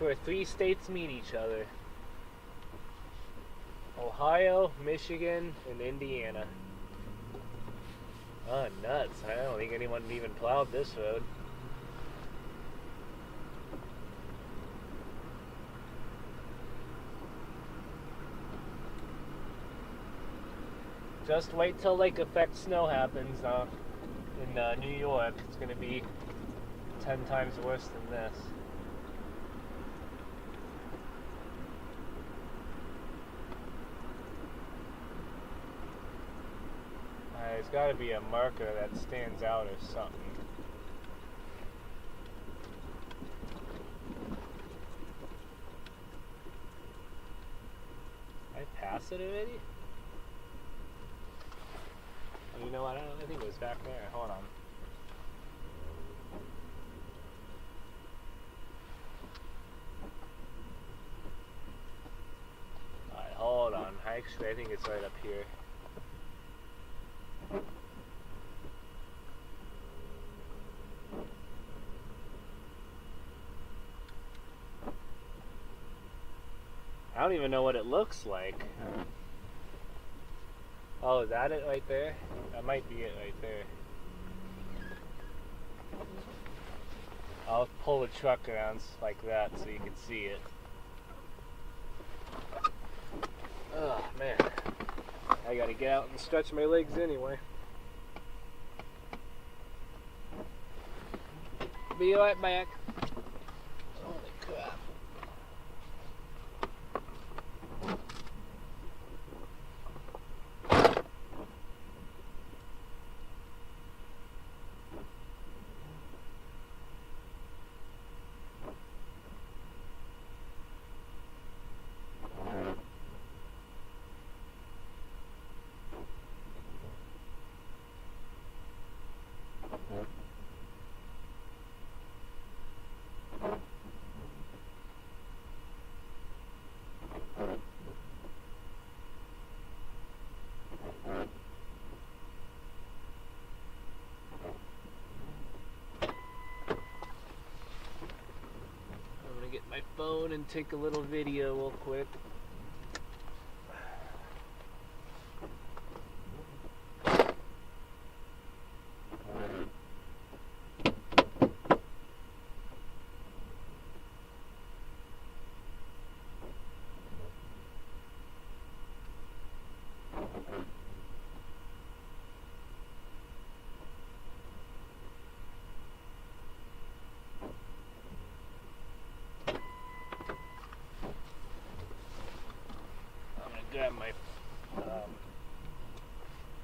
where 3 states meet each other. Ohio, Michigan, and Indiana. Oh, nuts. I don't think anyone even plowed this road. Just wait till lake effect snow happens in New York. It's going to be 10 times worse than this. There's got to be a marker that stands out or something. Did I pass it already? Oh, you know what? I think it was back there. Hold on. Actually, I think it's right up here. I don't even know what it looks like. Oh, is that it right there? That might be it right there. I'll pull the truck around like that so you can see it. Oh man, I gotta get out and stretch my legs anyway. Be right back. Holy crap. Get my phone and take a little video real quick.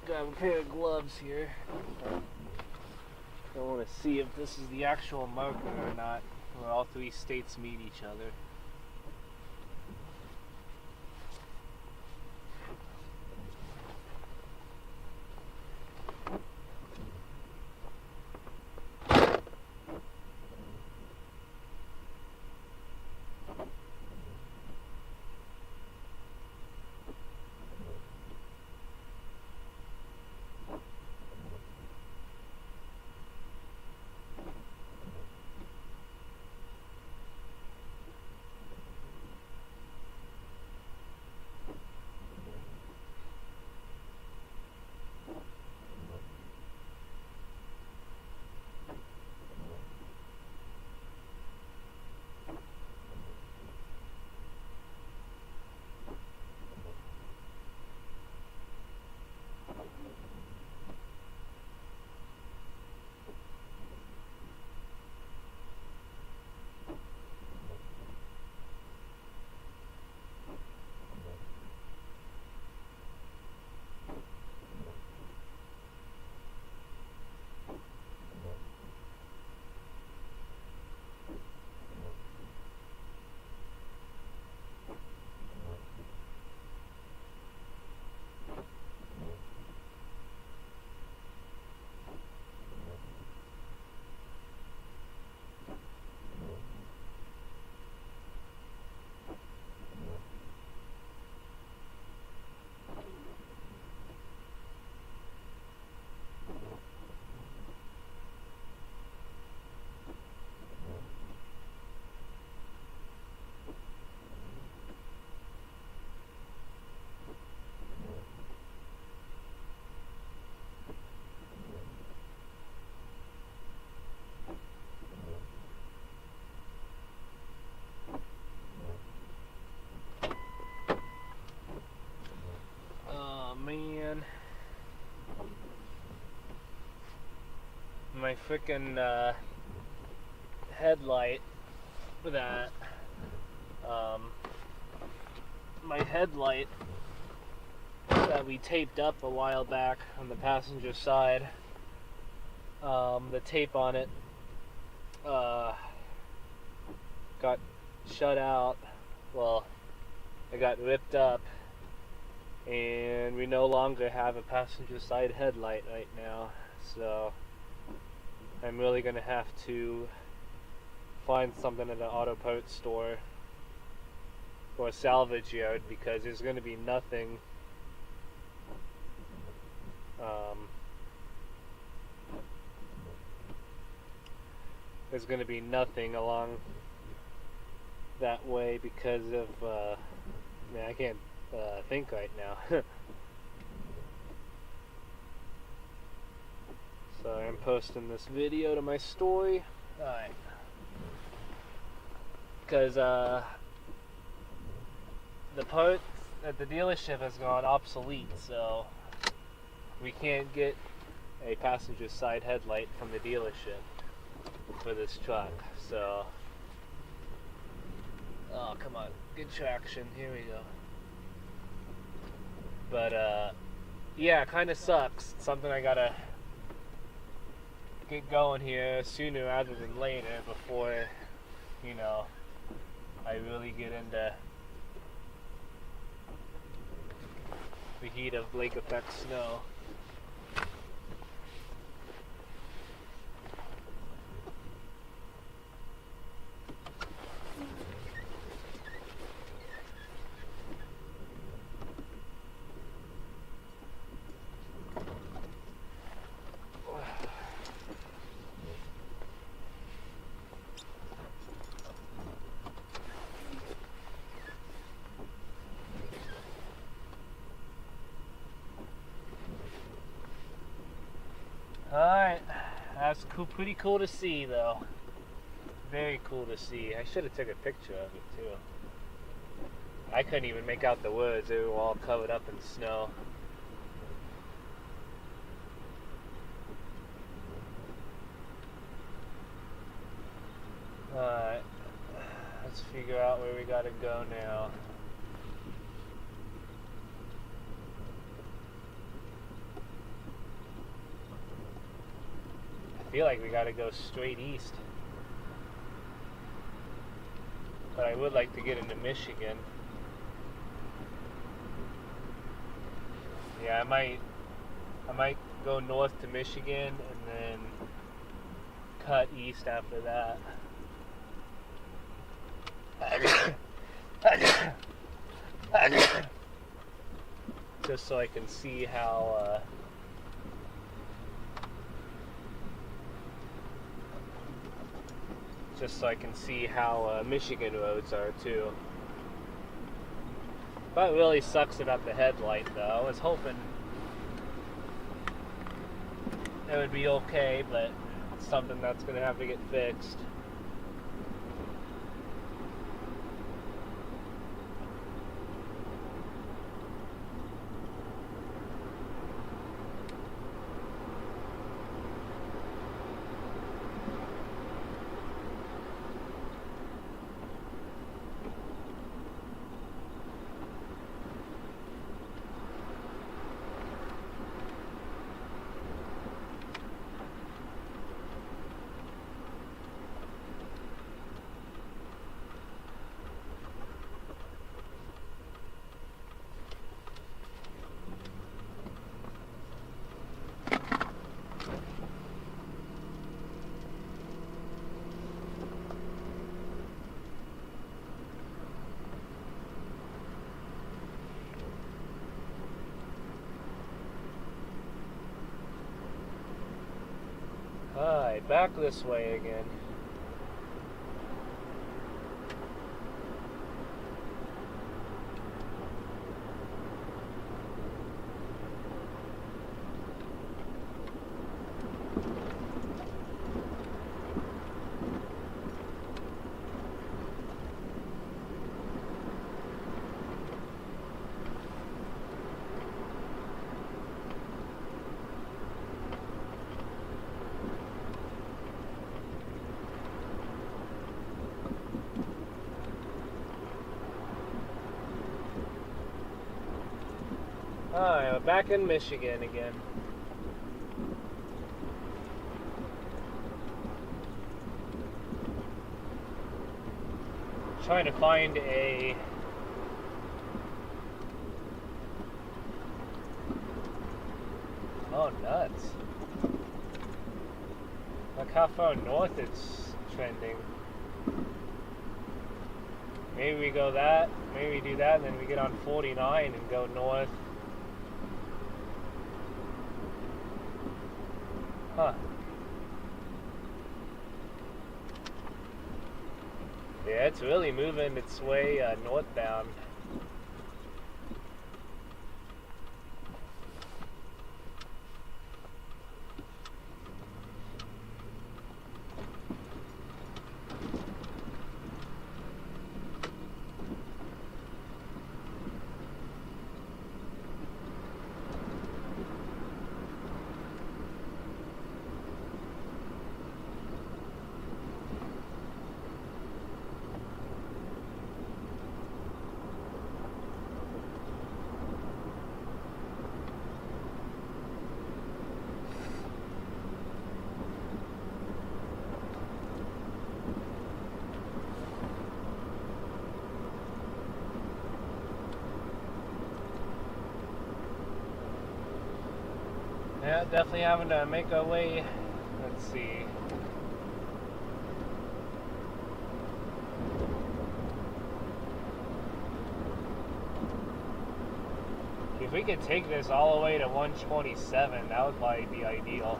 Grab a pair of gloves here. I want to see if this is the actual marker or not, where all three states meet each other. Man, my frickin' headlight that my headlight that we taped up a while back on the passenger side, the tape on it got shut out. Well, it got ripped up, and we no longer have a passenger side headlight right now, so I'm really gonna have to find something at an auto parts store or a salvage yard, because there's gonna be nothing There's going to be nothing along that way because of, man, I can't think right now. So I'm posting this video to my story. Alright. Because the part at the dealership has gone obsolete, so we can't get a passenger side headlight from the dealership for this truck. So, oh, come on, good traction, here we go. But yeah, it kind of sucks. It's something I gotta get going here sooner rather than later before, you know, I really get into the heat of lake effect snow. Alright, that's cool, pretty cool to see though. Very cool to see. I should have took a picture of it too. I couldn't even make out the words, they were all covered up in snow. Alright, let's figure out where we gotta go now. I feel like we gotta go straight east. But I would like to get into Michigan. Yeah, I might go north to Michigan and then cut east after that. Just so I can see how Michigan roads are too. But it really sucks about the headlight though. I was hoping it would be okay, but it's something that's gonna have to get fixed. Alright, back this way again. Alright, we're back in Michigan again. Trying to find a oh nuts. Look how far north it's trending. Maybe we go that, maybe we do that, and then we get on 49 and go north. Huh. Yeah, it's really moving its way northbound. Yeah, definitely having to make our way. Let's see. If we could take this all the way to 127, that would probably be ideal.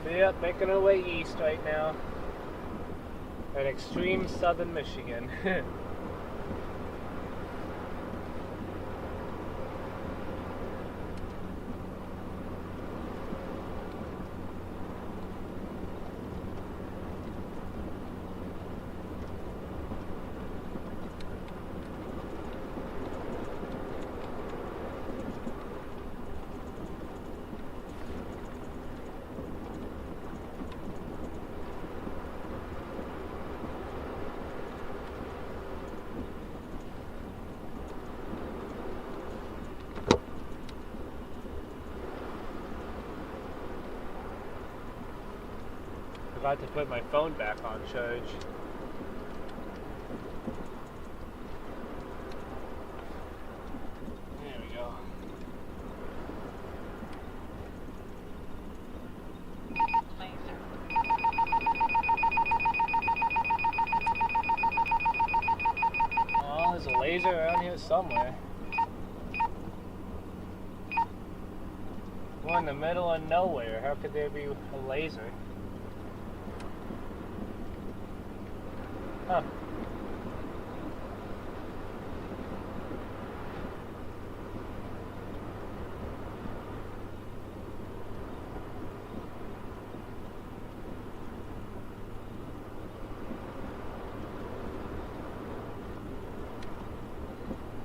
Yep, making our way east right now. At extreme southern Michigan. forgot to put my phone back on charge. There we go. Oh, there's a laser around here somewhere. We're in the middle of nowhere. How could there be a laser? Huh.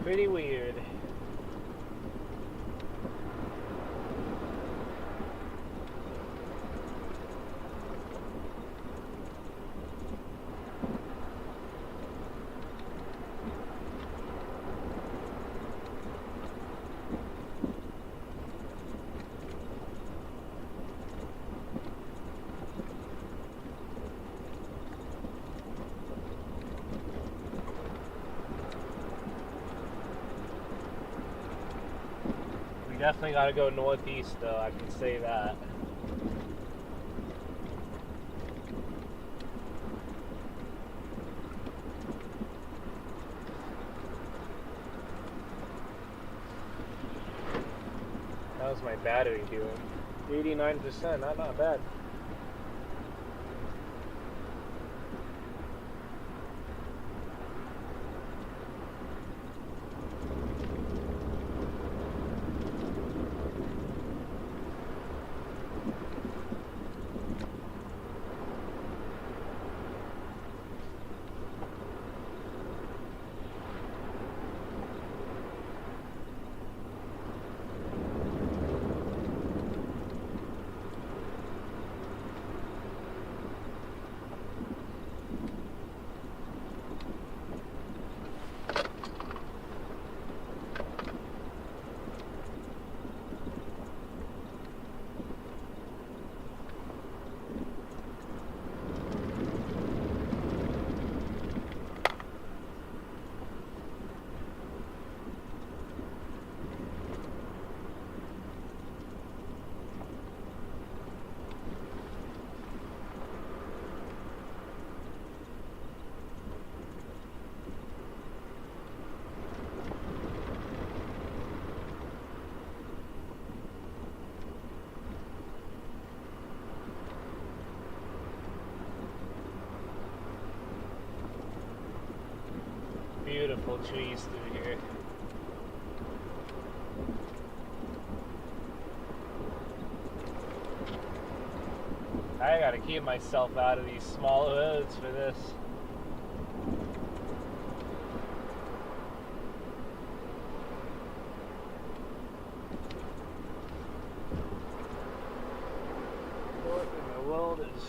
Pretty weird. Definitely gotta go northeast though, I can say that. How's my battery doing? 89%, not bad. Beautiful trees through here. I gotta keep myself out of these small roads for this. What in the world is...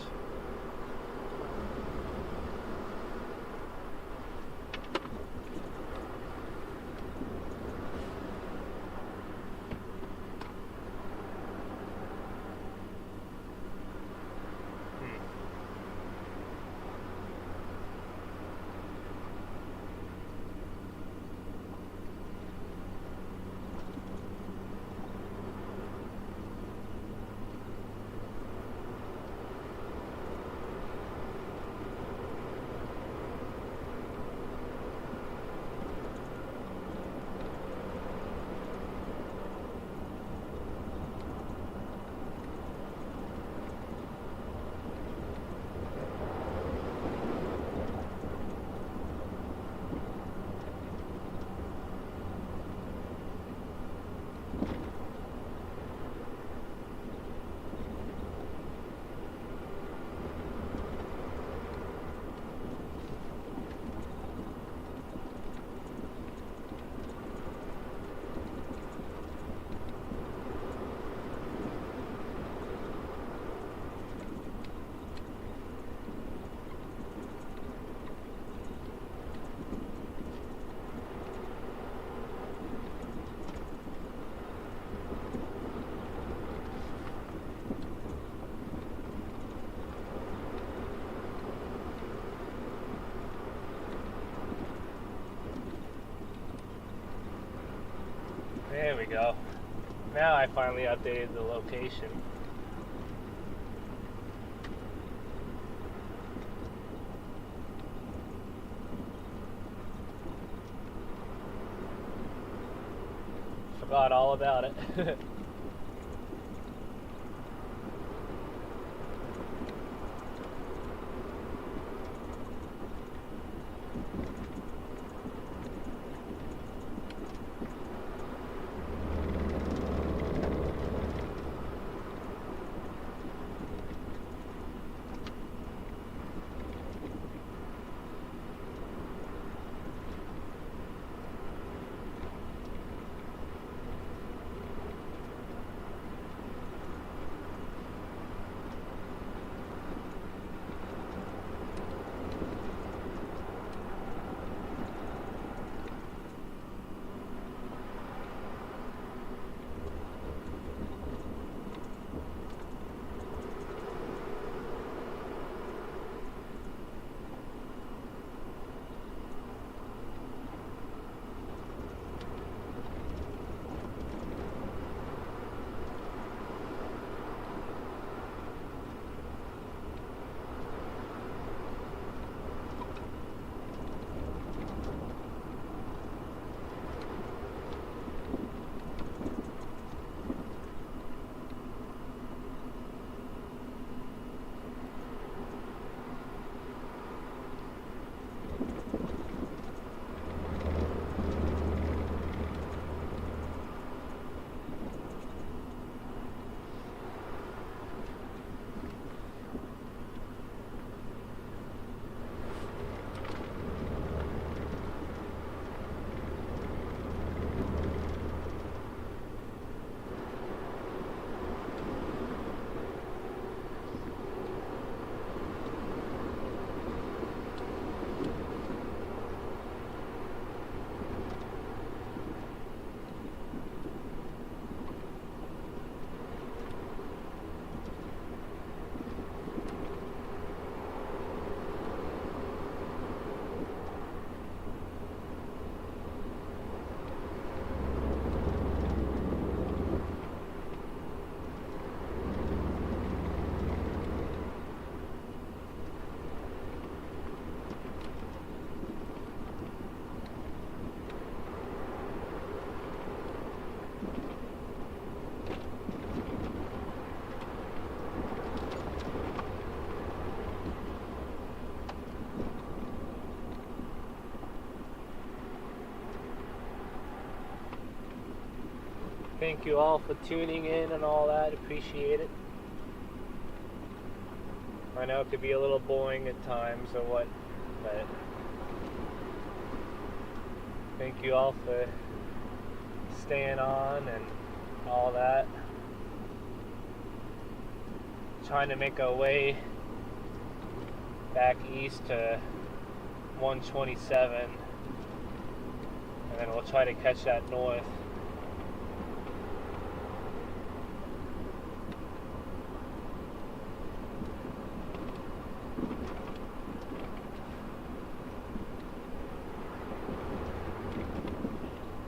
There we go. Now I finally updated the location. Forgot all about it. Thank you all for tuning in and all that. Appreciate it. I know it could be a little boring at times or what, but thank you all for staying on and all that. Trying to make our way back east to 127, and then we'll try to catch that north.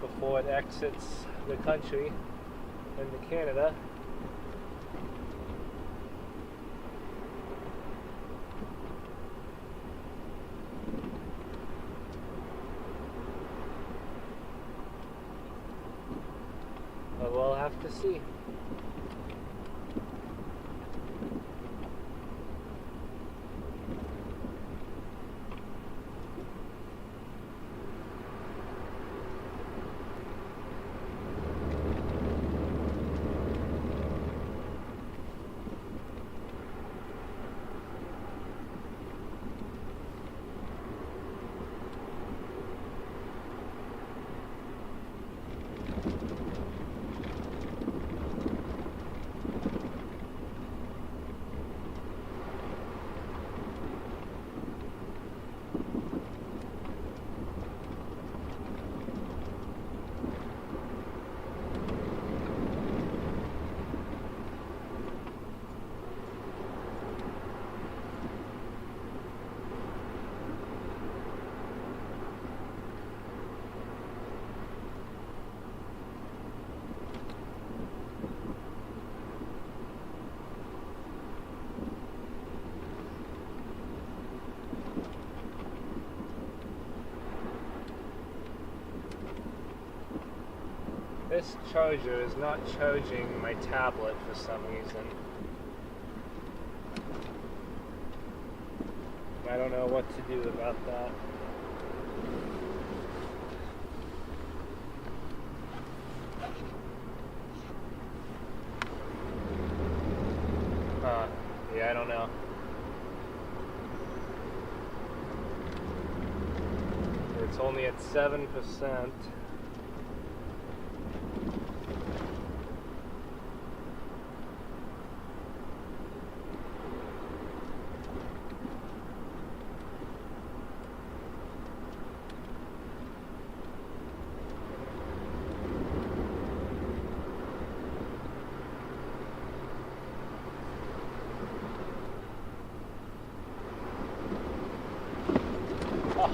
Before it exits the country into Canada. But we'll have to see. this charger is not charging my tablet for some reason. I don't know what to do about that. Yeah, I don't know. It's only at 7%.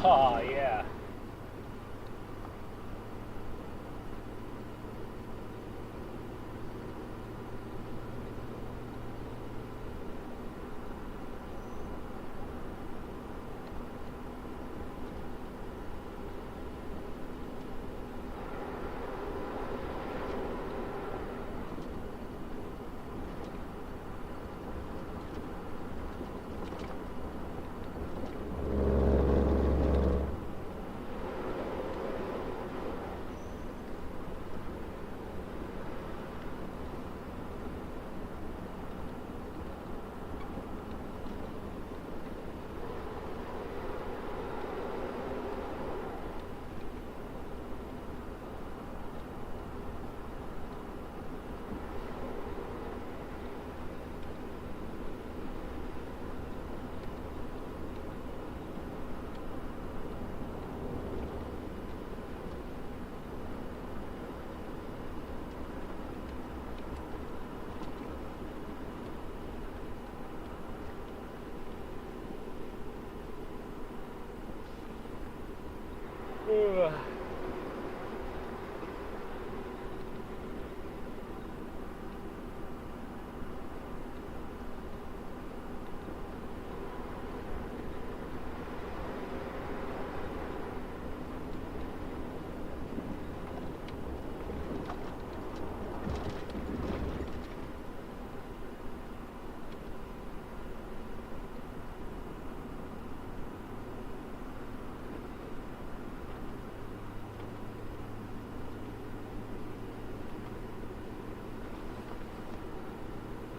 Oh, yeah.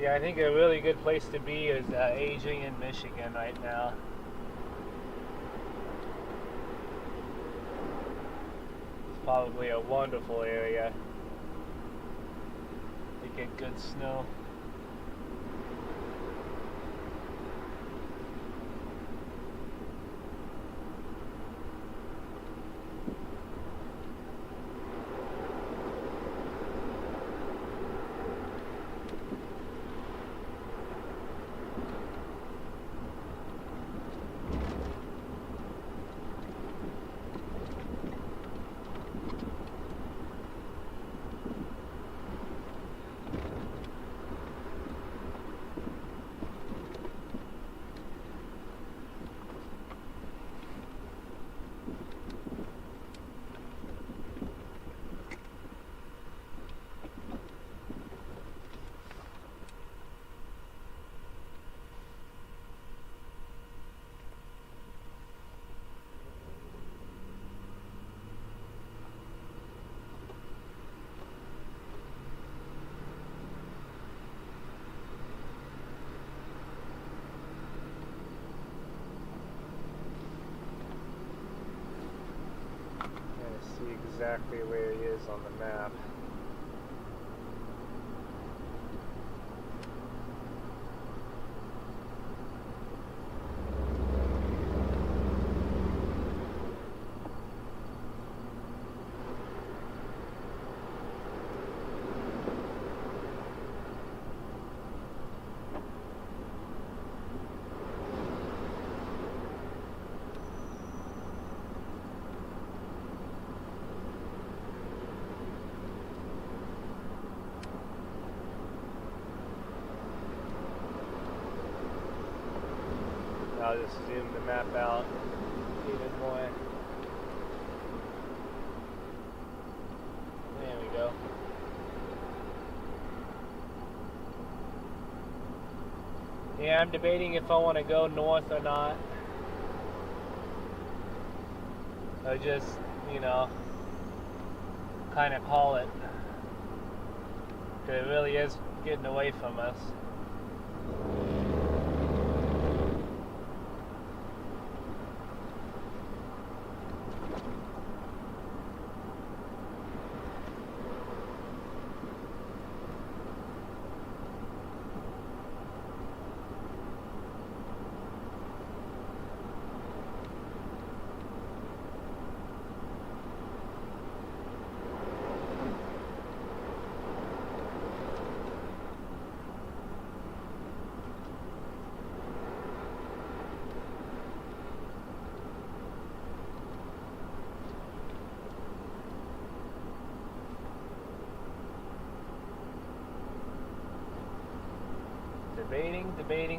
Yeah, I think a really good place to be is aging in Michigan right now. It's probably a wonderful area. You get good snow. Exactly where he is on the map. I'll just zoom the map out even more. There we go. I'm debating if I want to go north or not. Or just, you know, kind of call it. Because it really is getting away from us.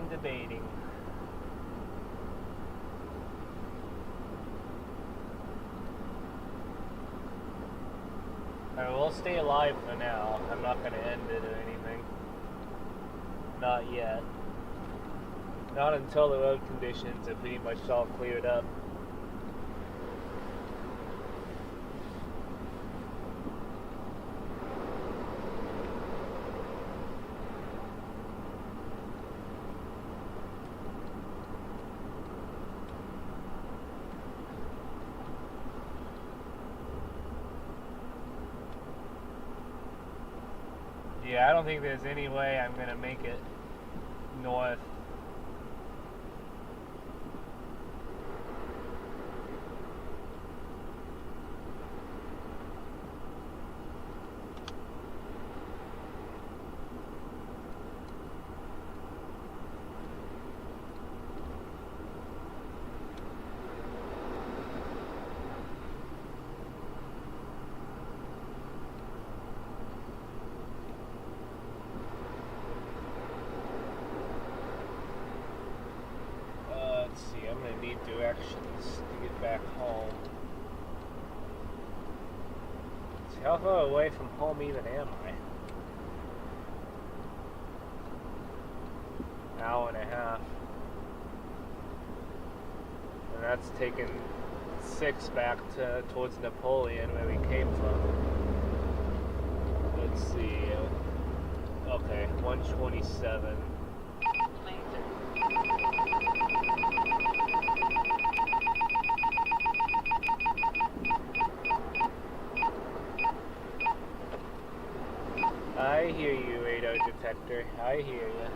Debating. Alright, we'll stay alive for now. I'm not going to end it or anything. Not yet. Not until the road conditions are pretty much all cleared up. Yeah, I don't think there's any way I'm going to make it north. Directions to get back home. See, how far away from home even am I? An hour and a half. And that's taken 6 back towards Napoleon, where we came from. Let's see. Okay, 127. I hear you, radar detector. I hear you.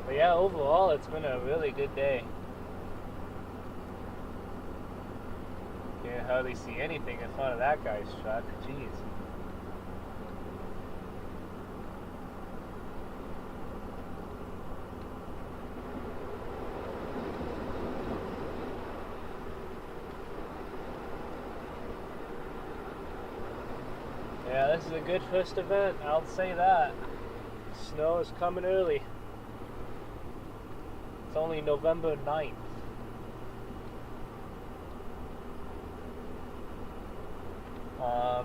But yeah, overall, it's been a really good day. Can't hardly see anything in front of that guy's truck. Jeez. Yeah, this is a good first event, I'll say that. Snow is coming early. It's only November 9th.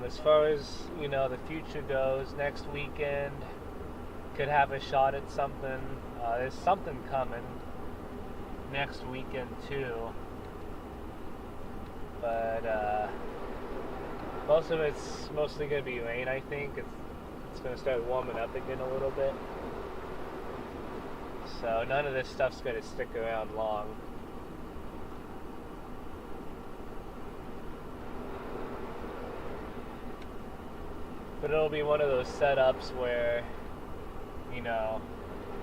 As far as, you know, the future goes, next weekend could have a shot at something. There's something coming next weekend too. But most of it's mostly going to be rain, I think. It's going to start warming up again a little bit. So none of this stuff's going to stick around long. But it'll be one of those setups where, you know,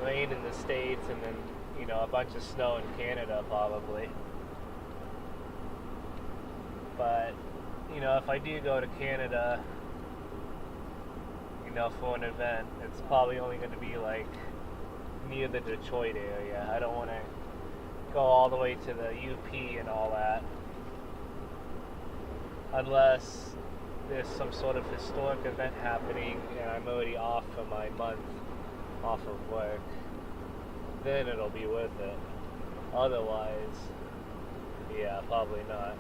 rain in the States and then, you know, a bunch of snow in Canada probably. But, you know, if I do go to Canada, you know, for an event, it's probably only going to be like near the Detroit area. I don't want to go all the way to the UP and all that. unless there's some sort of historic event happening and I'm already off for my month off of work, then it'll be worth it. Otherwise, yeah, probably not.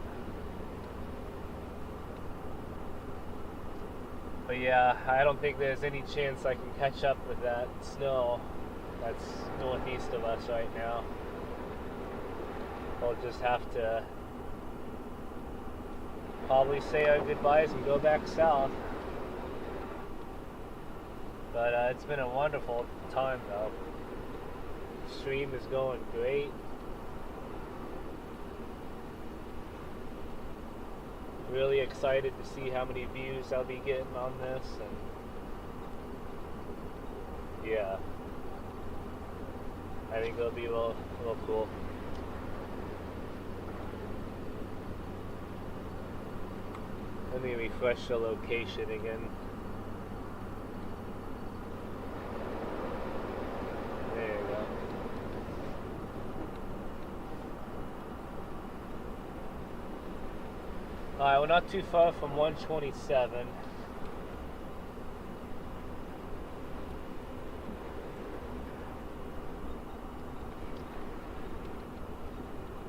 But yeah, I don't think there's any chance I can catch up with that snow that's northeast of us right now. I'll just have to probably say our goodbyes and go back south. But it's been a wonderful time though. The stream is going great. Really excited to see how many views I'll be getting on this, and yeah, I think it'll be a little cool. Let me refresh the location again. There you go. Alright, we're not too far from 127.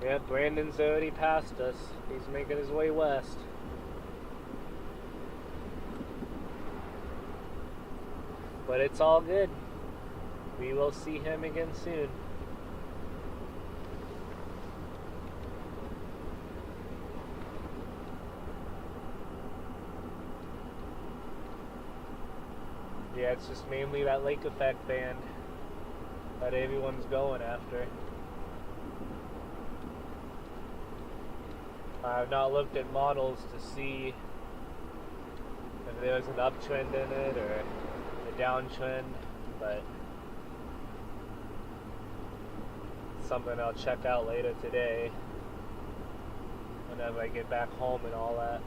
Yeah, Brandon's already passed us. He's making his way west. But it's all good. We will see him again soon. Yeah, it's just mainly that lake effect band that everyone's going after. I've not looked at models to see if there's an uptrend in it or a downtrend, but it's something I'll check out later today whenever I get back home and all that.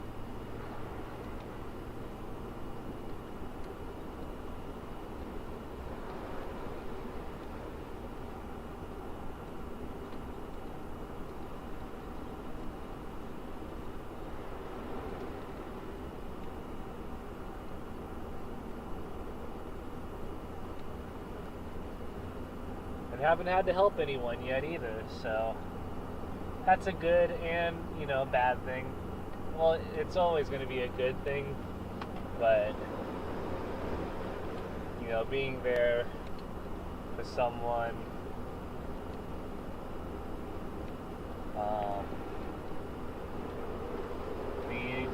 Haven't had to help anyone yet either, so that's a good and, bad thing. Well, it's always going to be a good thing, but, being there for someone,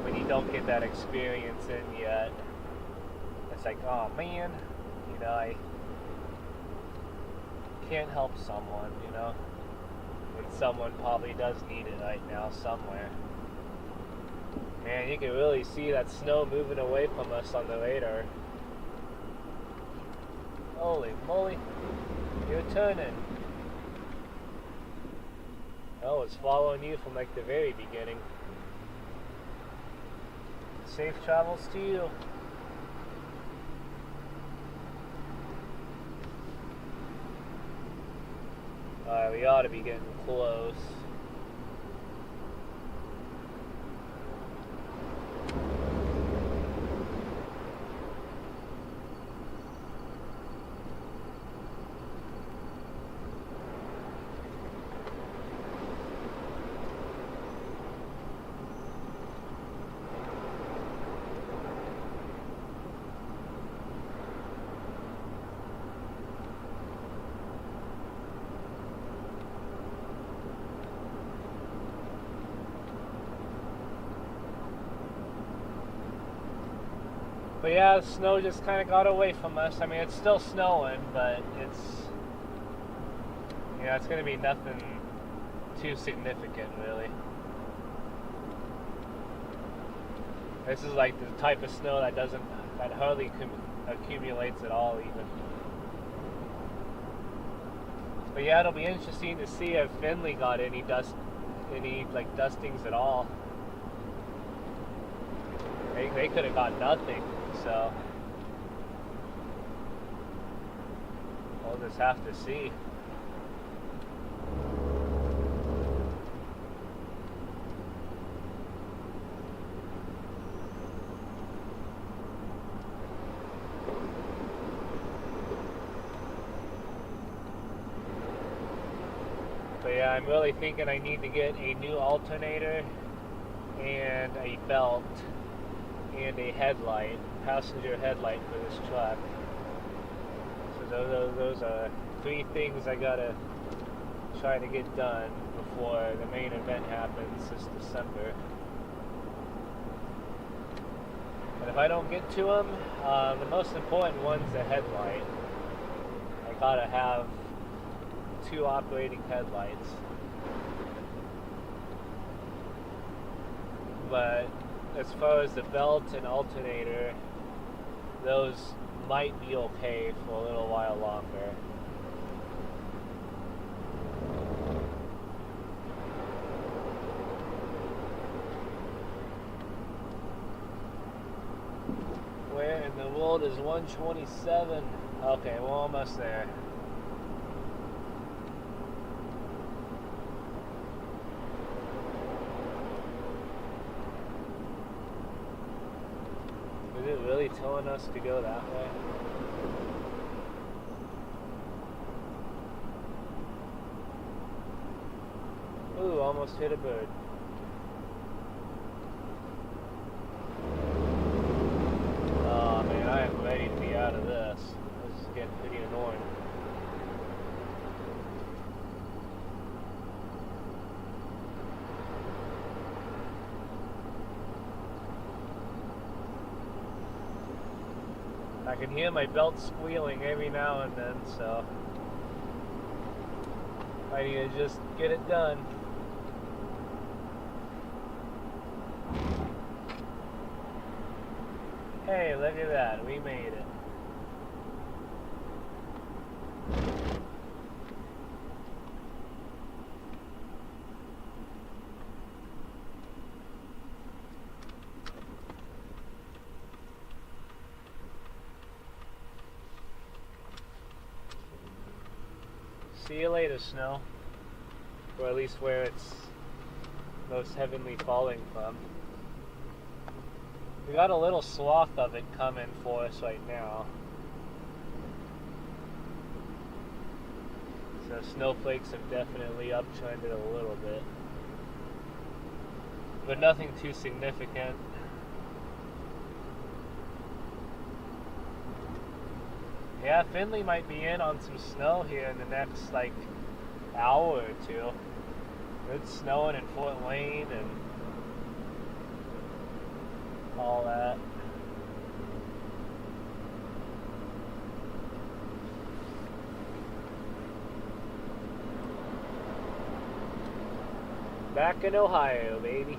when you don't get that experience in yet, it's like, oh man, I can't help someone, when someone probably does need it right now somewhere. Man, you can really see that snow moving away from us on the radar. Holy moly, you're turning. Oh, it's following you from like the very beginning. Safe travels to you. Alright, we ought to be getting close. But yeah, the snow just kind of got away from us. I mean, it's still snowing, but it's going to be nothing too significant, really. This is like the type of snow that hardly accumulates at all, even. But yeah, it'll be interesting to see if Finley got any dustings at all. They could have got nothing. So we'll just have to see. But yeah, I'm really thinking I need to get a new alternator and a belt and a headlight, passenger headlight for this truck. So those are 3 things I gotta try to get done before the main event happens this December. And if I don't get to them, the most important one's the headlight. I gotta have 2 operating headlights. But as far as the belt and alternator, those might be okay for a little while longer. Where in the world is 127? Okay, we're almost there. Is it really telling us to go that way? Ooh, almost hit a bird. Oh man, I am ready to be out of this. This is getting pretty annoying. I can hear my belt squealing every now and then, so I need to just get it done. Hey, look at that, we made it. See you later, snow. Or at least where it's most heavily falling from. We got a little swath of it coming for us right now. So snowflakes have definitely uptrended a little bit. But nothing too significant. Yeah, Finley might be in on some snow here in the next, hour or 2. It's snowing in Fort Wayne and all that. Back in Ohio, baby.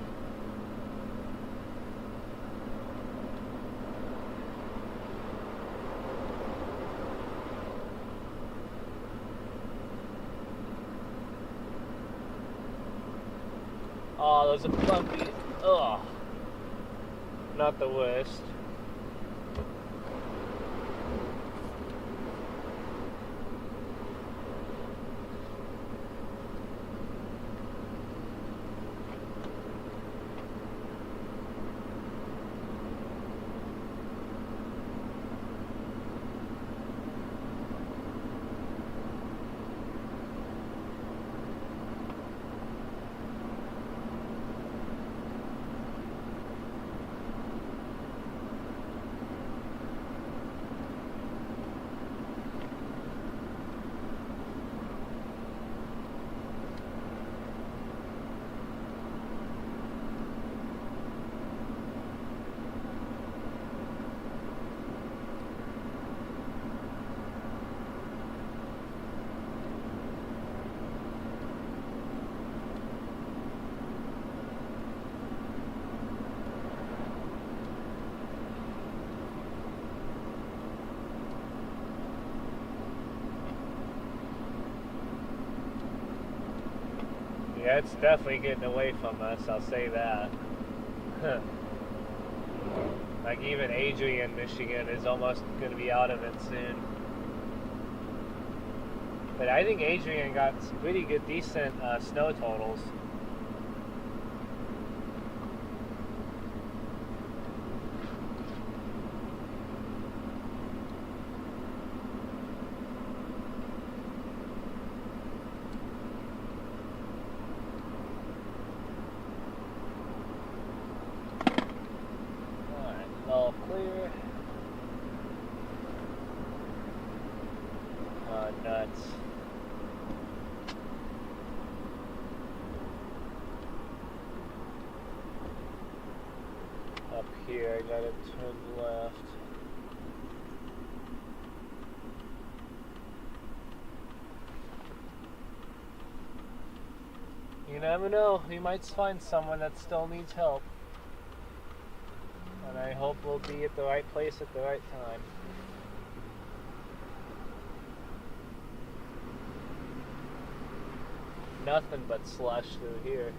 Oh, those are bumpy. Ugh. Not the worst. Yeah, it's definitely getting away from us, I'll say that. Like even Adrian, Michigan is almost going to be out of it soon. But I think Adrian got some pretty good, decent snow totals. nuts. Up here, I gotta turn left. You never know, we might find someone that still needs help. And I hope we'll be at the right place at the right time. Nothing but slush through here.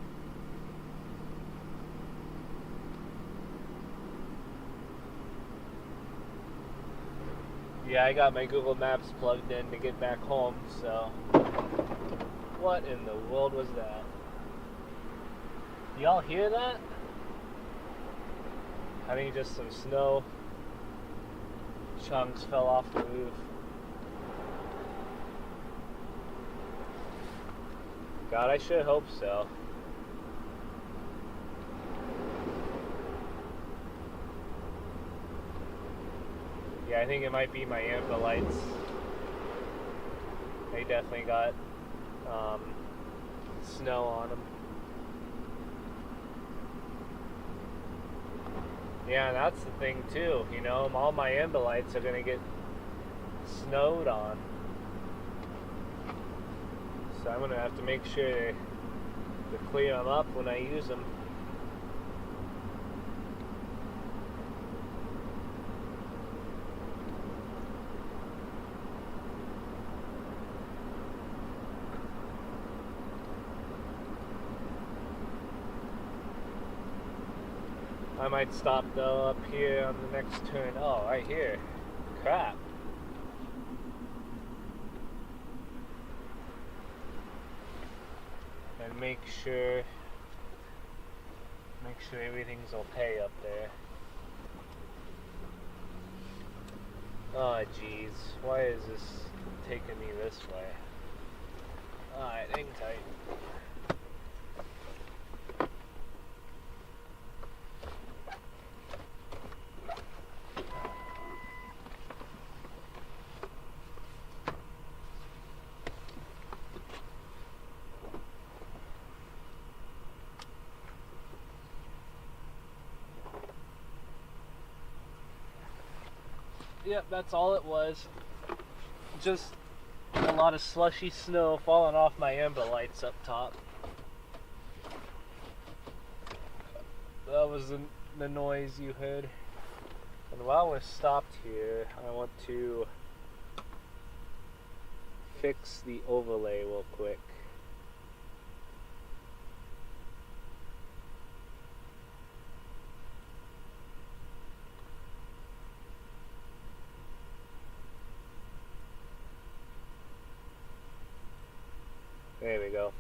Yeah, I got my Google Maps plugged in to get back home, so... What in the world was that? Y'all hear that? I think just some snow chunks fell off the roof. God, I sure hope so. Yeah, I think it might be my amber lights. They definitely got snow on them. Yeah, and that's the thing too, you know, all my amber lights are gonna get snowed on. So I'm gonna have to make sure to clear them up when I use them. I might stop though up here on the next turn. Oh, right here. Crap. And make sure everything's okay up there. Oh jeez, why is this taking me this way? Alright, hang tight. Yep, that's all it was. Just a lot of slushy snow falling off my amber lights up top. That was the noise you heard. And while we're stopped here, I want to fix the overlay real quick. There we go.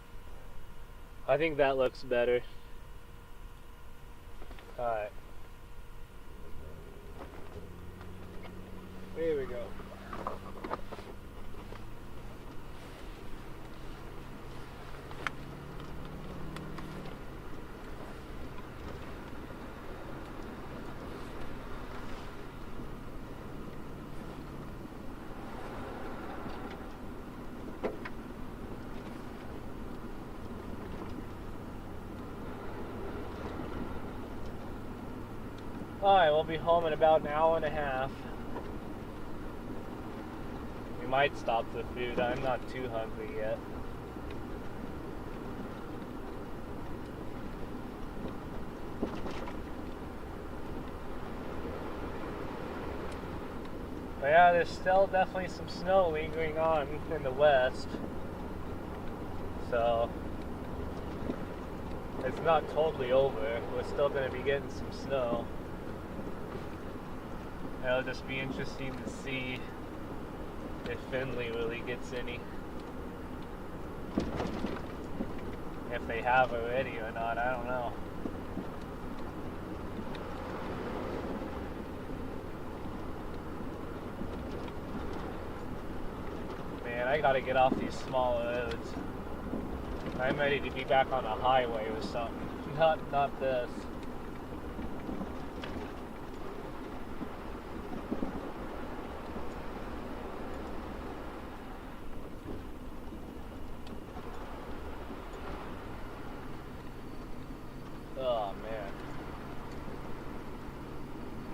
I think that looks better. Alright. There we go. Alright, we'll be home in about an hour and a half. We might stop for food. I'm not too hungry yet. But yeah, there's still definitely some snow lingering on in the west. So it's not totally over. We're still going to be getting some snow. It'll just be interesting to see if Finley really gets any. If they have already or not, I don't know. Man, I gotta get off these small roads. I'm ready to be back on a highway or something. Not this.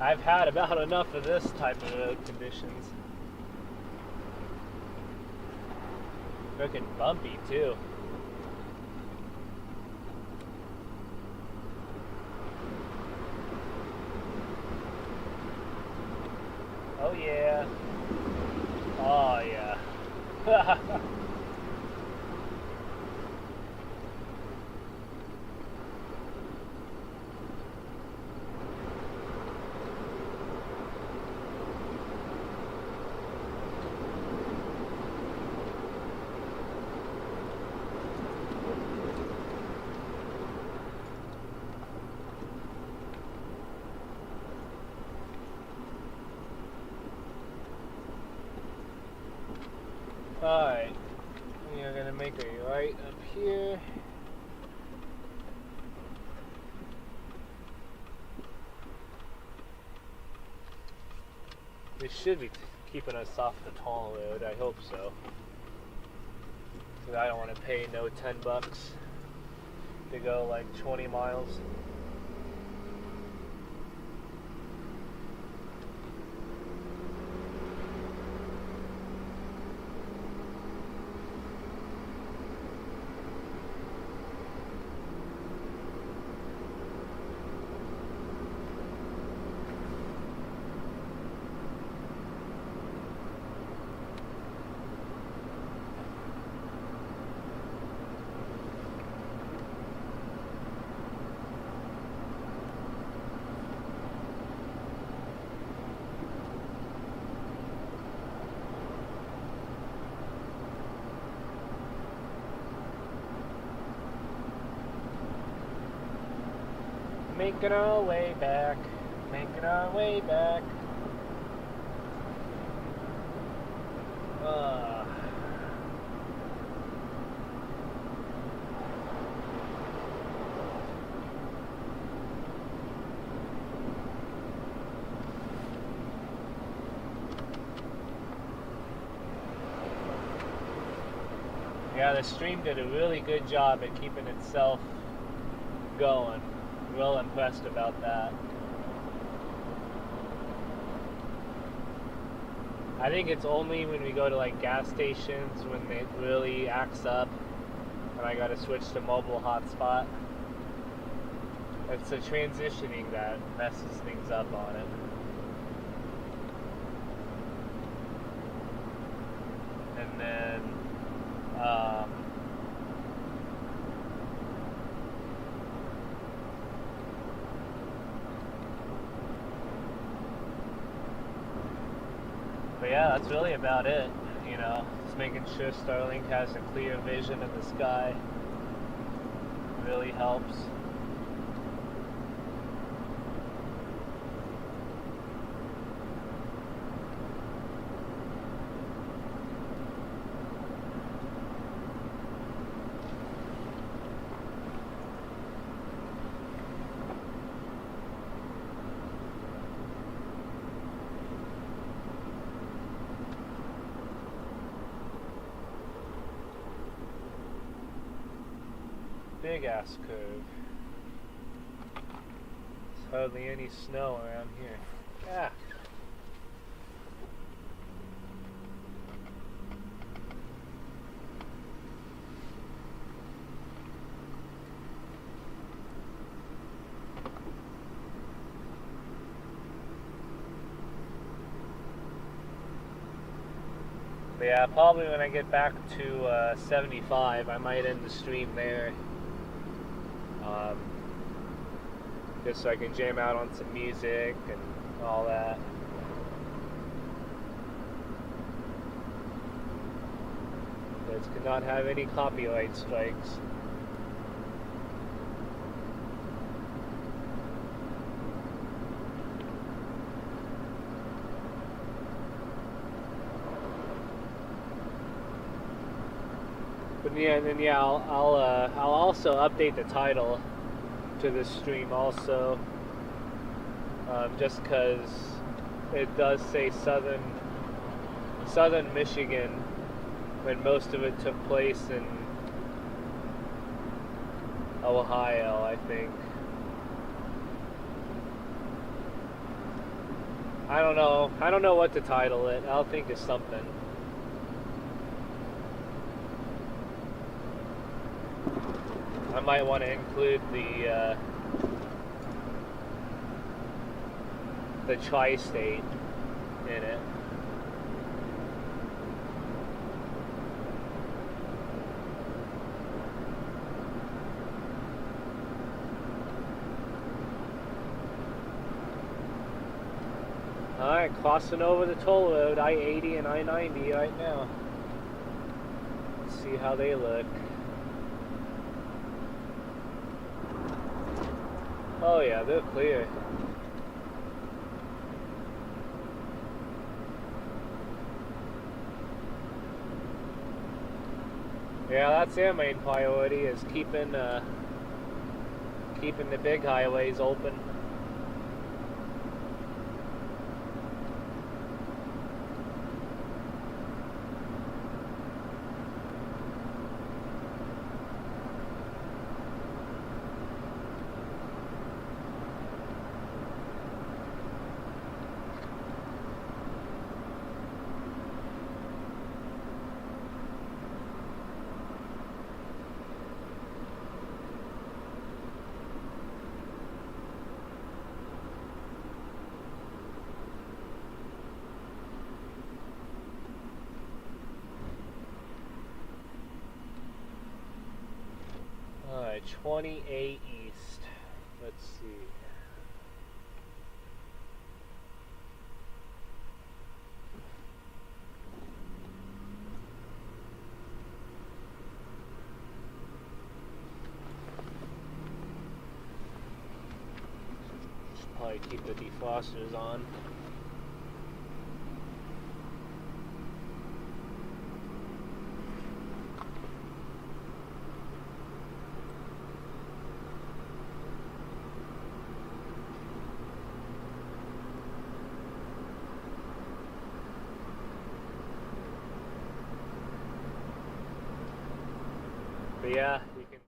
I've had about enough of this type of road conditions. Freaking bumpy too. Oh yeah. Oh yeah. Alright, we are going to make a right up here. This should be keeping us off the toll road, I hope so. Because I don't want to pay no $10 to go like 20 miles. Making our way back, making our way back. Yeah, the stream did a really good job at keeping itself going. Real impressed about that. I think it's only when we go to like gas stations when it really acts up and I gotta switch to mobile hotspot. It's the transitioning that messes things up on it. And then but yeah, that's really about it, you know, just making sure Starlink has a clear vision in the sky really helps. Big ass curve. There's hardly any snow around here. Yeah. But yeah, probably when I get back to 75, I might end the stream there. Just so I can jam out on some music and all that. This could not have any copyright strikes. But yeah, and then yeah, I'll also update the title to this stream also, just because it does say Southern Michigan when most of it took place in Ohio, I think. I don't know. I don't know what to title it. I'll think of something. I might want to include the tri-state in it. Alright, crossing over the toll road, I-80 and I-90 right now. Let's see how they look. Oh yeah, they're clear. Yeah, that's their main priority, is keeping the big highways open. Alright, 28 east. Let's see. Should probably keep the defrosters on. But yeah, you can.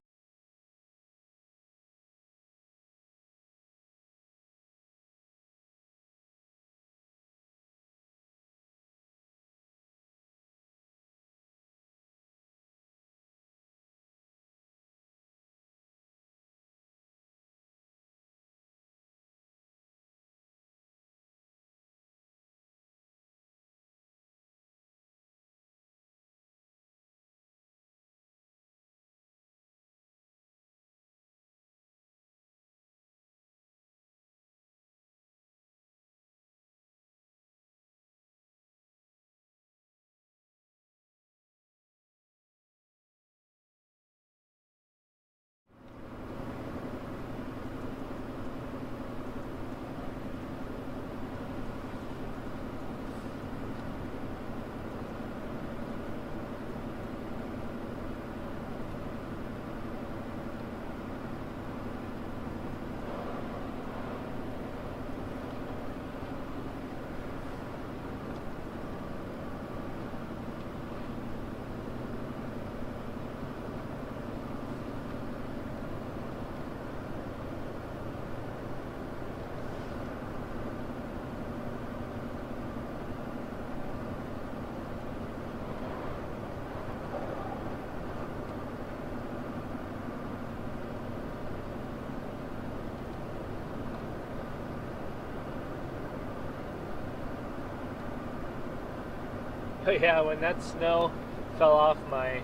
But yeah, when that snow fell off my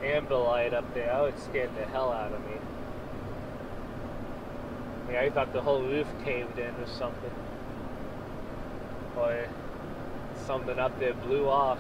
amber light up there, I was scared the hell out of me. Yeah, I thought the whole roof caved in or something. Or something up there blew off.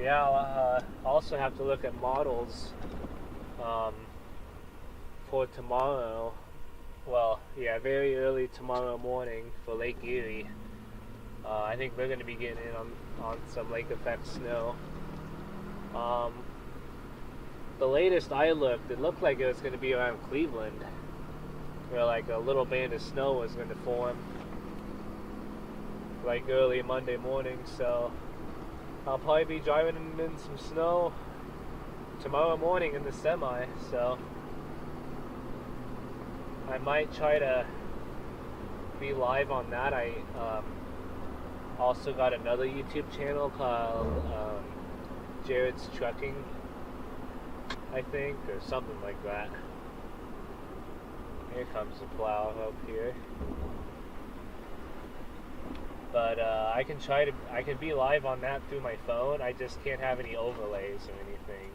Yeah, I'll also have to look at models um, for tomorrow. Well, yeah, very early tomorrow morning for Lake Erie. I think we're going to be getting in on some lake effect snow. Um, the latest I looked, it looked like it was going to be around Cleveland, where like a little band of snow was going to form, like early Monday morning. So I'll probably be driving in some snow tomorrow morning in the semi. So I might try to be live on that. I also got another YouTube channel called Jared's Trucking, I think, or something like that. Here comes the plow up here. But I can be live on that through my phone. I just can't have any overlays or anything.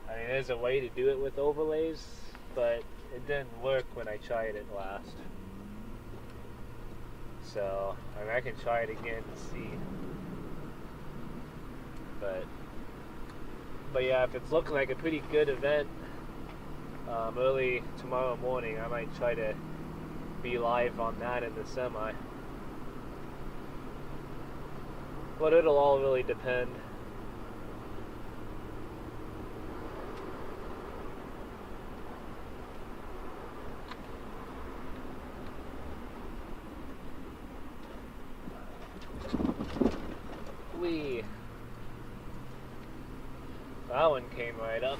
I mean, there's a way to do it with overlays, but it didn't work when I tried it last. So, I mean, I can try it again to see. But yeah, if it's looking like a pretty good event early tomorrow morning, I might try to be live on that in the semi. But it'll all really depend. That one came right up.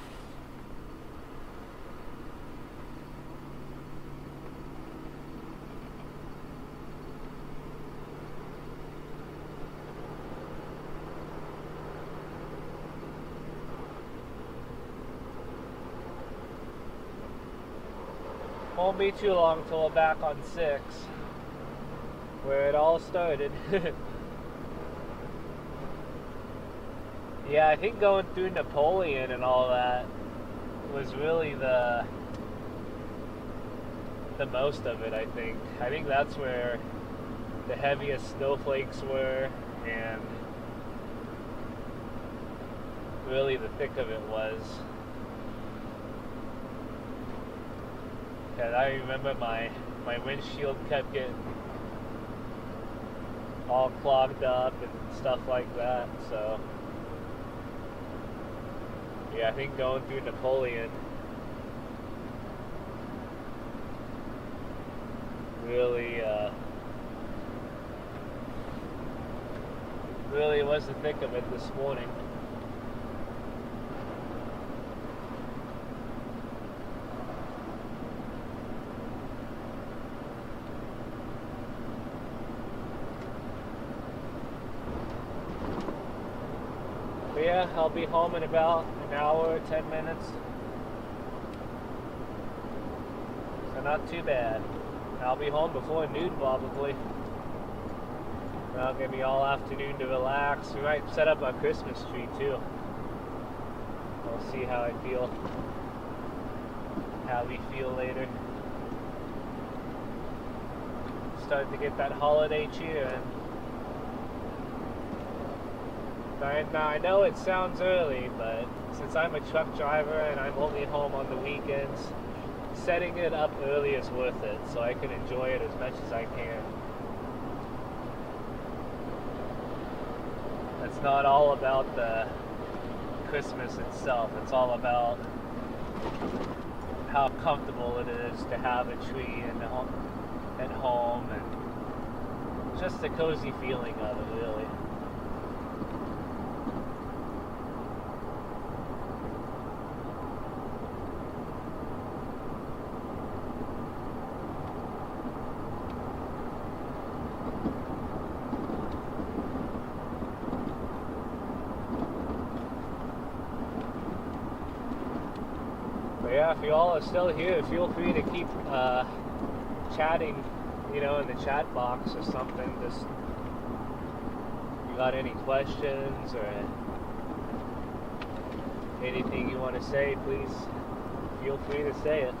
Won't be too long till we're back on 6, where it all started. Yeah, I think going through Napoleon and all that was really the most of it, I think. I think that's where the heaviest snowflakes were, and really the thick of it was. And I remember my windshield kept getting all clogged up and stuff like that, so yeah, I think going through Napoleon really was the thick of it this morning. But yeah, I'll be home in about an hour, 10 minutes. So not too bad. I'll be home before noon probably. That'll give me all afternoon to relax. We might set up a Christmas tree too. We'll see how I feel. How we feel later. Starting to get that holiday cheer in. Now I know it sounds early, but since I'm a truck driver and I'm only home on the weekends, setting it up early is worth it, so I can enjoy it as much as I can. It's not all about the Christmas itself, it's all about how comfortable it is to have a tree at home and just the cozy feeling of it, really. Yeah, if you all are still here, feel free to keep chatting, in the chat box or something. Just if you got any questions or anything you want to say, please feel free to say it.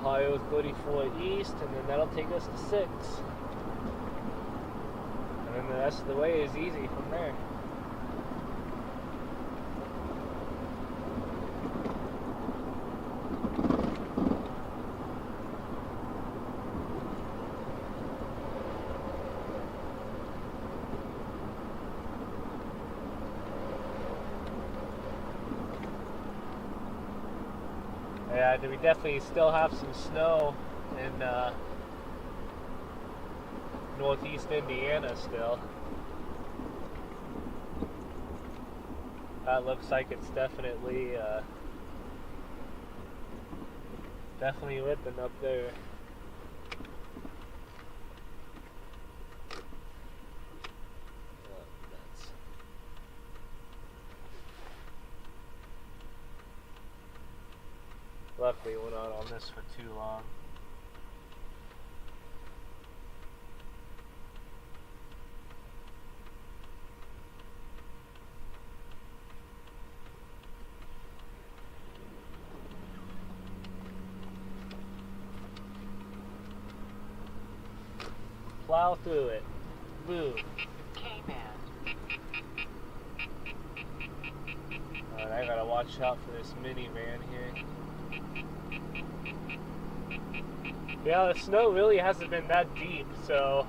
Ohio 34 East, and then that'll take us to 6. And then the rest of the way is easy from there. Yeah, we definitely still have some snow in northeast Indiana still. That looks like it's definitely ripping up there. Luckily, we're not on this for too long. Plow through it. Boom. Alright, I gotta watch out for this minivan here. Yeah, the snow really hasn't been that deep, so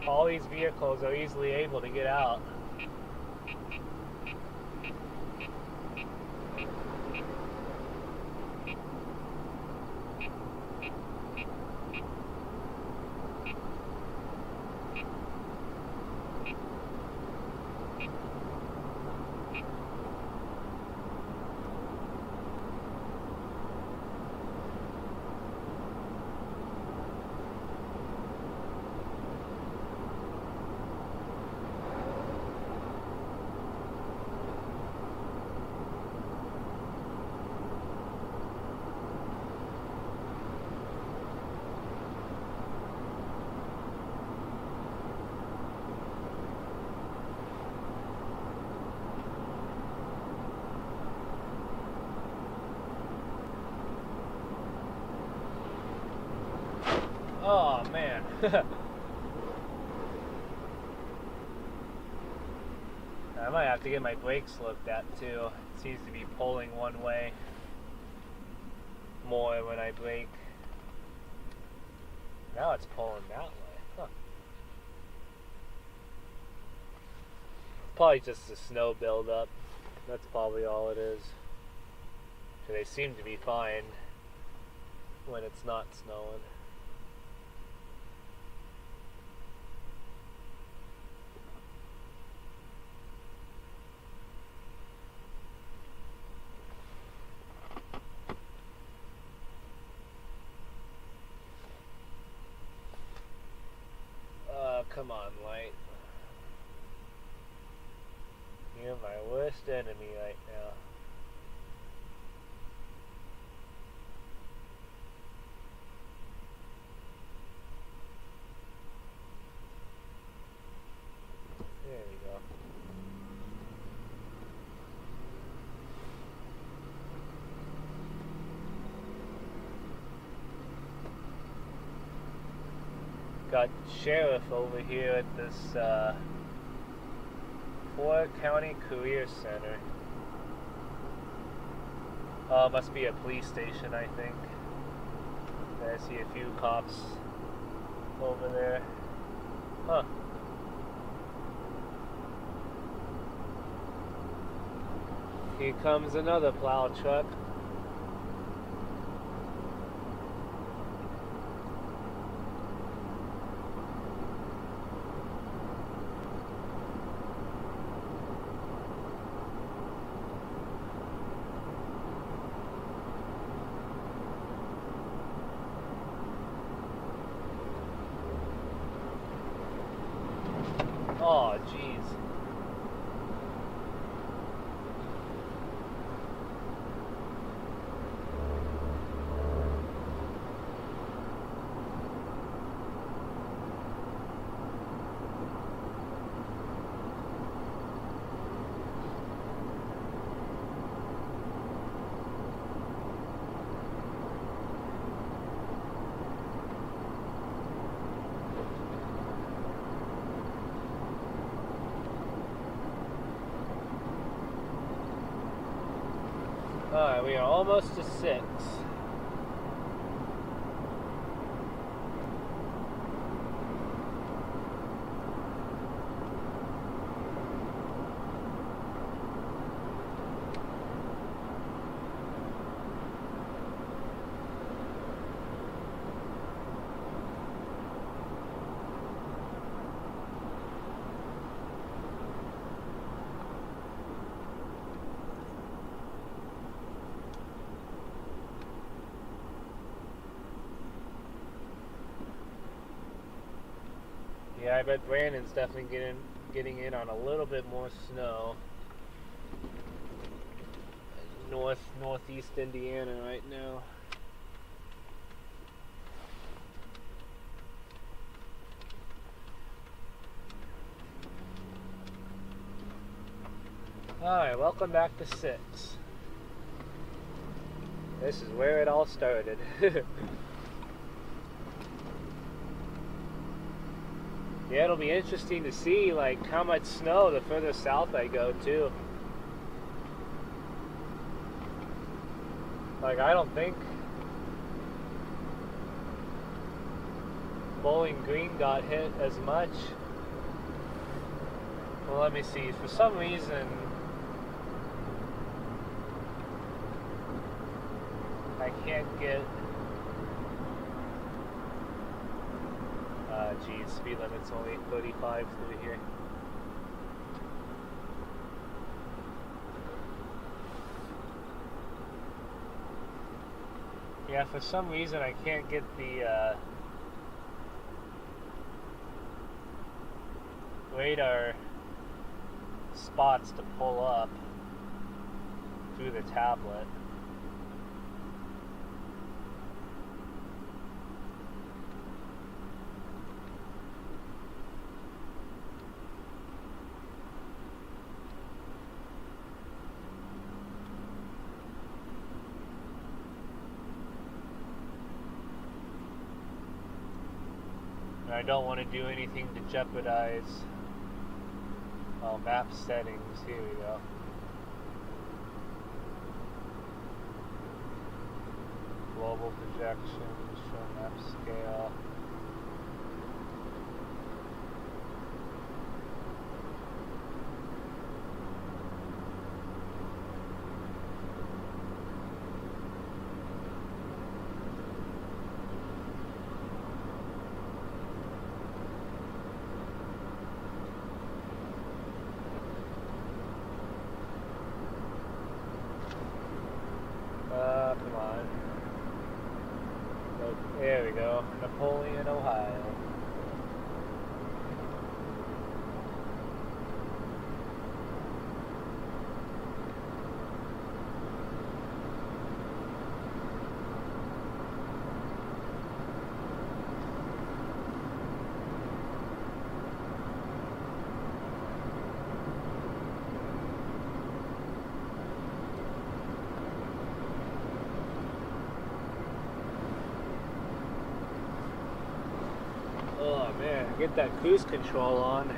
all these vehicles are easily able to get out. Oh man. I might have to get my brakes looked at too. It seems to be pulling one way more when I brake. Now it's pulling that way. Huh. Probably just the snow buildup. That's probably all it is. So they seem to be fine when it's not snowing. Come on, light. You're my worst enemy right now. There we go. Got sheriff over here at this 4-county career center. Must be a police station, I think. I see a few cops over there. Huh. Here comes another plow truck. Oh, jeez. Alright, we are almost to 6. Yeah, I bet Brandon's definitely getting in on a little bit more snow. Northeast Indiana right now. Alright, welcome back to 6. This is where it all started. Yeah, it'll be interesting to see like how much snow the further south I go too. Like I don't think Bowling Green got hit as much. Well, let me see. For some reason I can't get geez, speed limit's only 35 through here. Yeah, for some reason I can't get the radar spots to pull up through the tablet. I don't want to do anything to jeopardize map settings. Here we go. Global projections, show map scale. Come on. Oh, there we go. Napoleon, Ohio. Oh man, get that cruise control on.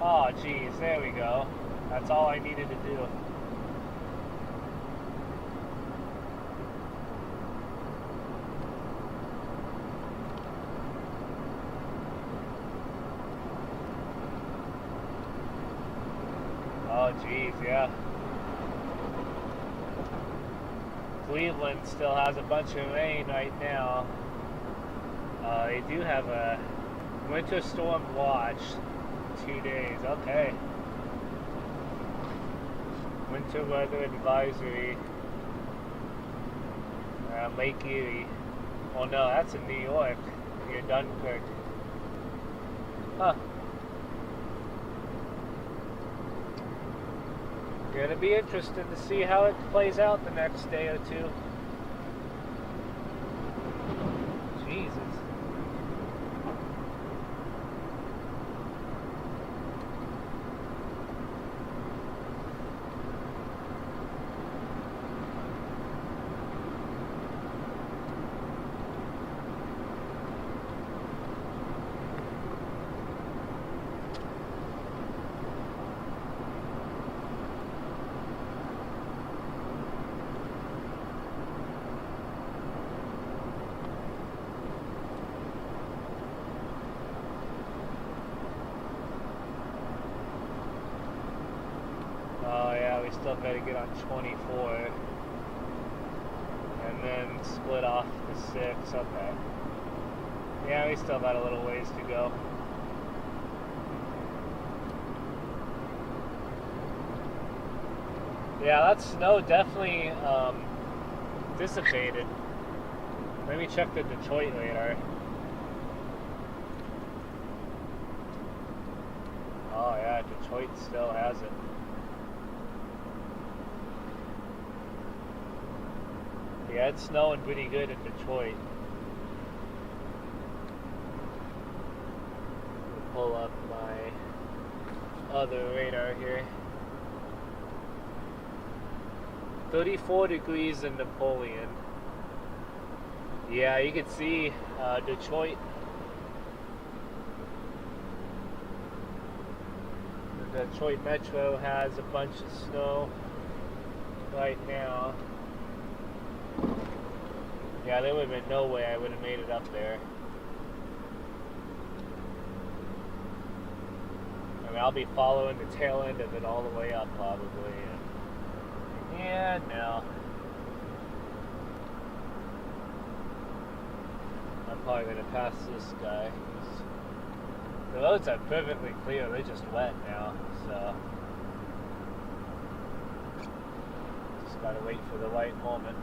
Oh geez, there we go. That's all I needed to do. Oh geez, yeah. Cleveland still has a bunch of rain right now. They do have a winter storm watch 2 days. Okay. Winter weather advisory. Lake Erie. Oh no, that's in New York. Near Dunkirk. Huh. Gonna be interesting to see how it plays out the next day or two. Jesus. Oh yeah, we still gotta get on 24. And then split off to 6. Okay. Yeah, we still got a little ways to go. Yeah, that snow definitely dissipated. Let me check the Detroit radar. Oh yeah, Detroit still has it. Yeah, it's snowing pretty good in Detroit. Pull up my other radar here. 34 degrees in Napoleon. Yeah, you can see Detroit. The Detroit Metro has a bunch of snow right now. Yeah, there would have been no way I would have made it up there. I mean, I'll be following the tail end of it all the way up, probably. And yeah, no. I'm probably going to pass this guy. The roads are perfectly clear, they're just wet now, so. Just gotta wait for the right moment.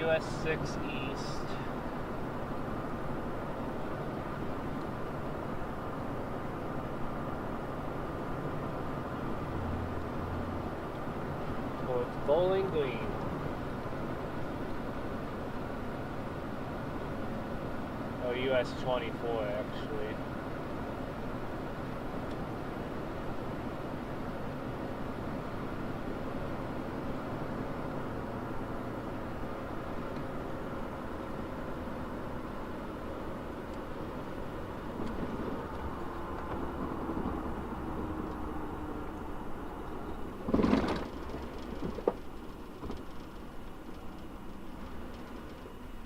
US 6 East. Towards Bowling Green. Oh, US 24 actually.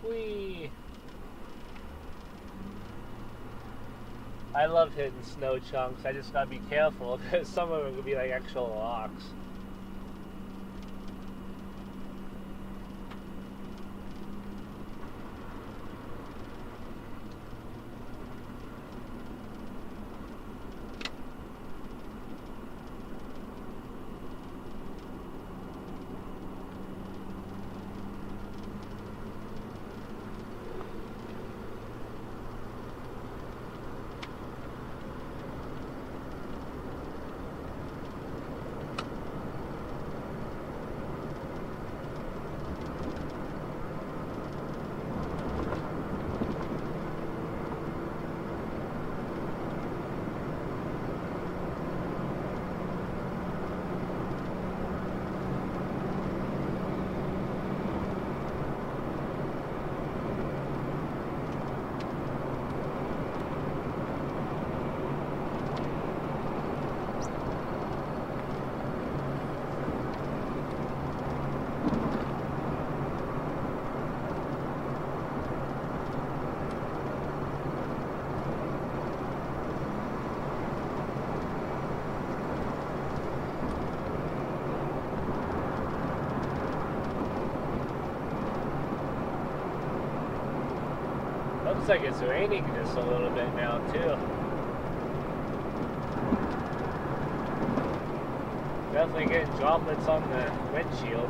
Whee! I love hitting snow chunks. I just gotta be careful because some of them could be like actual rocks. Looks like it's raining just a little bit now, too. Definitely getting droplets on the windshield.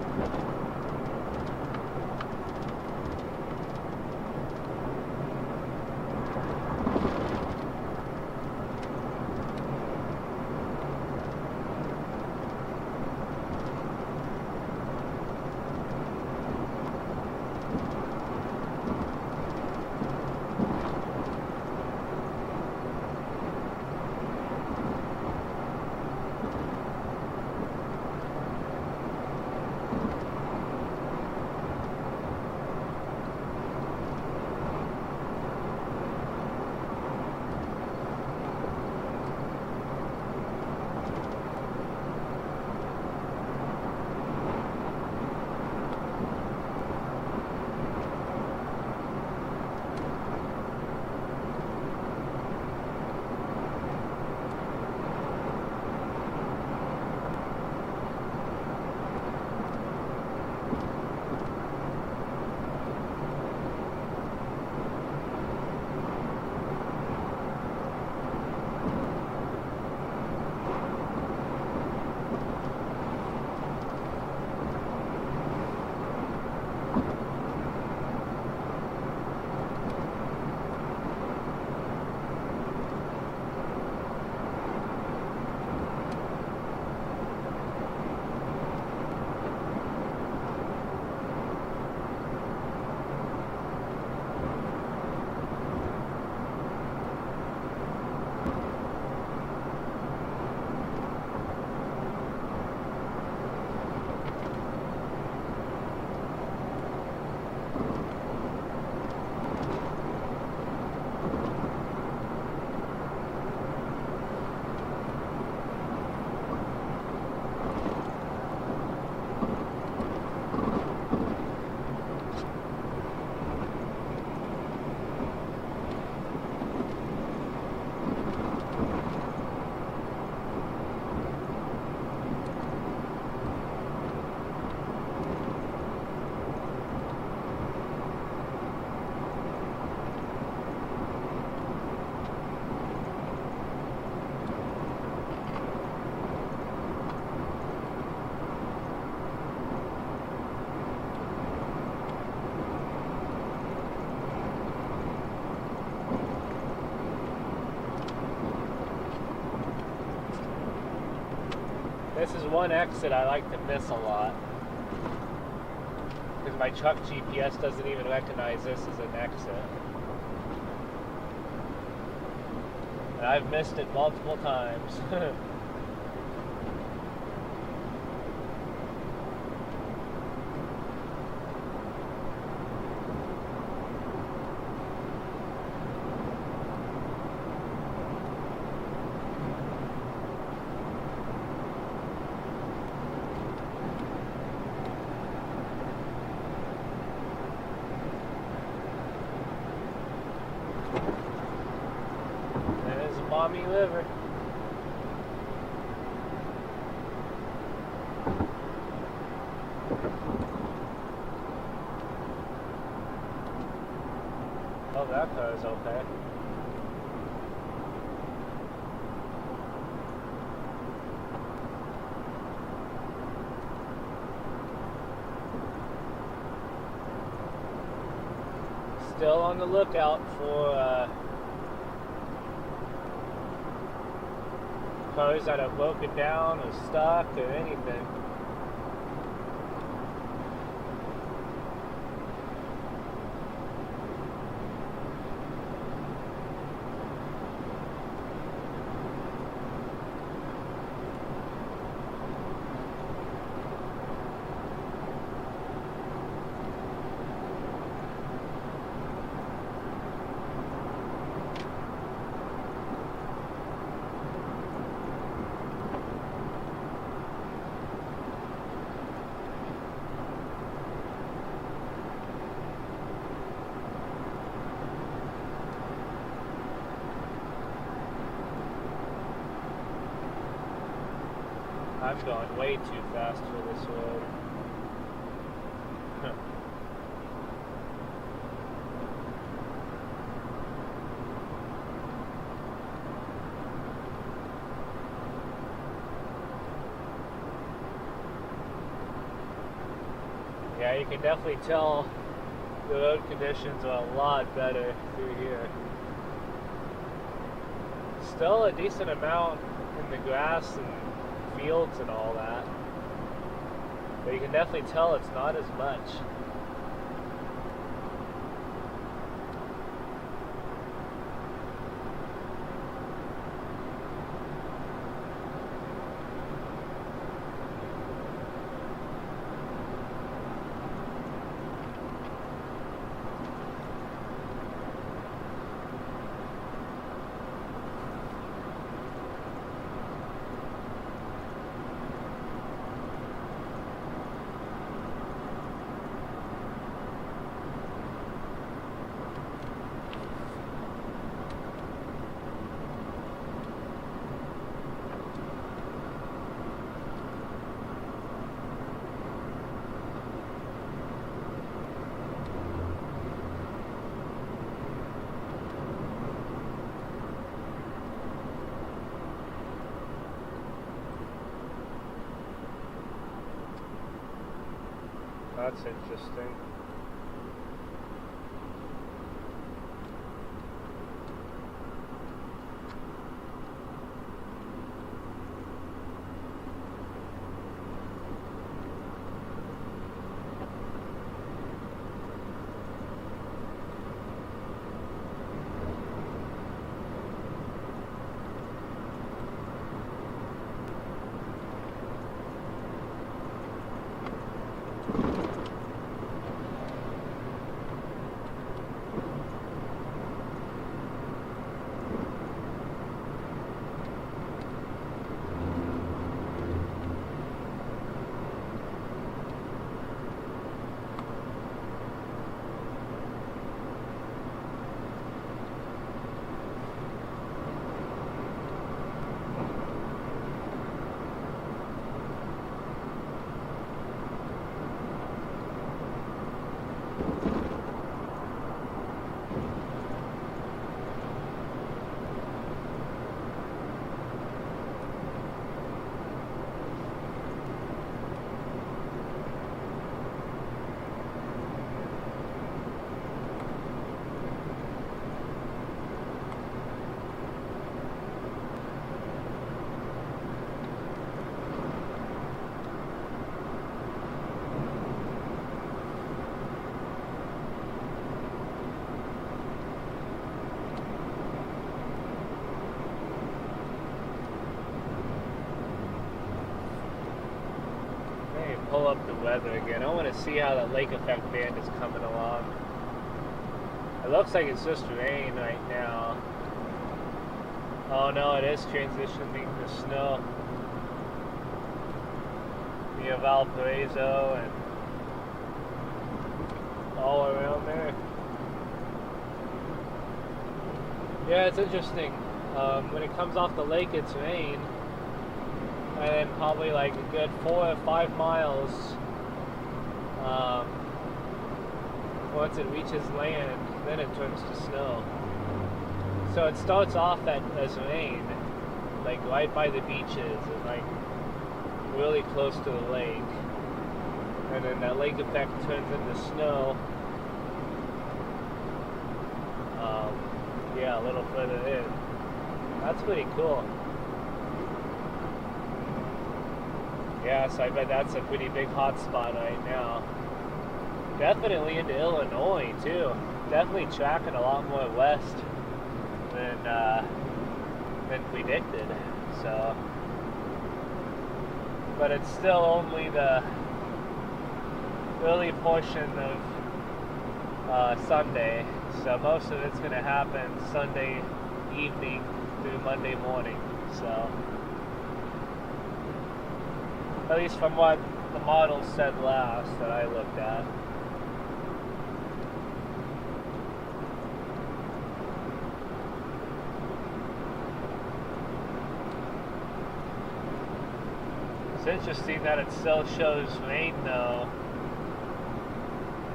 This is one exit I like to miss a lot, because my truck GPS doesn't even recognize this as an exit. And I've missed it multiple times. Mommy liver. Oh, that car is okay. Still on the lookout for cars that are broken down or stuck or anything. I'm going way too fast for this road. Yeah, you can definitely tell the road conditions are a lot better through here. Still a decent amount in the grass and fields and all that, but you can definitely tell it's not as much. That's interesting. Pull up the weather again. I want to see how the lake effect band is coming along. It looks like it's just rain right now. Oh no, it is transitioning to snow near Valparaiso and all around there. Yeah, it's interesting. When it comes off the lake, it's rain. And then probably like a good 4 or 5 miles once it reaches land, then it turns to snow. So it starts off as rain, like right by the beaches and like really close to the lake, and then that lake effect turns into snow. Yeah, a little further in. That's pretty cool. Yeah, so I bet that's a pretty big hotspot right now. Definitely into Illinois too. Definitely tracking a lot more west than predicted. So, but it's still only the early portion of Sunday. So most of it's going to happen Sunday evening through Monday morning. So. At least from what the model said last that I looked at. It's interesting that it still shows rain though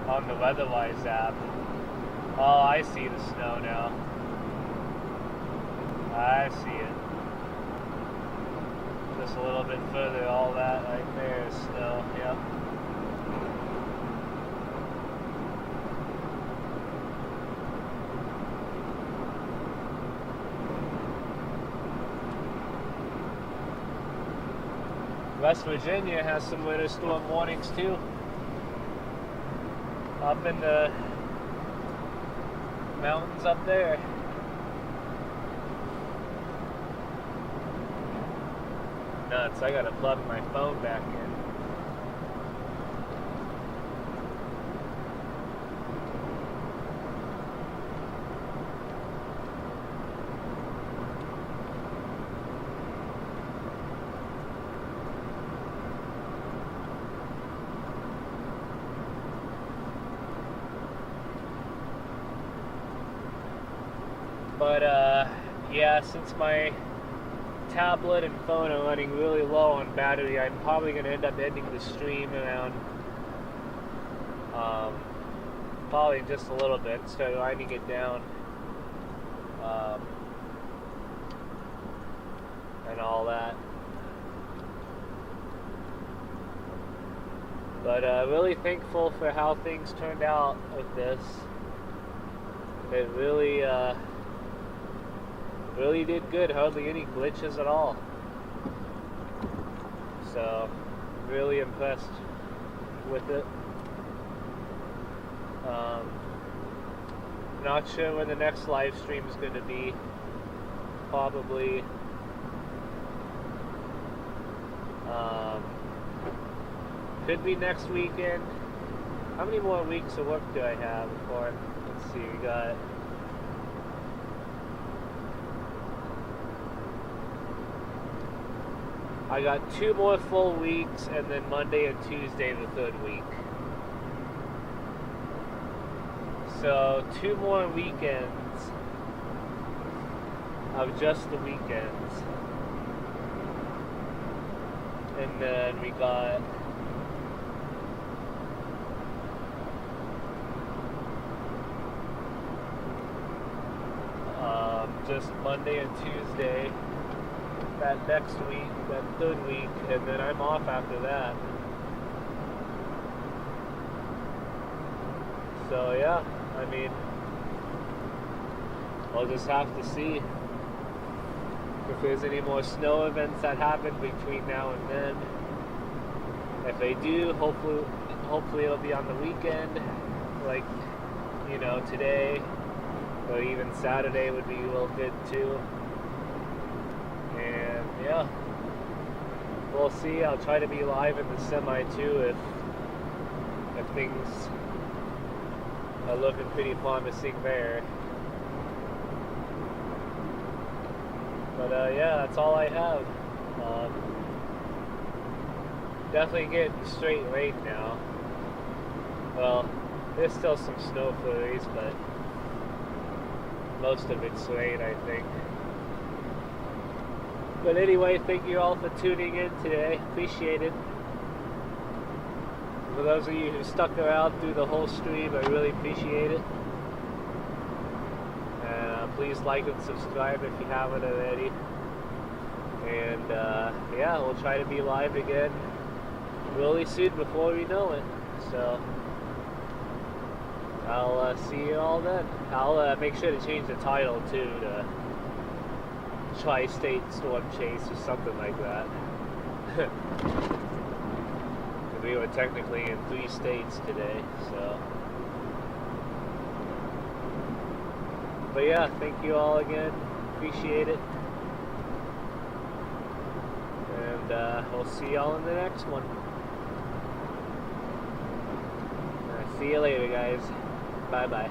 on the WeatherWise app. Oh, I see the snow now. I see it. Just a little bit further, all that right there is snow, yep. West Virginia has some winter storm warnings too. Up in the mountains up there. Nuts, I gotta plug my phone back in. But yeah, since my tablet and phone are running really low on battery, I'm probably going to end up ending the stream around probably just a little bit, start winding it down and all that. But really thankful for how things turned out with this. It really really did good, hardly any glitches at all. So, really impressed with it. Not sure when the next live stream is going to be. Probably could be next weekend. How many more weeks of work do I have before? Let's see, we got I got 2 more full weeks, and then Monday and Tuesday the 3rd week. So 2 more weekends of just the weekends. And then we got just Monday and Tuesday that next week, that 3rd week, and then I'm off after that. So yeah, I mean, I'll just have to see if there's any more snow events that happen between now and then. If they do, hopefully it'll be on the weekend, like, you know, today, or even Saturday would be real good too. And yeah, we'll see. I'll try to be live in the semi too if things are looking pretty promising there. But yeah, that's all I have. Definitely getting straight rain now. Well, there's still some snow flurries, but most of it's rain, I think. But anyway, thank you all for tuning in today. Appreciate it. For those of you who stuck around through the whole stream, I really appreciate it. And please like and subscribe if you haven't already. And yeah, we'll try to be live again really soon before we know it. So I'll see you all then. I'll make sure to change the title too to Tri-State Storm Chase or something like that. We were technically in 3 states today, so. But yeah, thank you all again. Appreciate it. And we'll see y'all in the next one. See you later, guys. Bye-bye.